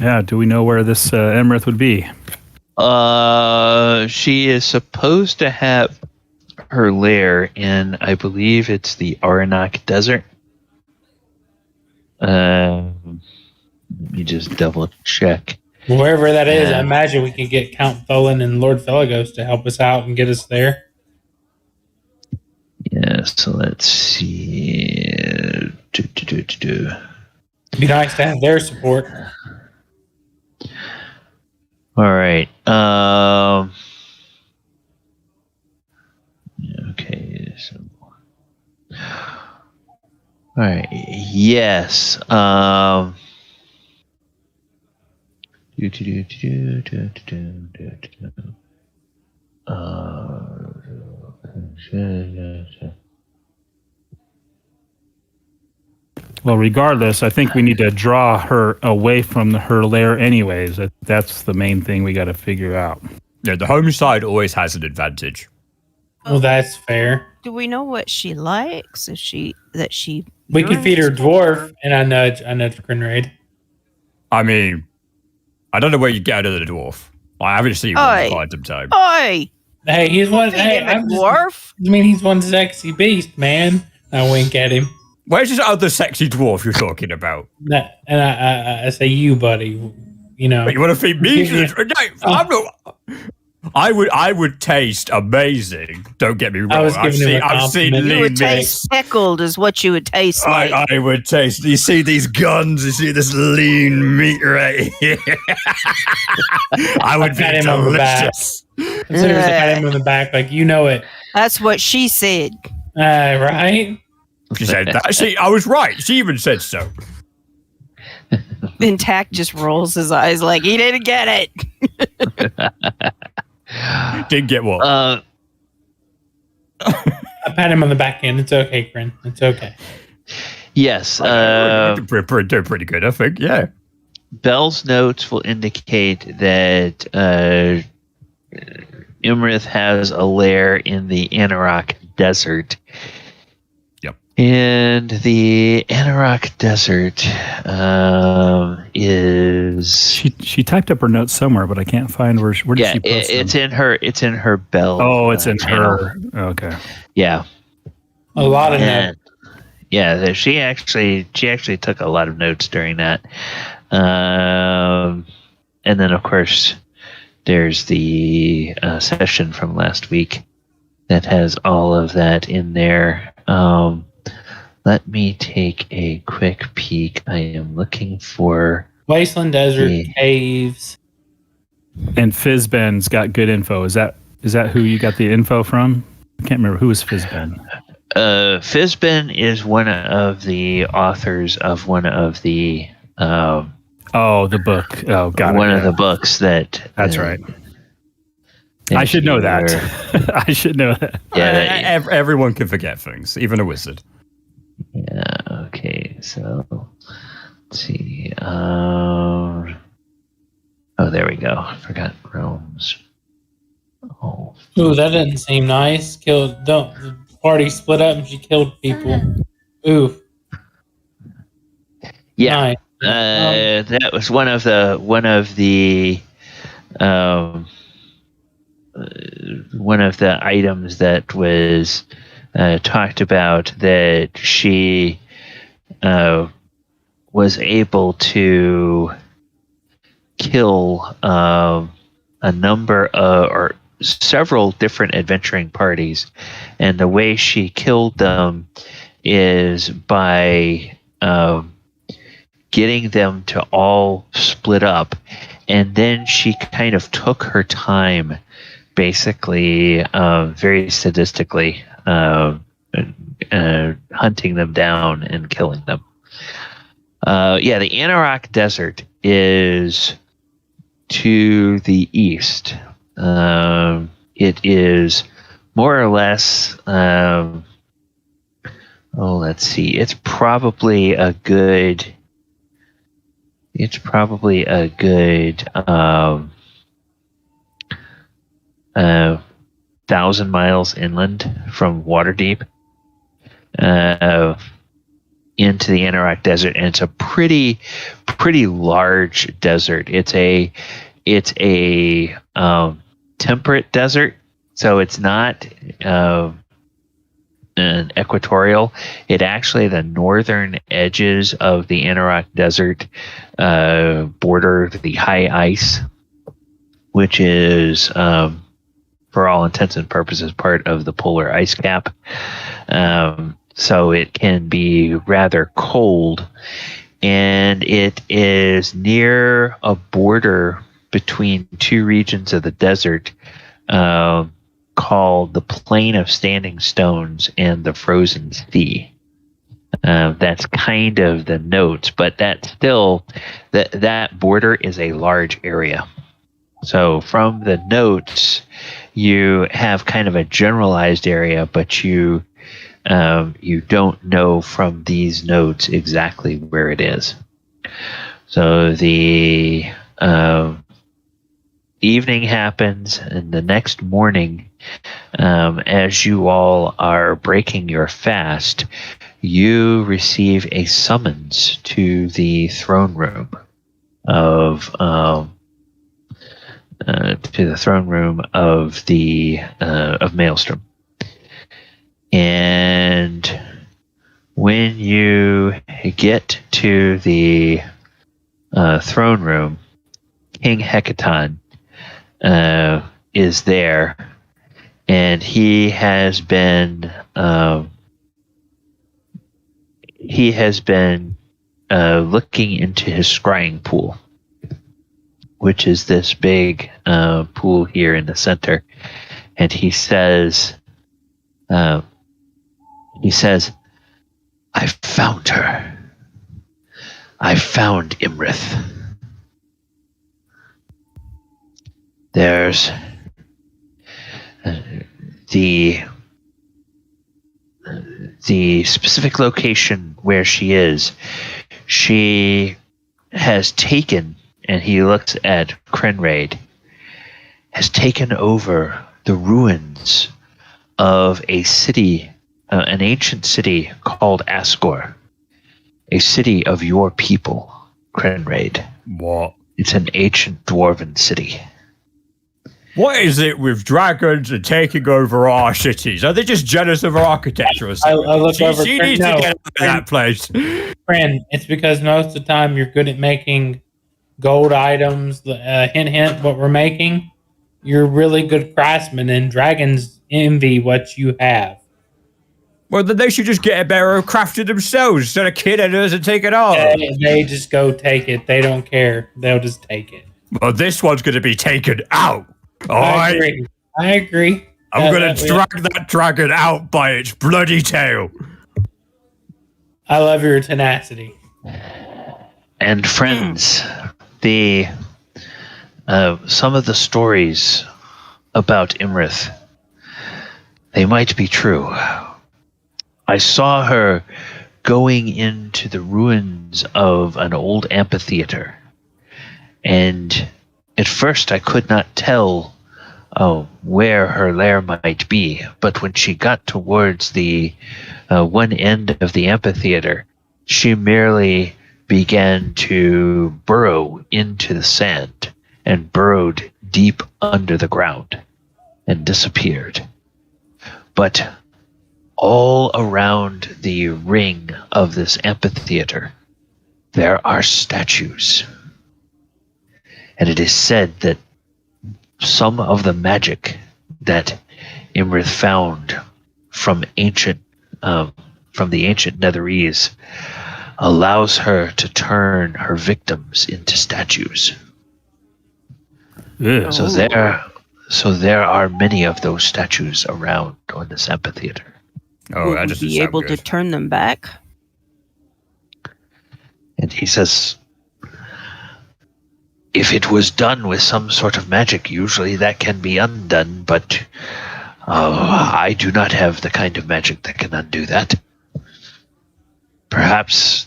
Yeah, do we know where this Iymrith would be? She is supposed to have her lair in, I believe it's the Arenak Desert. Let me just double check. Wherever that is, I imagine we can get Count Tholen and Lord Felgolos to help us out and get us there. Yeah, so let's see. It'd be nice to have their support. All right. Okay. So. All right. Yes. Well, regardless, I think we need to draw her away from her lair anyways. That's the main thing we got to figure out. Yeah, the home side always has an advantage. Well, that's fair. Do we know what she likes? We could feed her dwarf, and I nudge Krenraid. I mean, I don't know where you get out of the dwarf. I haven't seen one in quite some time. Oi! Hey, he's one. Hey, dwarf. He's one sexy beast, man. I wink at him. Where's this other sexy dwarf you're talking about? And I say, you, buddy. You want to feed me? I'm not. I would taste amazing. Don't get me wrong. I've seen you would taste pickled is what you would taste like. I would taste. You see these guns? You see this lean meat right here? I would pat him on the back. Consider pat him on the back, like you know it. That's what she said. Right? She said that. See, I was right. She even said so. Then Tack just rolls his eyes like he didn't get it. Didn't get what? I pat him on the back end. It's okay, Kren. It's okay. Yes. They're pretty good, I think. Yeah. Bell's notes will indicate that Iymrith has a lair in the Anorok Desert. Yep. And the Anorok Desert is. She typed up her notes somewhere, but I can't find where did she post them? It's in her Bell. Oh, it's in channel. her. Okay. Yeah. A lot of notes. Yeah, she actually took a lot of notes during that. And then, of course, there's the session from last week that has all of that in there. Let me take a quick peek. I am looking for Wasteland Desert Caves. And Fizben's got good info. Is that who you got the info from? I can't remember. Who is Fizben? Fizben is one of the authors of one of the the book. Oh, got one of the books that. That's right. I should know that. I should know that. Yeah, everyone can forget things, even a wizard. Yeah. Okay. So let's see. Oh, there we go. I forgot Rome's. Oh. Ooh, that doesn't seem nice. party split up and she killed people. Ooh. Yeah. Nice. That was one of the items that was talked about, that she was able to kill a number or several different adventuring parties, and the way she killed them is by getting them to all split up, and then she kind of took her time, basically very sadistically hunting them down and killing them. The Anauroch Desert is to the east. It is more or less, let's see, it's probably a good 1,000 miles inland from Waterdeep into the Anauroch Desert, and it's a pretty large desert. It's a temperate desert, so it's not an equatorial. It actually, the northern edges of the Anauroch Desert border the high ice, which is for all intents and purposes part of the polar ice cap. So it can be rather cold, and it is near a border between two regions of the desert called the Plain of Standing Stones and the Frozen Sea. That's kind of the notes, but that still, that border is a large area. So from the notes, you have kind of a generalized area, but you don't know from these notes exactly where it is. So the evening happens, and the next morning, as you all are breaking your fast, you receive a summons to the throne room of of Maelstrom. And when you get to the throne room, King Hekaton is there, and he has been looking into his scrying pool, which is this big pool here in the center, and he says, "I found her. I found Iymrith. There's the specific location where she is. She has taken," and he looks at Krenraid, "has taken over the ruins of a city, an ancient city called Asgore, a city of your people, Krenraid. What? It's an ancient dwarven city." What is it with dragons and taking over our cities? Are they just jealous of our architecture or something? I look over. She needs to get out of that place. Friend, it's because most of the time you're good at making gold items. Hint, hint, what we're making. You're a really good craftsman, and dragons envy what you have. Well, then they should just get a better crafter themselves instead of killing us and take it off. They just go take it. They don't care. They'll just take it. Well, this one's going to be taken out. I agree. I'm going to drag that dragon out by its bloody tail. I love your tenacity. And friends, some of the stories about Iymrith, they might be true. I saw her going into the ruins of an old amphitheater, and at first I could not tell where her lair might be, but when she got towards the one end of the amphitheater, she merely began to burrow into the sand and burrowed deep under the ground and disappeared. But all around the ring of this amphitheater, there are statues. And it is said that some of the magic that Iymrith found from the ancient Netherese allows her to turn her victims into statues. Ugh. So there are many of those statues around on this amphitheater. Oh, Will that we just be able to turn them back? And he says, if it was done with some sort of magic, usually that can be undone, but I do not have the kind of magic that can undo that. Perhaps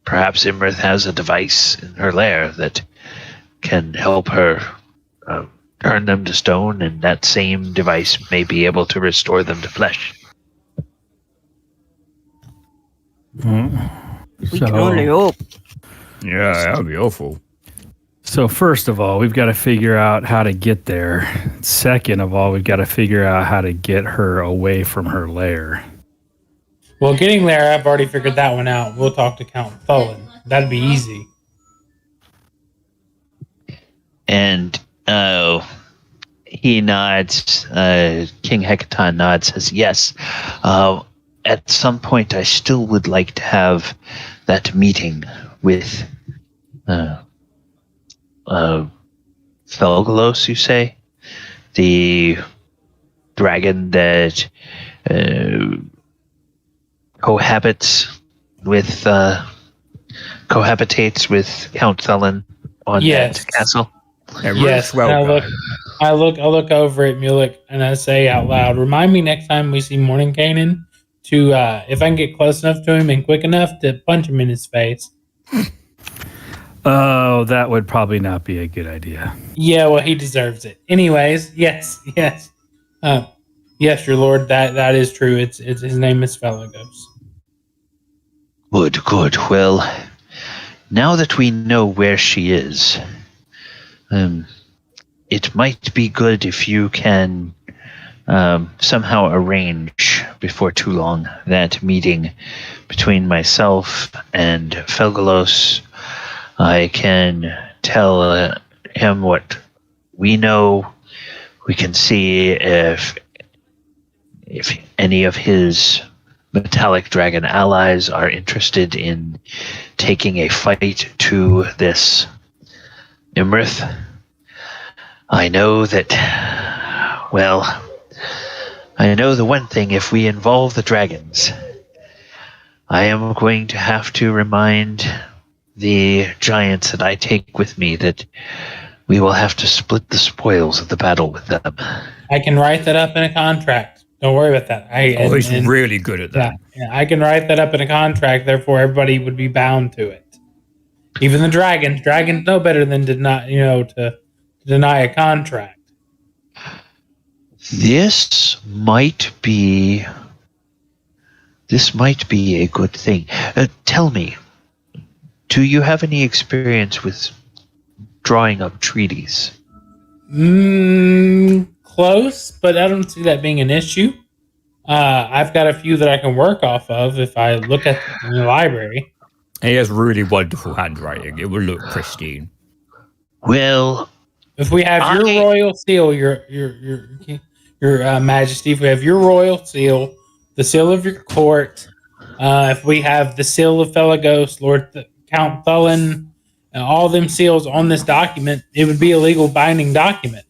Iymrith has a device in her lair that can help her turn them to stone, and that same device may be able to restore them to flesh. We can only hope. Yeah, that would be awful. So first of all, we've got to figure out how to get there. Second of all, we've got to figure out how to get her away from her lair. Well, getting there, I've already figured that one out. We'll talk to Count Thulin. That'd be easy. And he nods. King Hekaton nods, says, yes. At some point, I still would like to have that meeting with Felgolos, you say? The dragon that cohabitates with Count Thulin on that castle. Yes. I look over at Mulek and I say out loud, remind me next time we see Mordenkainen to if I can get close enough to him and quick enough to punch him in his face. Oh, that would probably not be a good idea. Yeah, well, he deserves it. Anyways, yes. Yes, your lord, that is true. It's his name is Felgolos. Good. Well, now that we know where she is, it might be good if you can somehow arrange before too long that meeting between myself and Felgolos. I can tell him what we know. We can see if any of his metallic dragon allies are interested in taking a fight to this Iymrith. I know the one thing, if we involve the dragons, I am going to have to remind the giants that I take with me that we will have to split the spoils of the battle with them. I can write that up in a contract. Don't worry about that. He's really good at that. Yeah, I can write that up in a contract, therefore everybody would be bound to it. Even the dragons. Dragons know better than to deny a contract. This might be a good thing. Tell me, do you have any experience with drawing up treaties? Close, but I don't see that being an issue. I've got a few that I can work off of if I look at the library. He has really wonderful handwriting. It will look pristine. Well, if we have your royal seal, your Majesty, if we have your royal seal, the seal of your court, if we have the seal of Felgolos, Count Thulin, and all them seals on this document, it would be a legal binding document.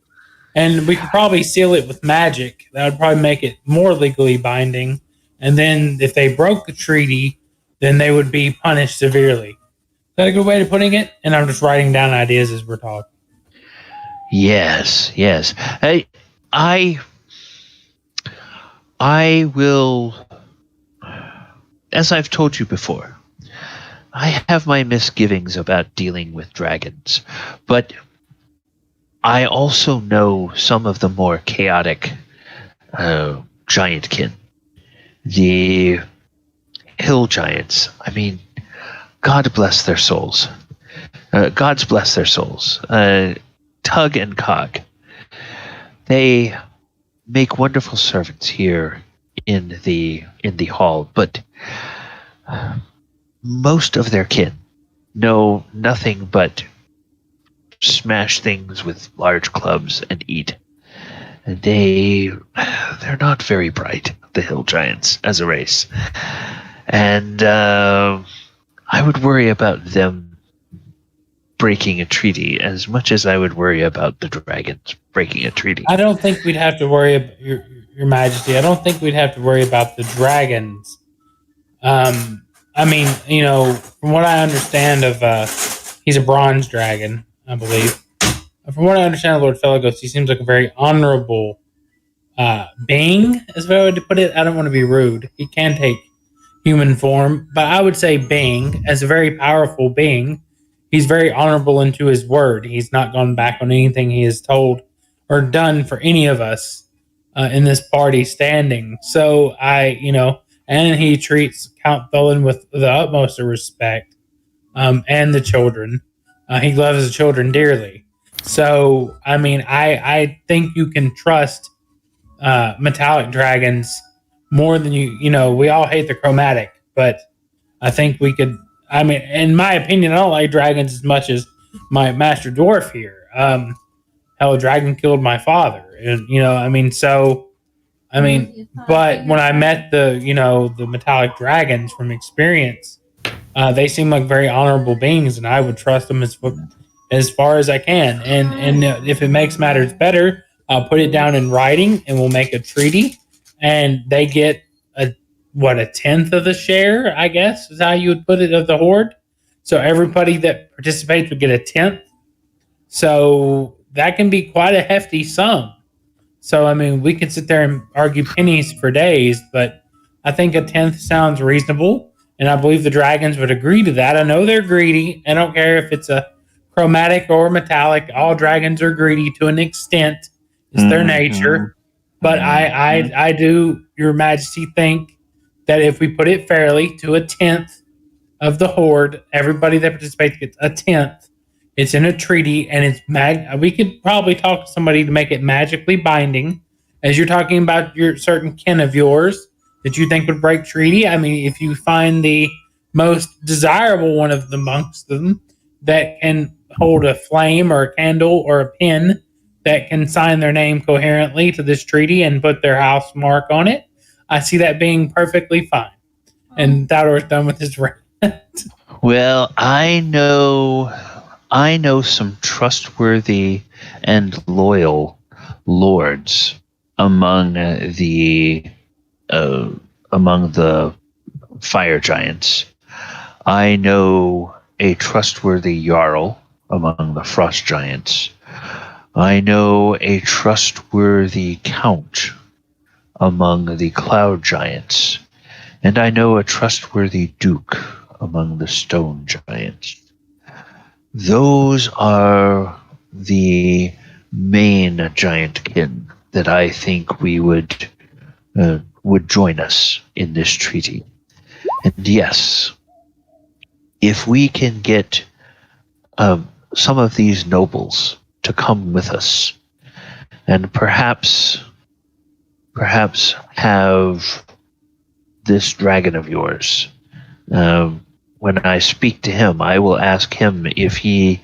And we could probably seal it with magic. That would probably make it more legally binding. And then if they broke the treaty, then they would be punished severely. Is that a good way of putting it? And I'm just writing down ideas as we're talking. Yes. I will, as I've told you before, I have my misgivings about dealing with dragons, but I also know some of the more chaotic giantkin. The hill giants. I mean, God bless their souls. Gods bless their souls. Tug and Cog. They make wonderful servants here in the hall, but most of their kin know nothing but smash things with large clubs and eat. And they're not very bright, the hill giants, as a race. And I would worry about them breaking a treaty as much as I would worry about the dragons breaking a treaty. I don't think we'd have to worry about your Majesty. I don't think we'd have to worry about the dragons. I mean, from what I understand he's a bronze dragon, I believe. From what I understand of Lord Felgolos, he seems like a very honorable being, as if I were to put it. I don't want to be rude. He can take human form, but I would say being, as a very powerful being, he's very honorable into his word. He's not gone back on anything he has told or done for any of us in this party standing. So and he treats Count Thulin with the utmost of respect, and the children. He loves the children dearly. So, I mean, I think you can trust metallic dragons more than we all hate the chromatic, but I think we could. I mean, in my opinion, I don't like dragons as much as my master dwarf here. Hell, a dragon killed my father, and but when I met the metallic dragons from experience, they seem like very honorable beings, and I would trust them as far as I can. And if it makes matters better, I'll put it down in writing, and we'll make a treaty, and they get a 10th of the share, I guess, is how you would put it, of the horde. So everybody that participates would get a 10th. So that can be quite a hefty sum. So, I mean, we could sit there and argue pennies for days, but I think a 10th sounds reasonable, and I believe the dragons would agree to that. I know they're greedy. I don't care if it's a chromatic or metallic. All dragons are greedy to an extent. It's their nature. But I do, Your Majesty, think that if we put it fairly to a 10th of the horde, everybody that participates gets a 10th. It's in a treaty, and we could probably talk to somebody to make it magically binding. As you're talking about your certain kin of yours that you think would break treaty, I mean, if you find the most desirable one of amongst them that can hold a flame or a candle or a pin that can sign their name coherently to this treaty and put their house mark on it, I see that being perfectly fine. And Thaldohr's done with his rant. Well, I know some trustworthy and loyal lords among the fire giants. I know a trustworthy jarl among the frost giants. I know a trustworthy count among the cloud giants, and I know a trustworthy duke among the stone giants. Those are the main giant kin that I think we would join us in this treaty. And yes, if we can get some of these nobles to come with us, and perhaps have this dragon of yours. When I speak to him, I will ask him if he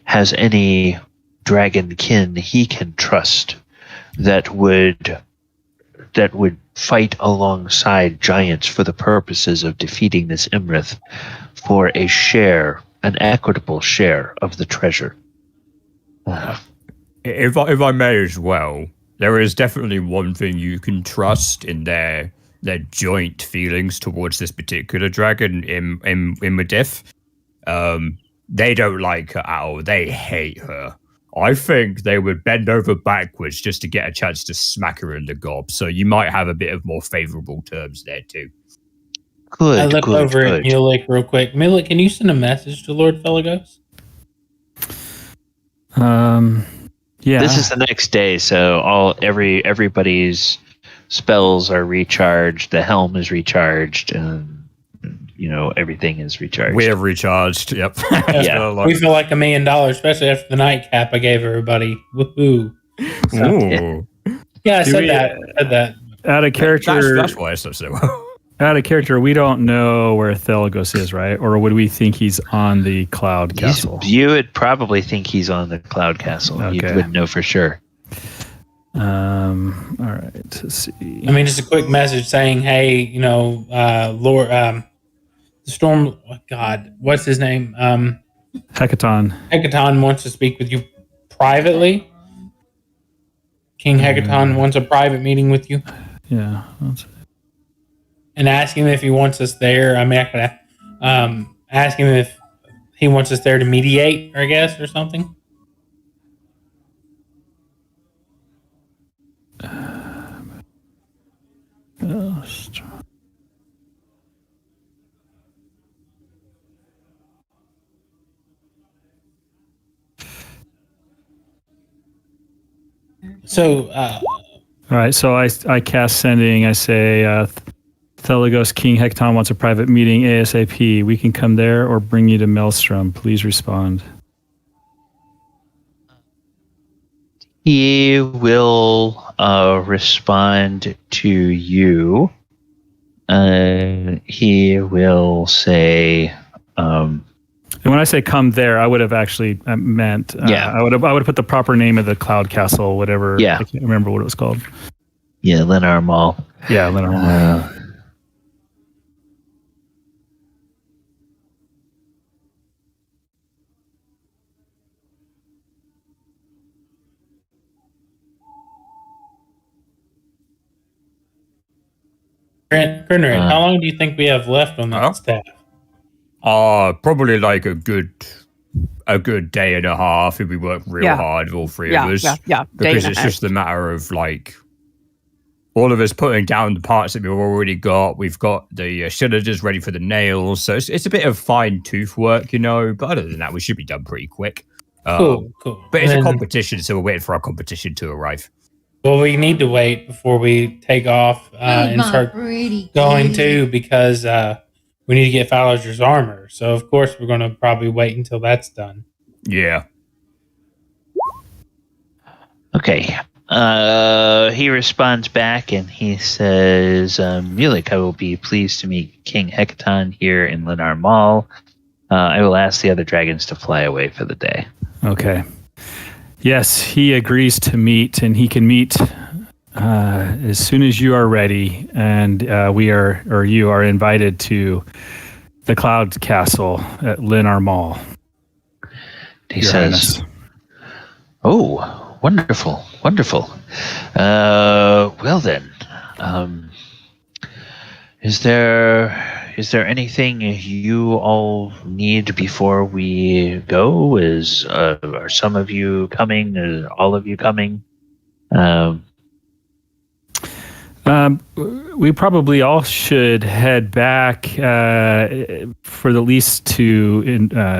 has any dragon kin he can trust that would fight alongside giants for the purposes of defeating this Iymrith for an equitable share of the treasure. If I may as well, there is definitely one thing you can trust in their joint feelings towards this particular dragon, Iymrith. They don't like her at all. They hate her. I think they would bend over backwards just to get a chance to smack her in the gob. So you might have a bit of more favorable terms there too. Good. I look over at Mulek real quick. Mulek, can you send a message to Lord Felgolos? Yeah. This is the next day, so everybody's spells are recharged. The helm is recharged, and everything is recharged. We're recharged. Yep. Yeah. We feel like $1 million, especially after the nightcap I gave everybody. Woohoo! Ooh. Yeah, I said that. Out of character. That's why I said so. Out of character, we don't know where Felgolos is, right? Or would we think he's on the Cloud Castle? You would probably think he's on the Cloud Castle. Okay. You wouldn't know for sure. All right. Let's see. I mean, just a quick message saying, hey, Lord, the Storm. Oh God, what's his name? Hekaton. Hekaton wants to speak with you privately. King Hekaton wants a private meeting with you. Yeah. And ask him if he wants us there. I mean, I could ask him if he wants us there to mediate, I guess, or something. So, all right. So I cast sending. I say, Felgolos, King Hekaton wants a private meeting ASAP. We can come there or bring you to Maelstrom. Please respond. He will respond to you. He will say, and when I say come there, I would have actually meant, I would have put the proper name of the Cloud Castle, whatever. Yeah. I can't remember what it was called. Yeah, Lenar Mall. Yeah, Lenar Mall. Krenraid, how long do you think we have left on that staff? Probably like a good day and a half if we work real hard, all three of us. Yeah. Because it's just a matter of like all of us putting down the parts that we've already got. We've got the cylinders ready for the nails, so it's a bit of fine tooth work, But other than that, we should be done pretty quick. Cool. But it's a competition, so we're waiting for our competition to arrive. Well, we need to wait before we take off and start going too, because we need to get Falazure's armor. So, of course, we're going to probably wait until that's done. Yeah. Okay. He responds back and he says, Mulek, I will be pleased to meet King Hekaton here in Lenar Mall. I will ask the other dragons to fly away for the day. Okay. Yes, he agrees to meet, and he can meet as soon as you are ready, and you are invited to the Cloud Castle at Lenar Mall. He says, "Oh, wonderful. Well then, is there anything you all need before we go? Are some of you coming? Is all of you coming?" We probably all should head back for the least to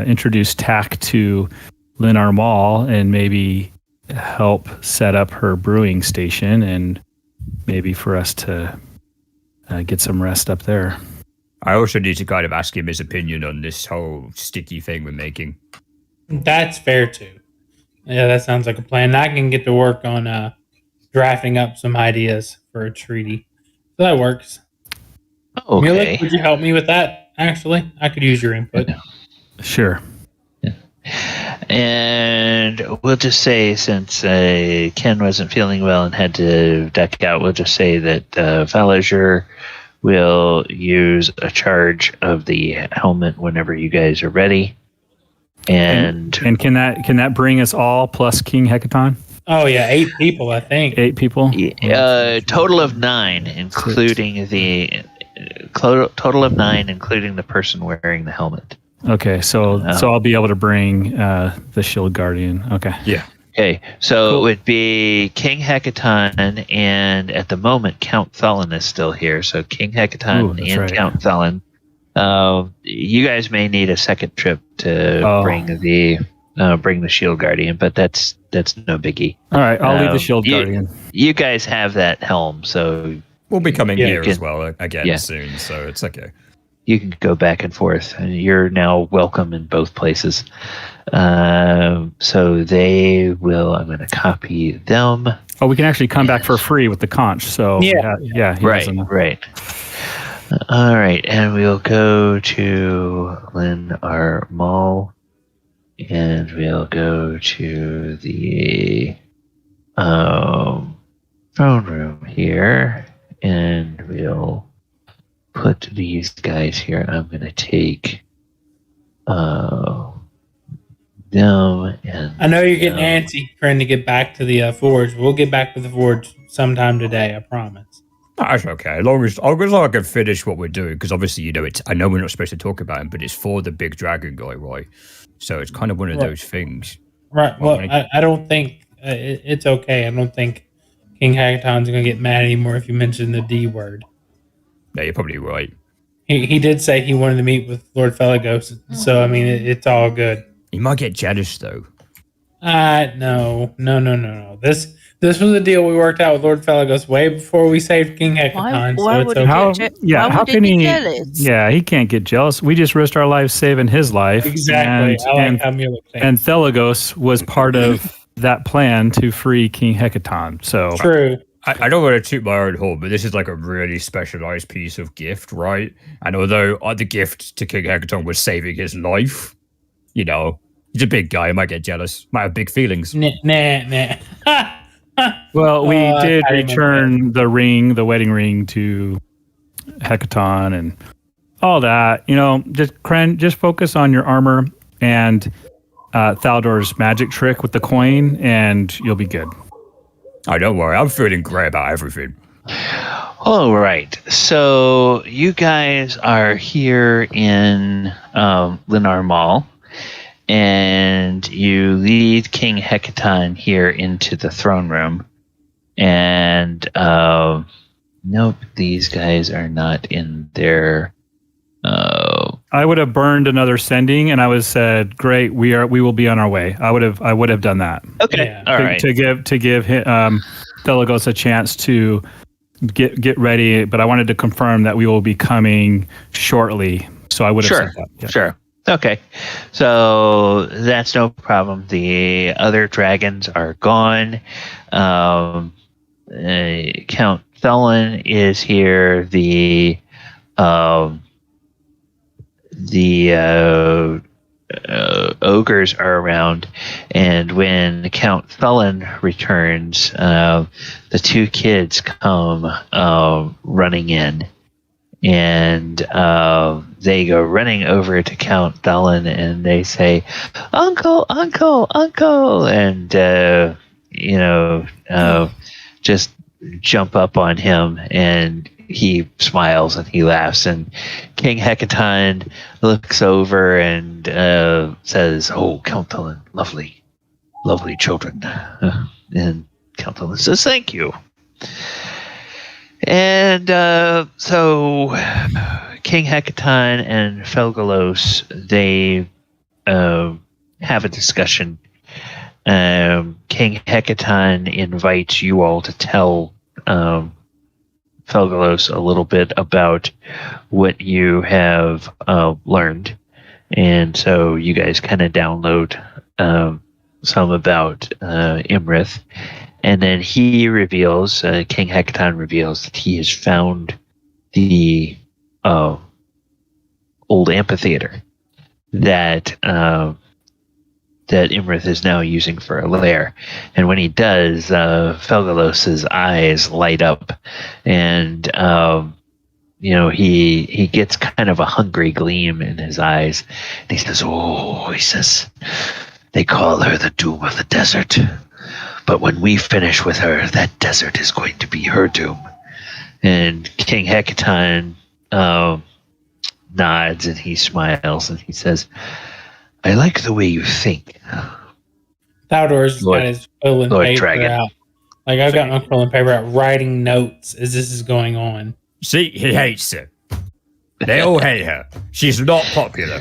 introduce Tack to Lenar Mall and maybe help set up her brewing station, and maybe for us to get some rest up there. I also need to kind of ask him his opinion on this whole sticky thing we're making. That's fair too. Yeah, that sounds like a plan. I can get to work on drafting up some ideas for a treaty. So that works. Okay. Mulek, would you help me with that? Actually, I could use your input. Sure. And we'll just say, since Ken wasn't feeling well and had to duck out, we'll just say that Falazure will use a charge of the helmet whenever you guys are ready. And can that bring us all plus King Hekaton? Oh yeah, 8 people, I think. 8 people. Total of 9, including the person wearing the helmet. Okay, so I'll be able to bring the Shield Guardian. Okay. Yeah. Okay, so It would be King Hekaton, and at the moment, Count Thalin is still here. So King Hekaton and Count Thalin. You guys may need a second trip to bring the bring the shield guardian, but that's no biggie. All right, I'll leave the shield guardian. You guys have that helm, so we'll be coming here can, as well again soon, so it's okay. You can go back and forth, and you're now welcome in both places. So they will. I'm going to copy them. Oh, we can actually come back for free with the conch. So yeah, right. All right, and we'll go to Lynn R. Mall, and we'll go to the throne room here, and we'll put these guys here. I'm going to take them and I know you're getting antsy trying to get back to the forge. We'll get back to the forge sometime today, I promise. That's okay. As long as I can finish what we're doing, because obviously, I know we're not supposed to talk about him, but it's for the big dragon guy, right? So it's kind of one of those things. Right. Well, I don't think it's okay. I don't think King Hekaton's going to get mad anymore if you mention the D word. Yeah, you're probably right. He did say he wanted to meet with Lord Felgolos, so I mean it's all good. He might get jealous though. No. This was a deal we worked out with Lord Felgolos way before we saved King Hekaton. Why would how can he? Yeah, he can't get jealous. We just risked our lives saving his life. Exactly. And Felgolos was part of that plan to free King Hekaton. So true. I don't want to toot my own horn, but this is like a really specialized piece of gift, right? And although the gift to King Hekaton was saving his life, he's a big guy. He might get jealous. Might have big feelings. Nah. Well, we did return the wedding ring to Hekaton and all that. Just focus on your armor and Thaldohr's magic trick with the coin, and you'll be good. Oh, don't worry. I'm feeling great about everything. All right. So you guys are here in Linnar Mall, and you lead King Hekaton here into the throne room. And nope, these guys are not in there. I would have burned another sending, and I would have said, "Great, we will be on our way." I would have done that. Okay, yeah. All right. To give Felgolos a chance to get ready, but I wanted to confirm that we will be coming shortly. So I would have said that. Yeah. Sure. Okay, so that's no problem. The other dragons are gone. Count Thaldohr is here. The ogres are around, and when Count Thaldohr returns, the two kids come running in, and they go running over to Count Thaldohr, and they say, "Uncle, uncle, uncle," and just jump up on him, and he smiles and he laughs, and King Hekaton looks over and says, "Oh, Count Thaldohr, lovely children." And Count Thaldohr says, "Thank you." And so King Hekaton and Felgolos, they have a discussion. King Hekaton invites you all to tell Felgolos a little bit about what you have learned, and so you guys kind of download some about Iymrith, and then he reveals, King Hekaton reveals, that he has found the old amphitheater that Iymrith is now using for a lair. And when he does, Felgolos' eyes light up, and he gets kind of a hungry gleam in his eyes. And he says, "Oh," he says, "they call her the doom of the desert. But when we finish with her, that desert is going to be her doom." And King Hekaton nods, and he smiles, and he says, "I like the way you think." Thaldohr's got his quill and paper Dragon. out. Like, I've got my quill and paper out writing notes as this is going on. See, he hates her. They all hate her. She's not popular.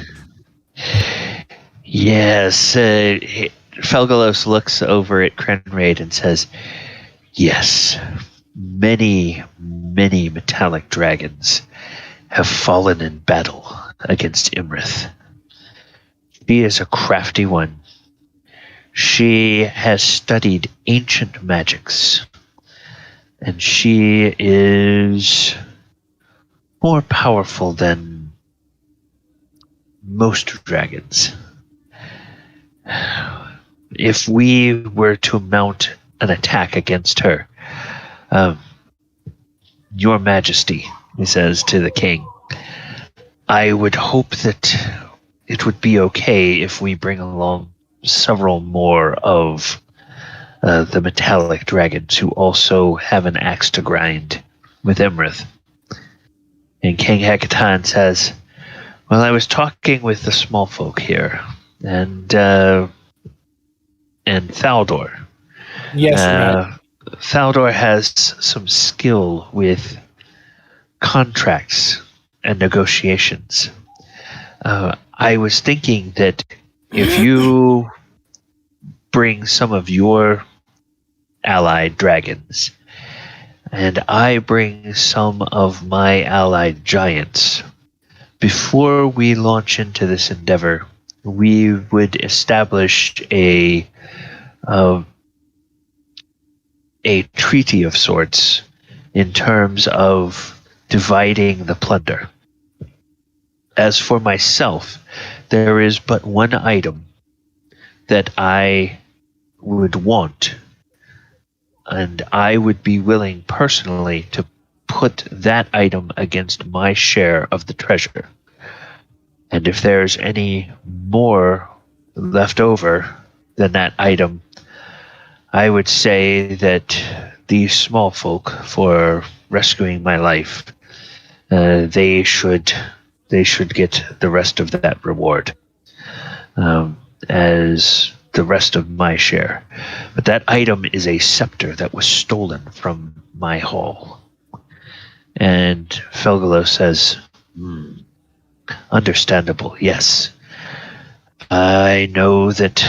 Yes. Felgolos looks over at Krenraid and says, yes, many, many metallic dragons have fallen in battle against Iymrith. She is a crafty one. She has studied ancient magics, and she is more powerful than most dragons. If we were to mount an attack against her, Your Majesty, he says to the king, I would hope that it would be okay if we bring along several more of the metallic dragons who also have an axe to grind with Iymrith. And King Hekaton says, well, I was talking with the small folk here, and Thaldohr. Yes, Thaldohr has some skill with contracts and negotiations. I was thinking that if you bring some of your allied dragons, and I bring some of my allied giants, before we launch into this endeavor, we would establish a treaty of sorts in terms of dividing the plunder. As for myself, there is but one item that I would want, and I would be willing personally to put that item against my share of the treasure. And if there's any more left over than that item, I would say that these small folk, for rescuing my life, they should get the rest of that reward as the rest of my share. But that item is a scepter that was stolen from my hall. And Felgolos says, understandable, yes. I know that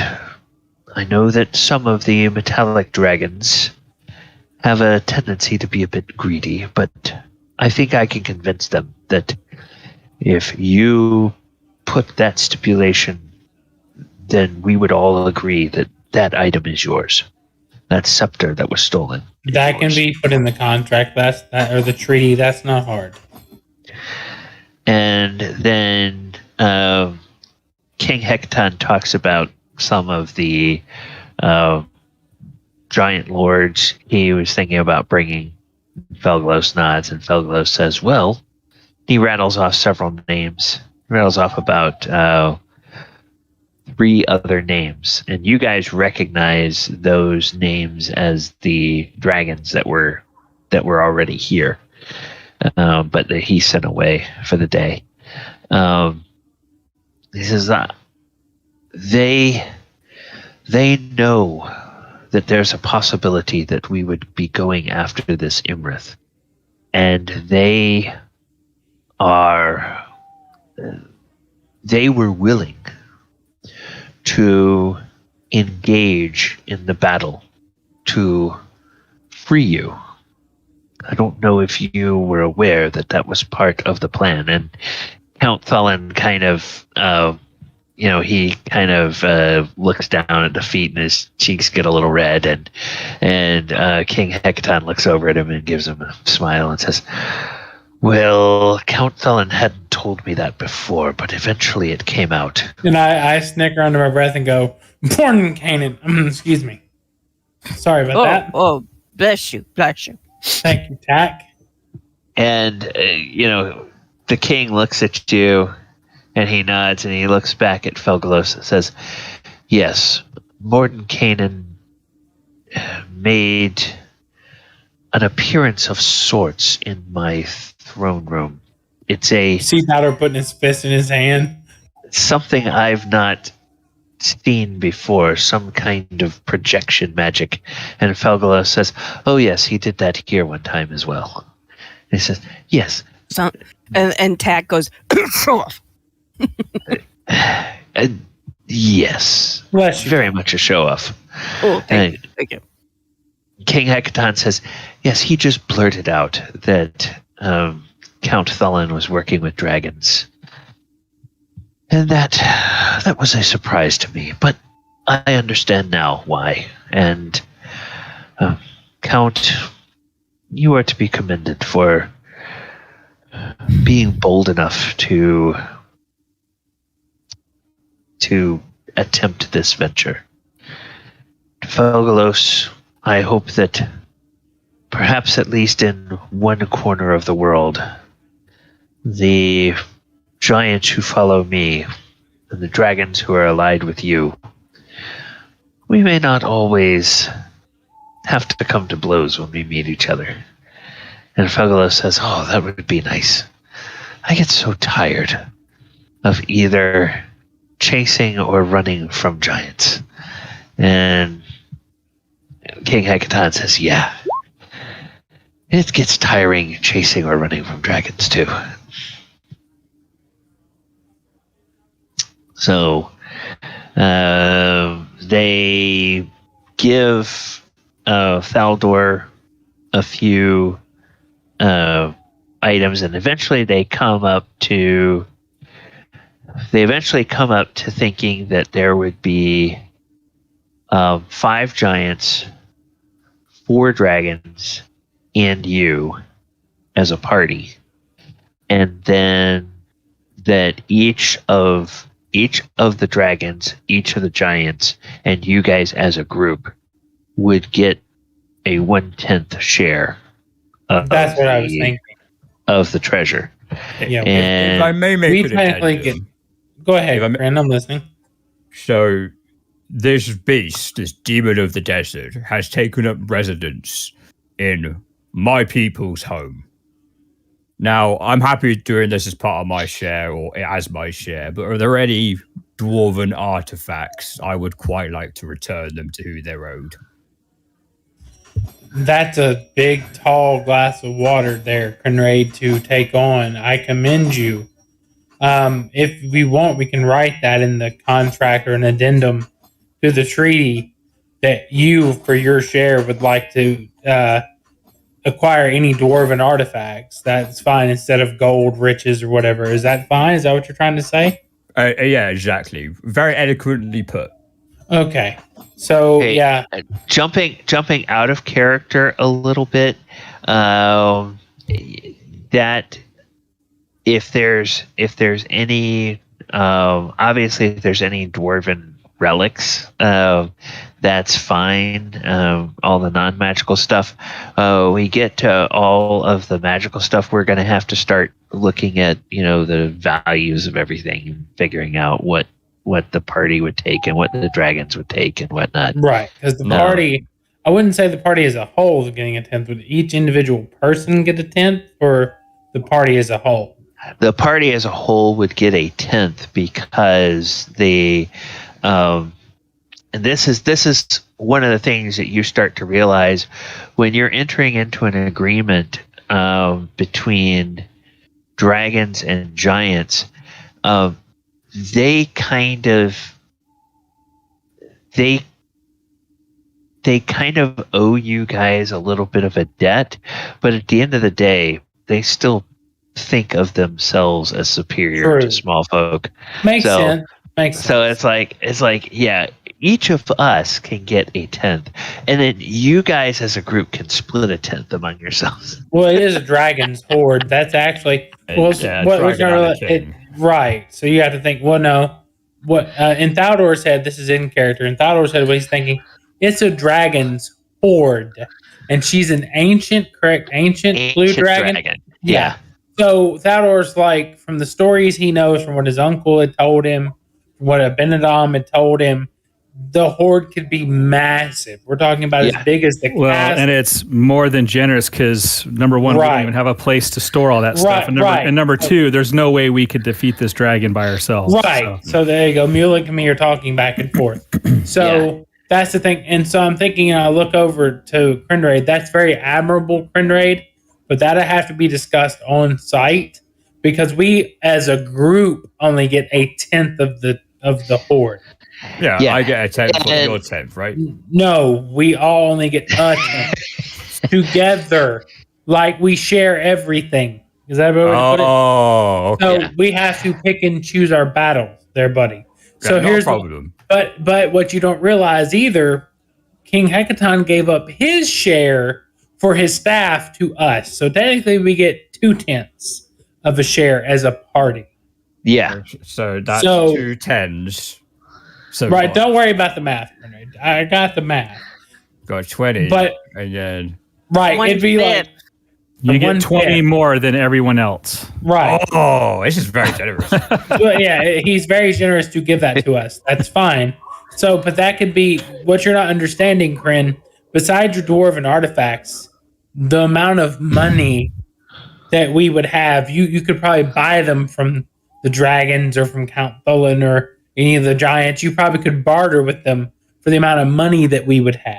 some of the metallic dragons have a tendency to be a bit greedy, but I think I can convince them that if you put that stipulation, then we would all agree that that item is yours. That scepter that was stolen. That can be put in the contract. Or the treaty. That's not hard. And then King Hekaton talks about some of the giant lords he was thinking about bringing. Felgolos nods, and Felgolos says, well, he rattles off several names. He rattles off about 3 other names, and you guys recognize those names as the dragons that were already here, but that he sent away for the day. He says that they know that there's a possibility that we would be going after this Iymrith, and they were willing to engage in the battle to free you. I don't know if you were aware that that was part of the plan. And Count Thalin kind of, looks down at the feet and his cheeks get a little red. And King Hekaton looks over at him and gives him a smile and says, well, Count Thalin hadn't told me that before, but eventually it came out. And I snicker under my breath and go, born in Canaan. Excuse me. Sorry about that. Oh, bless you. Thank you, Tack. And, the king looks at you and he nods and he looks back at Felgolos and says, yes, Morden Canaan made an appearance of sorts in my throne room. It's a... See Thaldohr putting his fist in his hand? Something I've not seen before, some kind of projection magic. And Felgolos says, oh yes, he did that here one time as well. And he says, yes. And Tack goes, show off. And Yes. Very much a show-off. Oh, thank you. Thank you. King Hekaton says, yes, he just blurted out that Count Thulin was working with dragons. And that was a surprise to me, but I understand now why. And Count, you are to be commended for being bold enough to attempt this venture. Felgolos, I hope that perhaps at least in one corner of the world, the giants who follow me and the dragons who are allied with you, we may not always have to come to blows when we meet each other. And Felgolos says, oh, that would be nice. I get so tired of either chasing or running from giants. And King Hekaton says, yeah, it gets tiring chasing or running from dragons too. So they give Thaldohr a few items, and eventually they come up to thinking that there would be 5 giants, 4 dragons, and you as a party, and then that each of the dragons, each of the giants, and you guys as a group would get a 1/10 share. That's what I was thinking. Of the treasure. Yeah, and if I may make an addendum. Go ahead, Brand, I'm listening. So, this beast, this demon of the desert, has taken up residence in my people's home. Now, I'm happy doing this as part of my share or as my share, but are there any dwarven artifacts? I would quite like to return them to who they're owed. That's a big, tall glass of water there, Krenraid, to take on. I commend you. If we want, we can write that in the contract or an addendum to the treaty that you, for your share, would like to acquire any dwarven artifacts. That's fine, instead of gold, riches, or whatever. Is that fine? Is that what you're trying to say? Yeah, exactly. Very eloquently put. Okay. So, yeah. Jumping out of character a little bit, that if there's any, obviously if there's any dwarven relics, that's fine. All the non-magical stuff. We get to all of the magical stuff, we're going to have to start looking at, the values of everything and figuring out what the party would take and what the dragons would take and whatnot. Right, because the party, I wouldn't say the party as a whole is getting a 10th. Would each individual person get a 10th, or the party as a whole? The party as a whole would get a 10th because and this is one of the things that you start to realize when you're entering into an agreement between dragons and giants. They kind of owe you guys a little bit of a debt, but at the end of the day, they still think of themselves as superior to small folk. Makes sense. So it's like, yeah, each of us can get a 10th, and then you guys as a group can split a 10th among yourselves. Well, it is a dragon's horde. That's actually right. So you have to think. Well, no, what in Thaldohr's head, this is in character. In Thaldohr's head, what he's thinking, it's a dragon's horde, and she's an ancient blue dragon. Yeah. So Thaldohr's like, from the stories he knows, from what his uncle had told him, from what Benedom had told him, the horde could be massive. We're talking about as big as the castle. And it's more than generous because, number one, we don't even have a place to store all that stuff. And number two, there's no way we could defeat this dragon by ourselves. Right. So there you go. Mulek and me are talking back and forth. So that's the thing. And so I'm thinking, I look over to Krenraid. That's very admirable, Krenraid, but that'll have to be discussed on site because we, as a group, only get a 10th of of the horde. Yeah, I get a 10th for your 10th, right? No, we all only get a 10th together. Like we share everything. Is that a way to put it? Okay. So we have to pick and choose our battles, there, buddy. So no here's problem. But what you don't realize either, King Hekaton gave up his share for his staff to us. So technically we get 2/10 of a share as a party. Yeah. So that's 2 10s. So right, don't worry about the math, Krenraid. I got the math. Got 20. But and then it'd be like you get 20 more than everyone else. Right. Oh, this is very generous. Well, yeah, he's very generous to give that to us. That's fine. So, but that could be what you're not understanding, Kren. Besides your dwarven artifacts, the amount of money that we would have, you could probably buy them from the dragons or from Count Tholen or any of the giants. You probably could barter with them for the amount of money that we would have.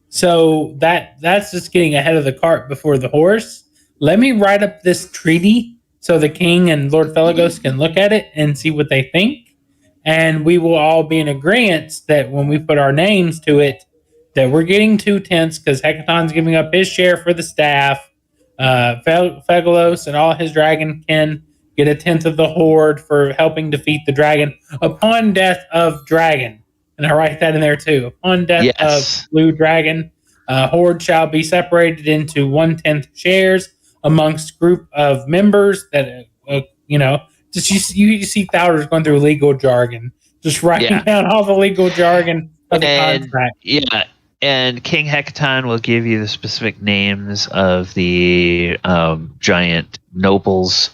So that's just getting ahead of the cart before the horse. Let me write up this treaty so the king and Lord Felgolos can look at it and see what they think. And we will all be in agreement that when we put our names to it, that we're getting 2/10 because Hekaton's giving up his share for the staff. Felgolos and all his dragon kin get a 10th of the horde for helping defeat the dragon upon death of dragon. And I write that in there too. Upon death of blue dragon, horde shall be separated into 1/10 shares amongst group of members that, just you see Thaldohr's going through legal jargon, just writing down all the legal jargon of the contract. Yeah, and King Hekaton will give you the specific names of the giant nobles.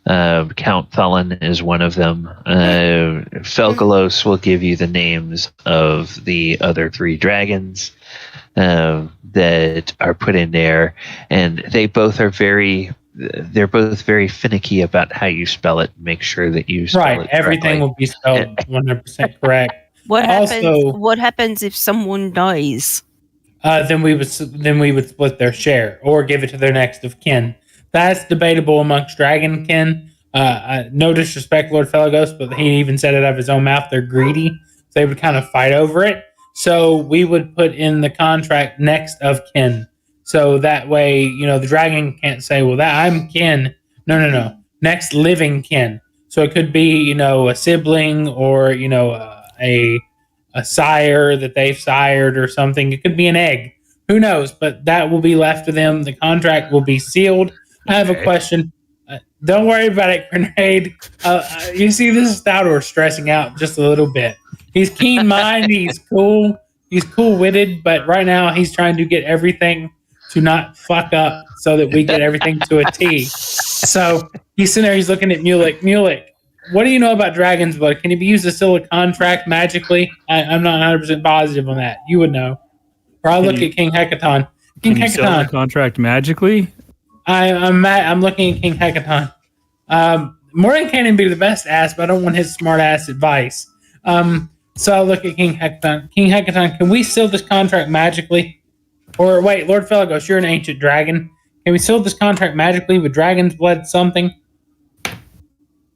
Count Tholen is one of them. Felgolos will give you the names of the other 3 dragons that are put in there, and they both are they're both very finicky about how you spell it. Make sure that you spell it correctly. Everything will be spelled 100% correct. What happens if someone dies? Then we would split their share or give it to their next of kin. That's debatable amongst dragon kin. No disrespect, Lord Felgolos, but he even said it out of his own mouth. They're greedy. So they would kind of fight over it. So we would put in the contract next of kin. So that way, the dragon can't say, well, that I'm kin. No. Next living kin. So it could be, a sibling or, a sire that they've sired or something. It could be an egg. Who knows? But that will be left to them. The contract will be sealed. I have a question. Don't worry about it, Krenraid. You see, this is Thaldohr stressing out just a little bit. He's keen-minded. He's cool. He's cool-witted. But right now, he's trying to get everything to not fuck up so that we get everything to a T. So he's sitting there. He's looking at Mulek. Mulek, what do you know about dragon's blood? Can it be used to seal a contract magically? I'm not 100% positive on that. You would know. Or I'll look at King Hekaton. King Hekaton. Seal the contract magically? I'm looking at King Hekaton. Morgan can't even be the best ass, but I don't want his smart ass advice. So I'll look at King Hekaton. King Hekaton, can we seal this contract magically? Or wait, Lord Felgolos, you're an ancient dragon. Can we seal this contract magically with dragon's blood something?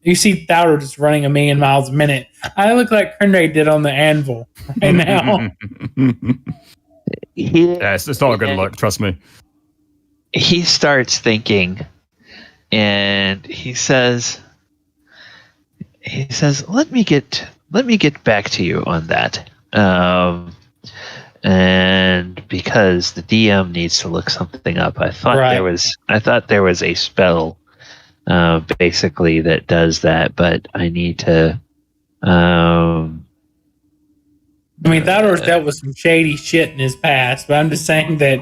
You see Thaldohr just running 1,000,000 miles a minute. I look like Krenraid did on the anvil right now. Yes, it's not a good look, trust me. He starts thinking, and he says, let me get back to you on that. And because the DM needs to look something up, I thought there was a spell basically that does that, but I need to Thaldohr's dealt with some shady shit in his past, but I'm just saying that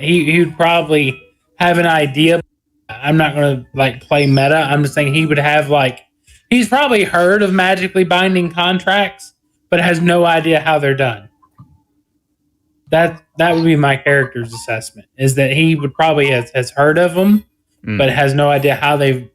he would probably have an idea. I'm not going to play meta. I'm just saying he would have he's probably heard of magically binding contracts, but has no idea how they're done. That would be my character's assessment, is that he would probably has heard of them, but has no idea how they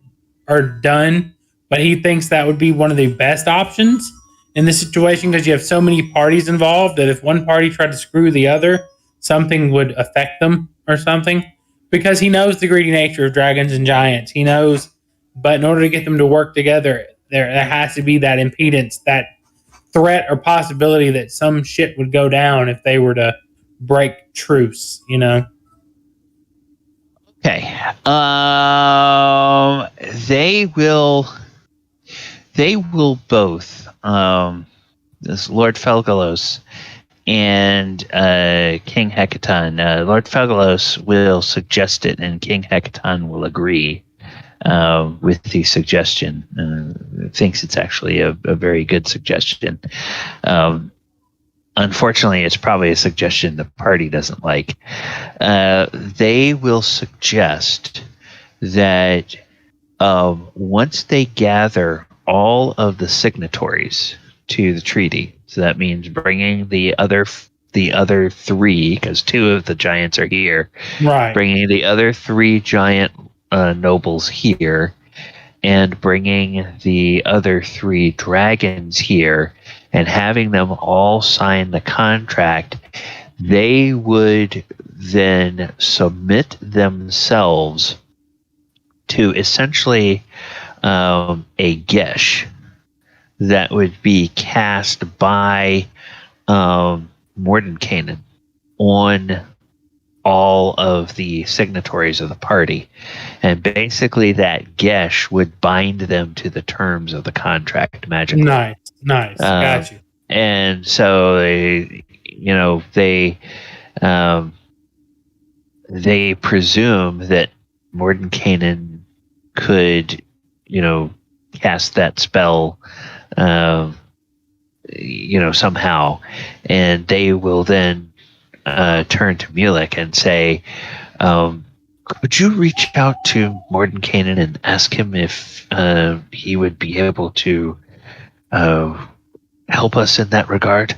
are done. But he thinks that would be one of the best options in this situation, because you have so many parties involved that if one party tried to screw the other, something would affect them or something. Because he knows the greedy nature of dragons and giants. He knows, but in order to get them to work together, there has to be that impedance, that threat or possibility that some shit would go down if they were to break truce, you know? Okay. They will both, this Lord Felgolos and King Hekaton. Lord Felgolos will suggest it, and King Hekaton will agree with the suggestion. Thinks it's actually a very good suggestion. Unfortunately, it's probably a suggestion the party doesn't like. They will suggest that once they gather all of the signatories to the treaty, so that means bringing the other three, because two of the giants are here, Right. bringing the other three giant nobles here, and bringing the other three dragons here, and having them all sign the contract, they would then submit themselves to essentially a geas that would be cast by Mordenkainen on all of the signatories of the party, and basically that geas would bind them to the terms of the contract magically. Nice. Got you. And so they presume that Mordenkainen could, cast that spell, somehow, and they will then turn to Mulek and say, could you reach out to Mordenkainen and ask him if he would be able to help us in that regard?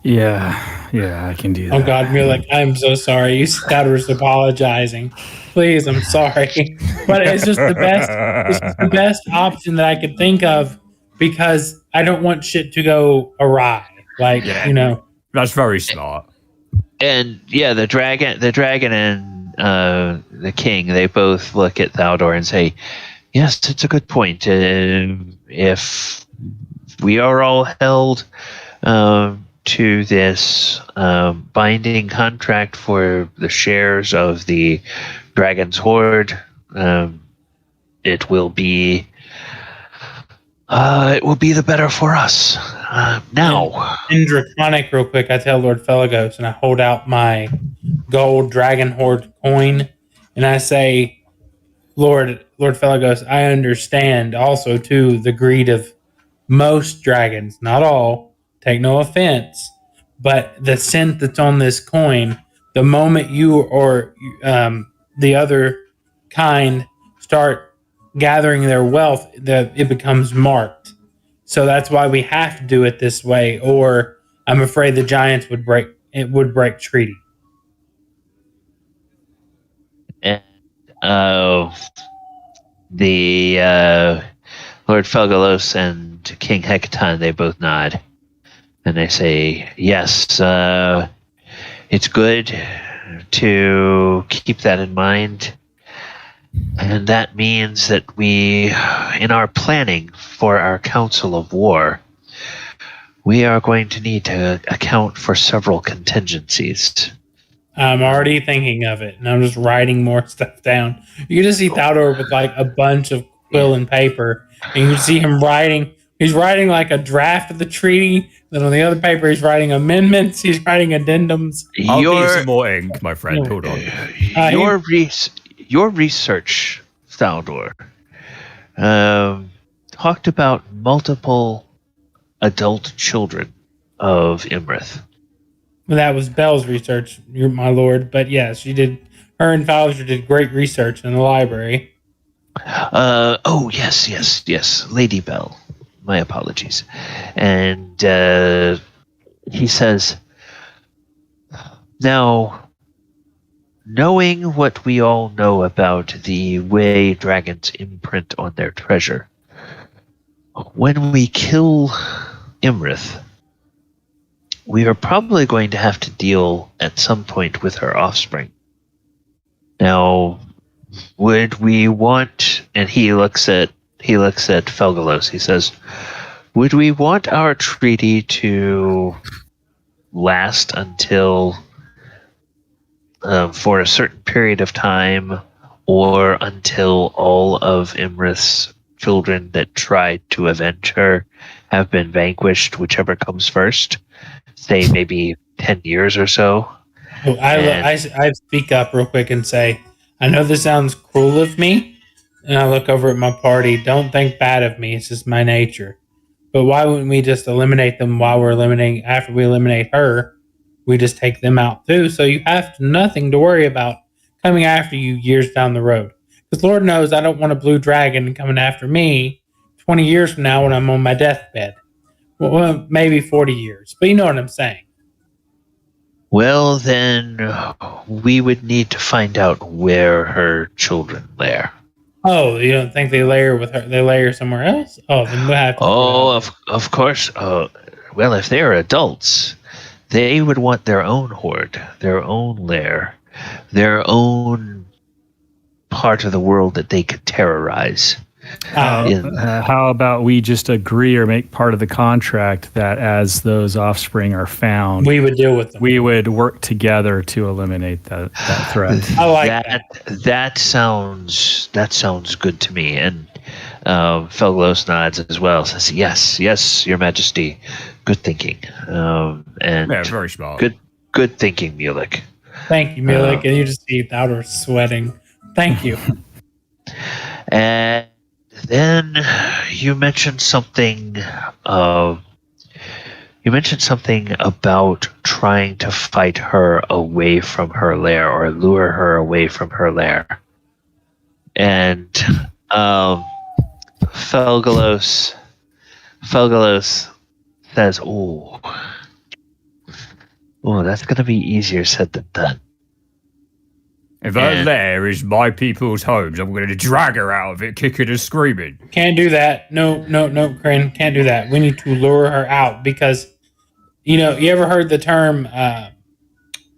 Yeah, I can do that. Oh God, Mulek, I'm so sorry. You stutters apologizing. Please, I'm sorry. But it's just the best. It's just the best option that I could think of, because I don't want shit to go awry. That's very smart. And yeah, the dragon and the king, they both look at Thaldohr and say, yes, it's a good point. If we are all held to this binding contract for the shares of the dragon's hoard, it will be the better for us. Now, in Draconic, real quick, I tell Lord Felgolos, and I hold out my gold dragon hoard coin, and I say, Lord Felgolos, I understand also too the greed of most dragons, not all. Take no offense, but the scent that's on this coin, the moment you or the other kind start gathering their wealth, it becomes marked. So that's why we have to do it this way, or I'm afraid the giants would break treaty. And the Lord Felgolos and King Hekaton, they both nod, and they say, yes, it's good to keep that in mind. And that means that we, in our planning for our Council of War, we are going to need to account for several contingencies. I'm already thinking of it, and I'm just writing more stuff down. You can just see Thaldohr with like a bunch of quill and paper, and you see him writing. He's writing like a draft of the treaty. Then on the other paper, he's writing amendments. He's writing addendums. I'll give some more ink, my friend. Hold on. Your research, Thaldohr, talked about multiple adult children of Iymrith. Well, that was Belle's research, my lord. But yes, she did. Her and Falazure did great research in the library. Oh, yes. Lady Belle. My apologies. And he says, now, knowing what we all know about the way dragons imprint on their treasure, when we kill Iymrith, we are probably going to have to deal at some point with her offspring. Now, would we want, and he looks at Felgolos, he says, Would we want our treaty to last until for a certain period of time, or until all of Iymrith's children that tried to avenge her have been vanquished, whichever comes first? Say maybe 10 years or so. Oh, I speak up real quick and say, I know this sounds cruel of me, and I look over at my party. Don't think bad of me. It's just my nature. But why wouldn't we just eliminate them after we eliminate her, we just take them out too? So you have nothing to worry about coming after you years down the road. Because Lord knows I don't want a blue dragon coming after me 20 years from now when I'm on my deathbed. Well, maybe 40 years. But you know what I'm saying. Well, then we would need to find out where her children lair. Oh, you don't think they lair with her? They lair somewhere else? Oh, then we'll have to. Oh, of course. Well, if they're adults, they would want their own horde, their own lair, their own part of the world that they could terrorize. How about we just agree or make part of the contract that as those offspring are found, we would deal with them. We would work together to eliminate that threat. I like that. That sounds good to me. And Felgolos nods as well. Says, "Yes, Your Majesty. Good thinking." And yeah, very smart. Good thinking, Mulek. Thank you, Mulek. And you just see Thaldohr sweating. Thank you. And then you mentioned something. You mentioned something about trying to fight her away from her lair, or lure her away from her lair. And Felgolos says, "Oh, that's going to be easier said than done." If her lair is my people's homes, I'm going to drag her out of it, kicking and screaming. Can't do that. No, Kren, can't do that. We need to lure her out because, you ever heard the term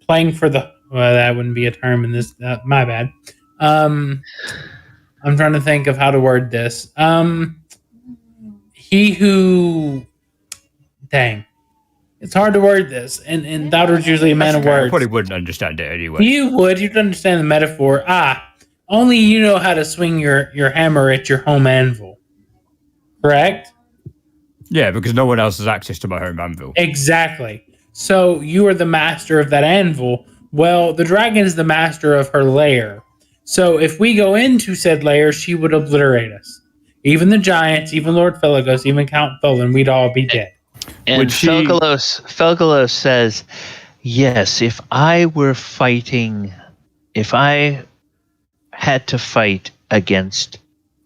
playing for the... Well, that wouldn't be a term in this... my bad. I'm trying to think of how to word this. He who... Dang. It's hard to word this, and Thaldohr's usually a man of words. I probably wouldn't understand it anyway. You'd understand the metaphor. Only you know how to swing your hammer at your home anvil. Correct? Yeah, because no one else has access to my home anvil. Exactly. So you are the master of that anvil. Well, the dragon is the master of her lair. So if we go into said lair, she would obliterate us. Even the giants, even Lord Felgolos, even Count Thaldohr, we'd all be dead. And Felgolos says, yes, if I had to fight against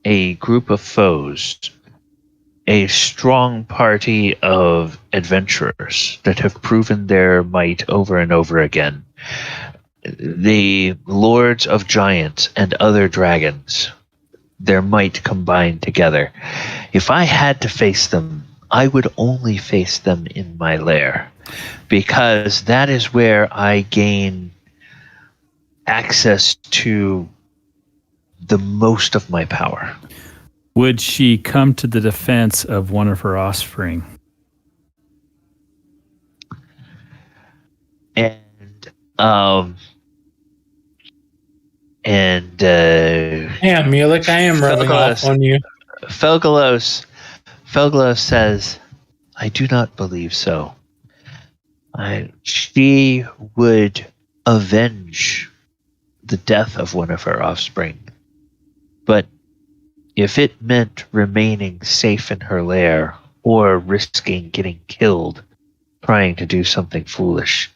a group of foes, a strong party of adventurers that have proven their might over and over again, the lords of giants and other dragons, their might combined together, if I had to face them, I would only face them in my lair, because that is where I gain access to the most of my power. Would she come to the defense of one of her offspring? Yeah, Mulek, I am rubbing off on you. Felgolos says, I do not believe so. She would avenge the death of one of her offspring. But if it meant remaining safe in her lair or risking getting killed trying to do something foolish,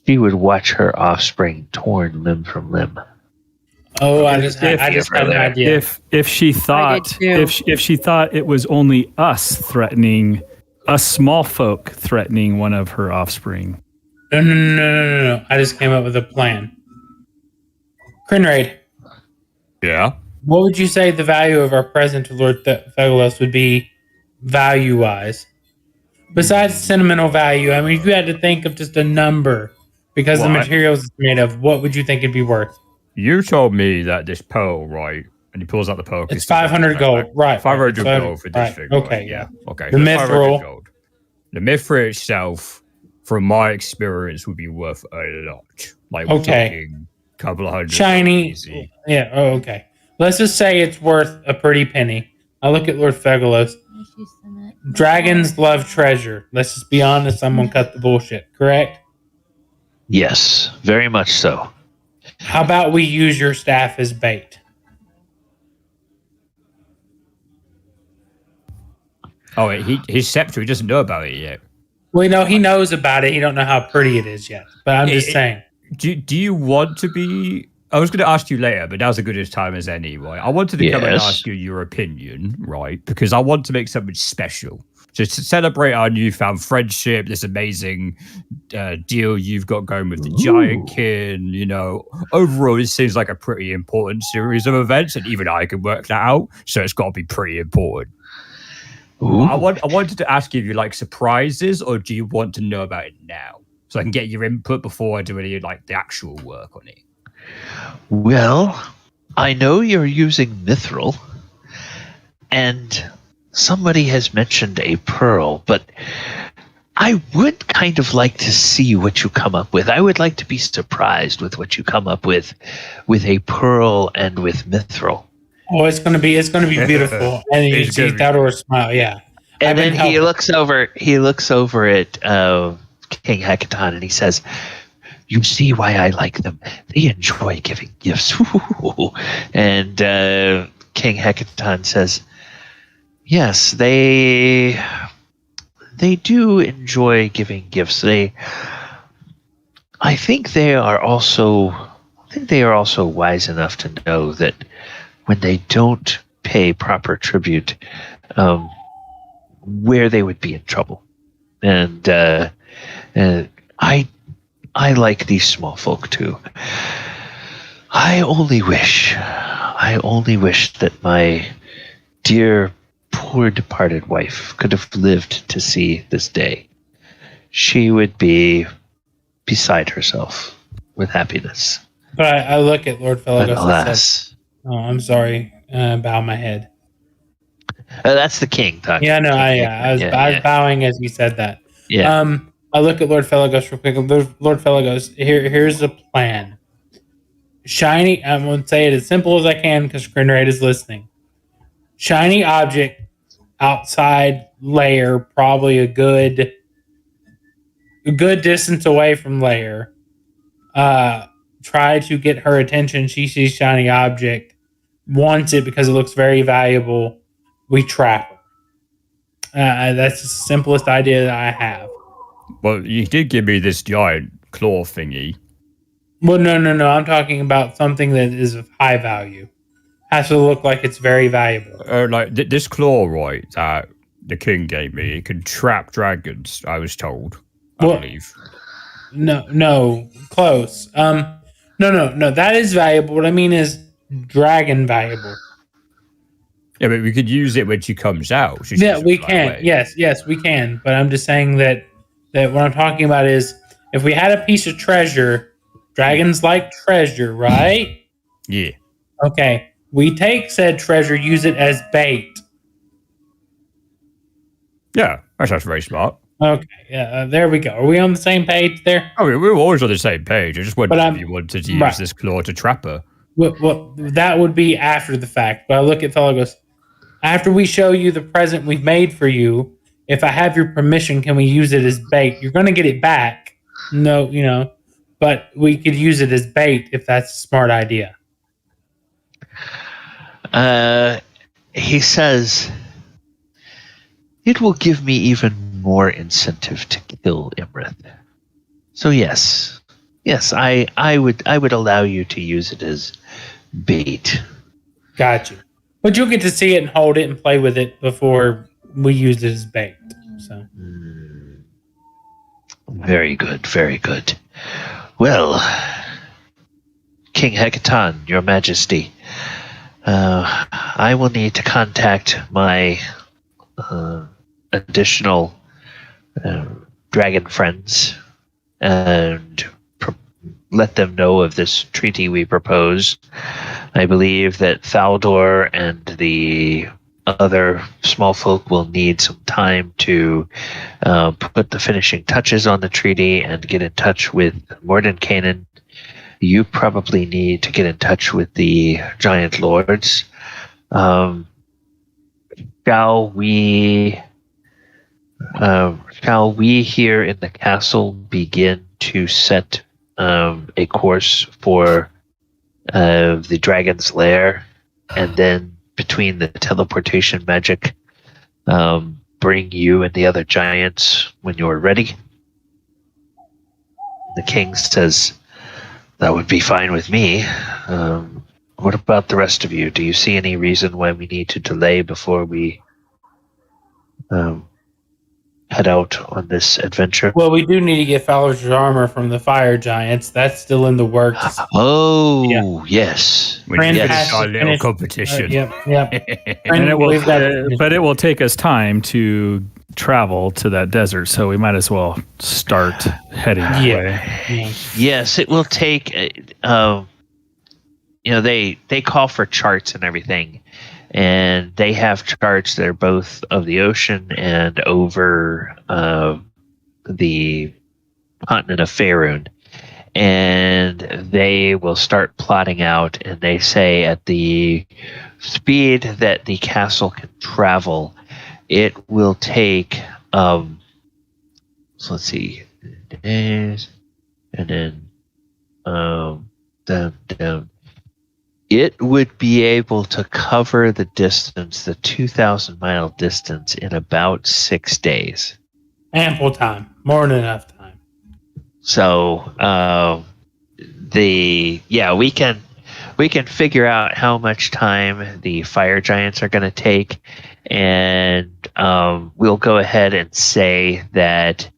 she would watch her offspring torn limb from limb. Oh, I just had an idea. If she thought it was only us small folk threatening one of her offspring. No. I just came up with a plan. Krenraid. Yeah? What would you say the value of our present to Lord Felgolos would be value-wise? Besides sentimental value, I mean, if you had to think of just a number, because the materials it's made of, what would you think it'd be worth? You told me that this pearl, right, And he pulls out the poker. It's 500 gold, right? 500 gold for this thing. Okay, right, yeah. Okay. The so mithril. Gold. The mithril itself, from my experience, would be worth a lot. Like, we're talking a couple of hundred. Shiny. Yeah. Oh, okay. Let's just say it's worth a pretty penny. I look at Lord Felgolos. Dragons love treasure. Let's just be honest. I'm gonna cut the bullshit. Correct? Yes, very much so. How about we use your staff as bait? Oh, his scepter, he doesn't know about it yet. Well, no, he knows about it. He don't know how pretty it is yet. But I'm just saying. Do you want to be... I was going to ask you later, but now's as good a time as any, right? I wanted to come and ask you your opinion, right? Because I want to make something special. Just to celebrate our newfound friendship, this amazing deal you've got going with the Giant King, you know. Overall, this seems like a pretty important series of events, and even I can work that out, so it's got to be pretty important. I wanted to ask you if you like surprises, or do you want to know about it now? So I can get your input before I do any like the actual work on it. Well, I know you're using mithril, and somebody has mentioned a pearl, but I would kind of like to see what you come up with. I would like to be surprised with what you come up with a pearl and with mithril. Oh, it's gonna be beautiful. And you see Thaldohr smile, yeah. And then he looks over at King Hekaton and he says, "You see why I like them. They enjoy giving gifts." And King Hekaton says, "Yes, they do enjoy giving gifts. I think they are also wise enough to know that when they don't pay proper tribute, where they would be in trouble. And I like these small folk too. I only wish that my dear poor departed wife could have lived to see this day. She would be beside herself with happiness." But I look at Lord Felgolos and said, "Oh, I'm sorry." Bow my head. That's the king talking. Yeah, no, I was bowing as you said that. Yeah. I look at Lord Felgolos real quick. Lord Felgolos, here's the plan. Shiny, I'm going to say it as simple as I can because Krenraid is listening. Shiny object outside lair, probably a good distance away from lair. Try to get her attention. She sees shiny object, wants it because it looks very valuable. We trap her. That's the simplest idea that I have. Well, you did give me this giant claw thingy. Well, no. I'm talking about something that is of high value. Has to look like it's very valuable. Like this claw, right, that the king gave me, it can trap dragons, I was told. I believe. No, close. No, that is valuable. What I mean is dragon valuable. Yeah, but we could use it when she comes out. We can. Yes, we can. But I'm just saying that what I'm talking about is if we had a piece of treasure, dragons like treasure, right? Yeah. Okay. We take said treasure, use it as bait. Yeah, that sounds very smart. Okay, yeah, there we go. Are we on the same page there? Oh, we were always on the same page. I just wondered if you wanted to use this claw to trap her. Well, that would be after the fact. But I look at Felgolos. After we show you the present we've made for you, if I have your permission, can we use it as bait? You're going to get it back. No, but we could use it as bait if that's a smart idea. He says, "It will give me even more incentive to kill Iymrith. So yes, I would allow you to use it as bait." Got you. But you'll get to see it and hold it and play with it before we use it as bait. So. Very good, very good. Well, King Hekaton, Your Majesty, I will need to contact my additional dragon friends and let them know of this treaty we propose. I believe that Thaldohr and the other small folk will need some time to put the finishing touches on the treaty and get in touch with Mordenkainen. You probably need to get in touch with the giant lords. Shall we here in the castle begin to set a course for the dragon's lair, and then between the teleportation magic, bring you and the other giants when you're ready? The king says, that would be fine with me. What about the rest of you? Do you see any reason why we need to delay before we head out on this adventure? Well, we do need to get Falzaure armor from the fire giants. That's still in the works. Oh, yes. We need to has start to a little finish- competition. Yep. And We've got to but it will take us time to travel to that desert, so we might as well start heading that way. Yeah. Yes, it will take. They call for charts and everything, and they have charts that are both of the ocean and over the continent of Faerun, and they will start plotting out. And they say at the speed that the castle can travel, it will take. So let's see, days, and then down. It would be able to cover the distance, the 2,000-mile distance, in about 6 days. Ample time, more than enough time. So, we can figure out how much time the fire giants are going to take, and we'll go ahead and say that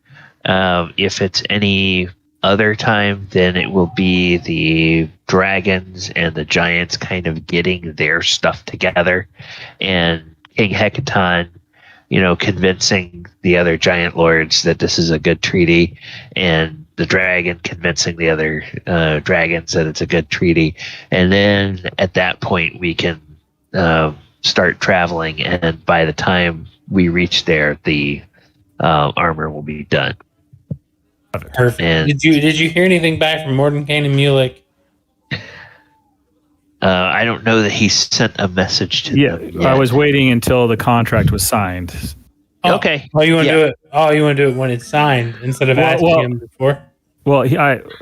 if it's any other time, then it will be the dragons and the giants kind of getting their stuff together, and King Hekaton, convincing the other giant lords that this is a good treaty, and the dragon convincing the other dragons that it's a good treaty. And then at that point we can start traveling, and by the time we reach there, the armor will be done. Perfect. And Did you hear anything back from Mordenkainen and Mulek? I don't know that he sent a message to them yet. I was waiting until the contract was signed. Okay. Oh, you want to do it? Oh, you want to do it when it's signed instead of asking him before? Well,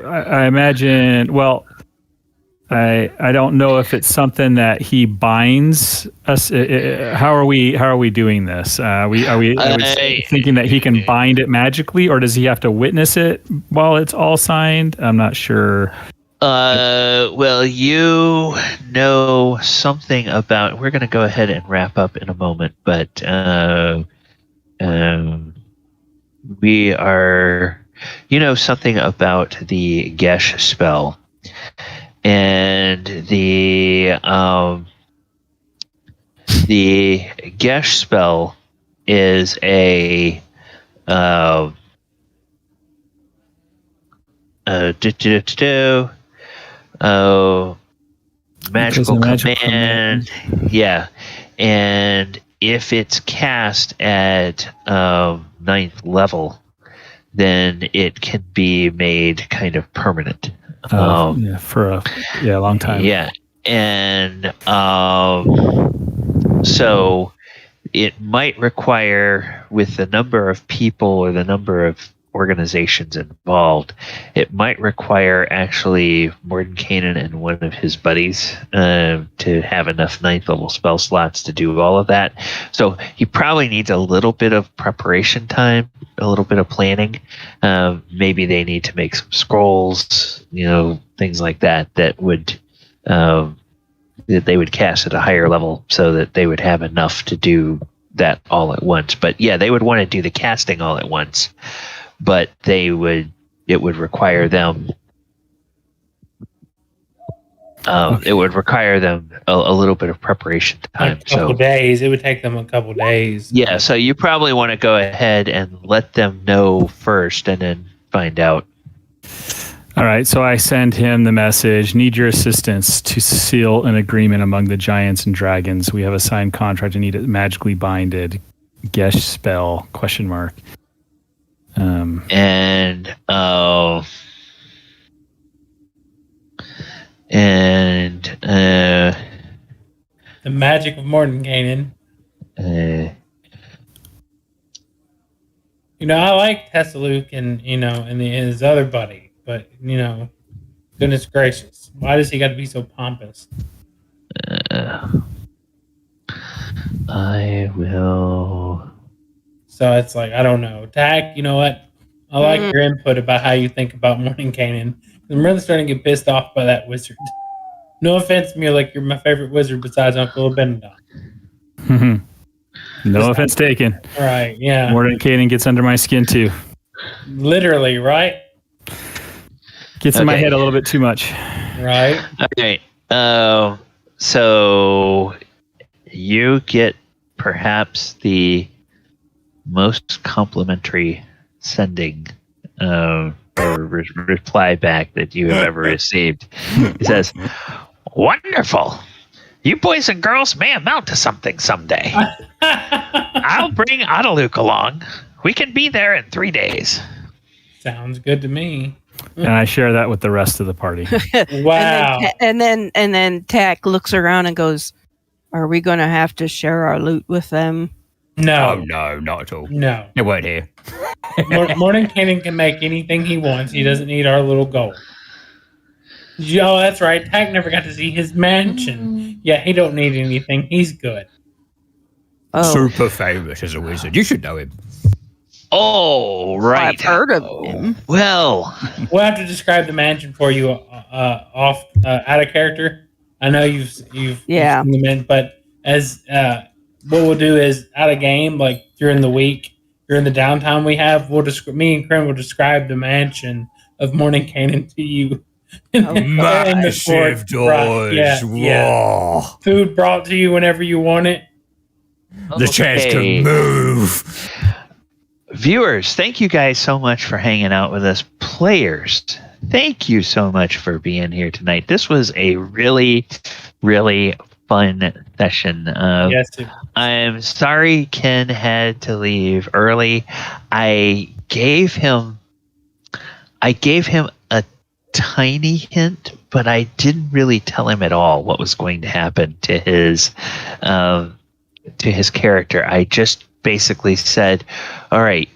I imagine. Well, I don't know if it's something that he binds us. How are we doing this? Are we thinking that he can bind it magically, or does he have to witness it while it's all signed? I'm not sure. Well, you know something about. We're going to go ahead and wrap up in a moment, but we are. You know something about the Geas spell, and the Geas spell is a magical command. Yeah, and if it's cast at 9th level, then it can be made kind of permanent. For a long time. Yeah, and so it might require, with the number of people or the number of organizations involved, it might require actually Mordenkainen and one of his buddies to have enough 9th level spell slots to do all of that. So he probably needs a little bit of preparation time, a little bit of planning. Maybe they need to make some scrolls, things like that would that they would cast at a higher level, so that they would have enough to do that all at once. But yeah, they would want to do the casting all at once. But it would require them. It would require them a little bit of preparation time. A couple days. It would take them a couple days. Yeah, so you probably want to go ahead and let them know first, and then find out. All right, so I send him the message. Need your assistance to seal an agreement among the giants and dragons. We have a signed contract and need it magically binded. Geas spell ? The magic of Mordenkainen. I like Tessaluk and his other buddy, but goodness gracious, why does he got to be so pompous? I will. So it's like, I don't know. Tack, you know what? I like your input about how you think about Mordenkainen. I'm really starting to get pissed off by that wizard. No offense, Mulek, you're my favorite wizard besides Uncle Abinadon. No offense taken. Right, yeah. Mordenkainen gets under my skin too. Literally, right? Gets in my head a little bit too much. Right. Okay. So you get perhaps the most complimentary sending or reply back that you have ever received. He says, "Wonderful. You boys and girls may amount to something someday. I'll bring Adaluk along. We can be there in 3 days." Sounds good to me. And I share that with the rest of the party. Wow. And then Tack looks around and goes, "Are we going to have to share our loot with them?" No. Oh, no, not at all. No. It won't here. Mordenkainen can make anything he wants. He doesn't need our little gold. Oh, that's right. Tack never got to see his mansion. Yeah, he don't need anything. He's good. Oh, Super famous as a wizard. You should know him. Oh, right. I've heard of him. Well, We'll have to describe the mansion for you out of character. I know you've seen them, but as what we'll do is out of game, like during the week, during the downtime we have, me and Kren will describe the mansion of Mordenkainen to you. Massive doors. Yeah. Food brought to you whenever you want it. The chairs can move. Viewers, thank you guys so much for hanging out with us. Players, thank you so much for being here tonight. This was a really, really fun session. Yes. I'm sorry Ken had to leave early. I gave him a tiny hint, but I didn't really tell him at all what was going to happen to his character. I just basically said, "All right,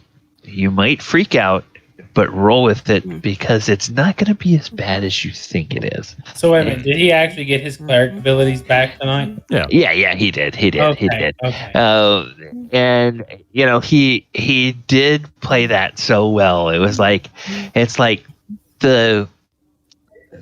you might freak out, but roll with it because it's not going to be as bad as you think it is." So wait a minute, did he actually get his cleric abilities back tonight? Yeah, he did. Okay. And he did play that so well.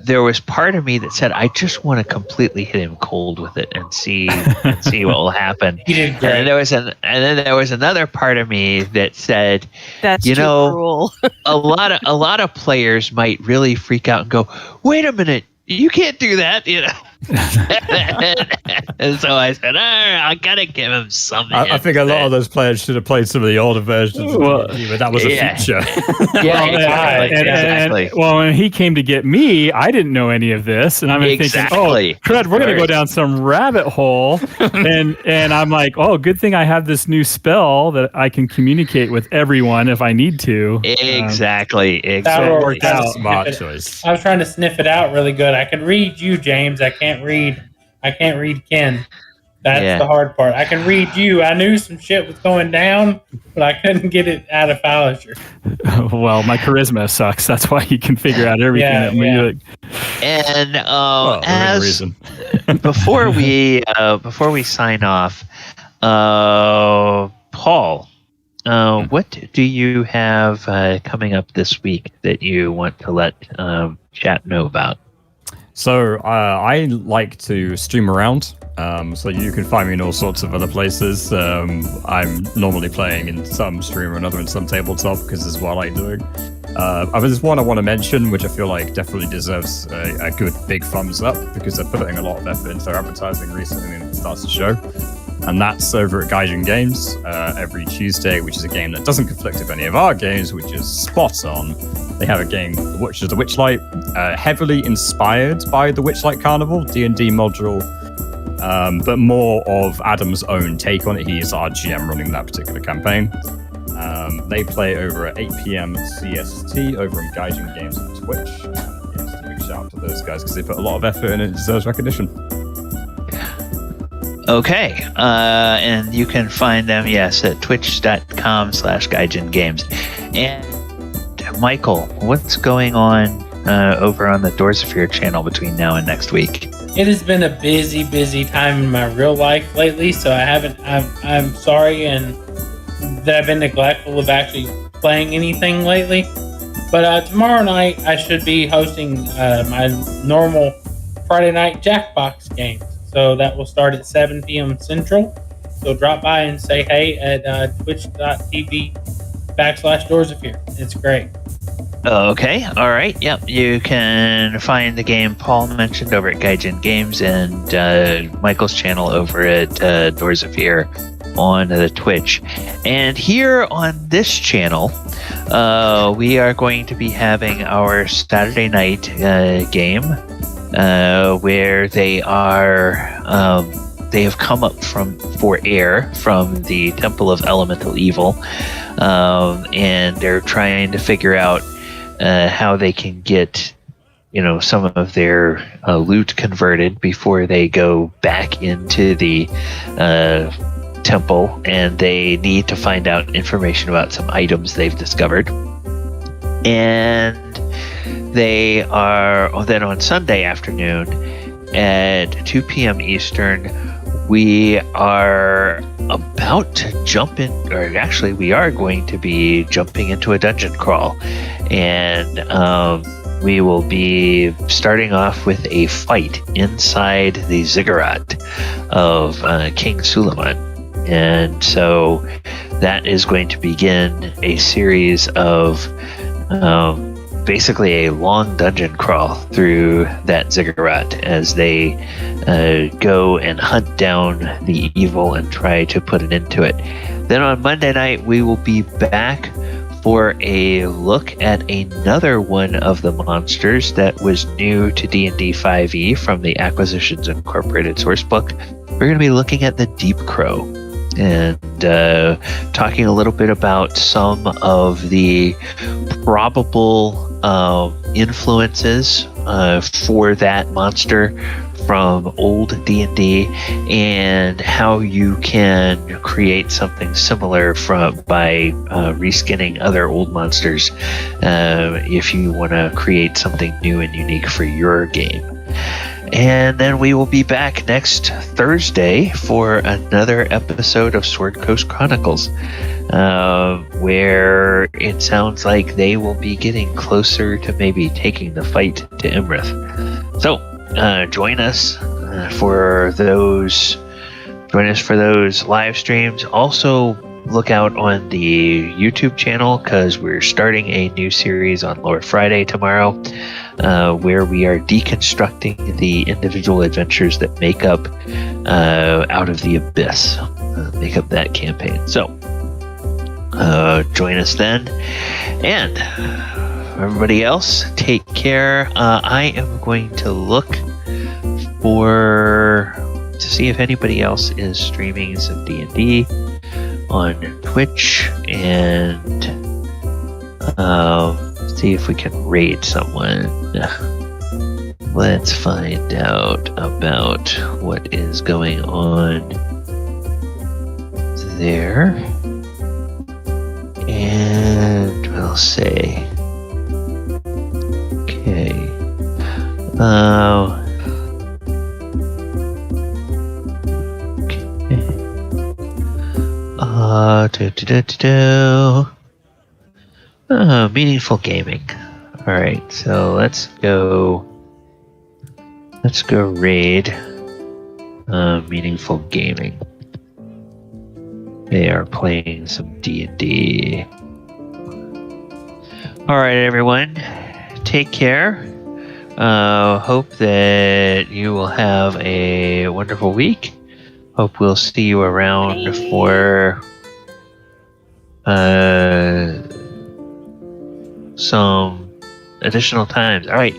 There was part of me that said, I just want to completely hit him cold with it and see what will happen. He did great. And then there was another part of me that said, that's too cruel. a lot of players might really freak out and go, "Wait a minute, you can't do that," And so I said, I gotta give him something. I think a lot of those players should have played some of the older versions, but that was a feature. Exactly. Well, when he came to get me, I didn't know any of this, and I'm thinking, Fred, we're gonna go down some rabbit hole, and I'm like, oh, good thing I have this new spell that I can communicate with everyone if I need to. Exactly. That worked out. Smart choice. I was trying to sniff it out really good. I can read you, James. I can't read Ken. That's the hard part. I can read you. I knew some shit was going down, but I couldn't get it out of Falazure. Well, my charisma sucks. That's why you can figure out everything. And reason. before we sign off, Paul, what do you have coming up this week that you want to let chat know about? So I like to stream around, so you can find me in all sorts of other places. I'm normally playing in some stream or another in some tabletop because this is what I like doing. There's one I want to mention, which I feel like definitely deserves a good big thumbs up because they're putting a lot of effort into their advertising recently and it starts to show. And that's over at Gaijin Games every Tuesday, which is a game that doesn't conflict with any of our games, which is spot on. They have a game which is the Witchlight, heavily inspired by the Witchlight Carnival D&D module, but more of Adam's own take on it. He is our GM running that particular campaign. They play over at 8 p.m. CST over in Gaijin Games on Twitch. Yes, a big shout out to those guys because they put a lot of effort in and it deserves recognition. Okay, and you can find them, yes, at twitch.com/Gaijin Games. And Michael, what's going on over on the Doors of Fear channel between now and next week? It has been a busy time in my real life lately, so I'm sorry and that I've been neglectful of actually playing anything lately. But tomorrow night I should be hosting my normal Friday night Jackbox games. So that will start at 7 p.m. Central. So drop by and say hey at twitch.tv/Doors of Fear. It's great. Okay, all right, yep. You can find the game Paul mentioned over at Gaijin Games and Michael's channel over at Doors of Fear on the Twitch. And here on this channel, we are going to be having our Saturday night game where they have come up for air from the Temple of Elemental Evil, and they're trying to figure out how they can get, some of their loot converted before they go back into the temple, and they need to find out information about some items they've discovered. And they are then on Sunday afternoon at 2 p.m. Eastern. We are about to jump in, or actually we are going to be jumping into a dungeon crawl, and we will be starting off with a fight inside the ziggurat of King Suleiman. And so that is going to begin a series of basically a long dungeon crawl through that ziggurat as they go and hunt down the evil and try to put an end to it. Then on Monday night, we will be back for a look at another one of the monsters that was new to D&D 5e from the Acquisitions Incorporated sourcebook. We're going to be looking at the Deep Crow and talking a little bit about some of the probable influences for that monster from old D&D and how you can create something similar by reskinning other old monsters if you want to create something new and unique for your game. And then we will be back next Thursday for another episode of Sword Coast Chronicles, where it sounds like they will be getting closer to maybe taking the fight to Iymrith. So join us for those live streams. Also, look out on the YouTube channel because we're starting a new series on Lord Friday tomorrow, where we are deconstructing the individual adventures that make up Out of the Abyss, make up that campaign. So join us then, and everybody else, take care. I am going to look to see if anybody else is streaming some D&D on Twitch, and see if we can raid someone. Let's find out about what is going on there, and we'll say okay. Meaningful gaming. All right, so let's go raid Meaningful Gaming. They are playing some D&D. All right, everyone, take care. Hope that you will have a wonderful week. Hope we'll see you around for some additional times. All right.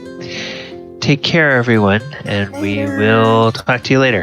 Take care, everyone, and we will talk to you later.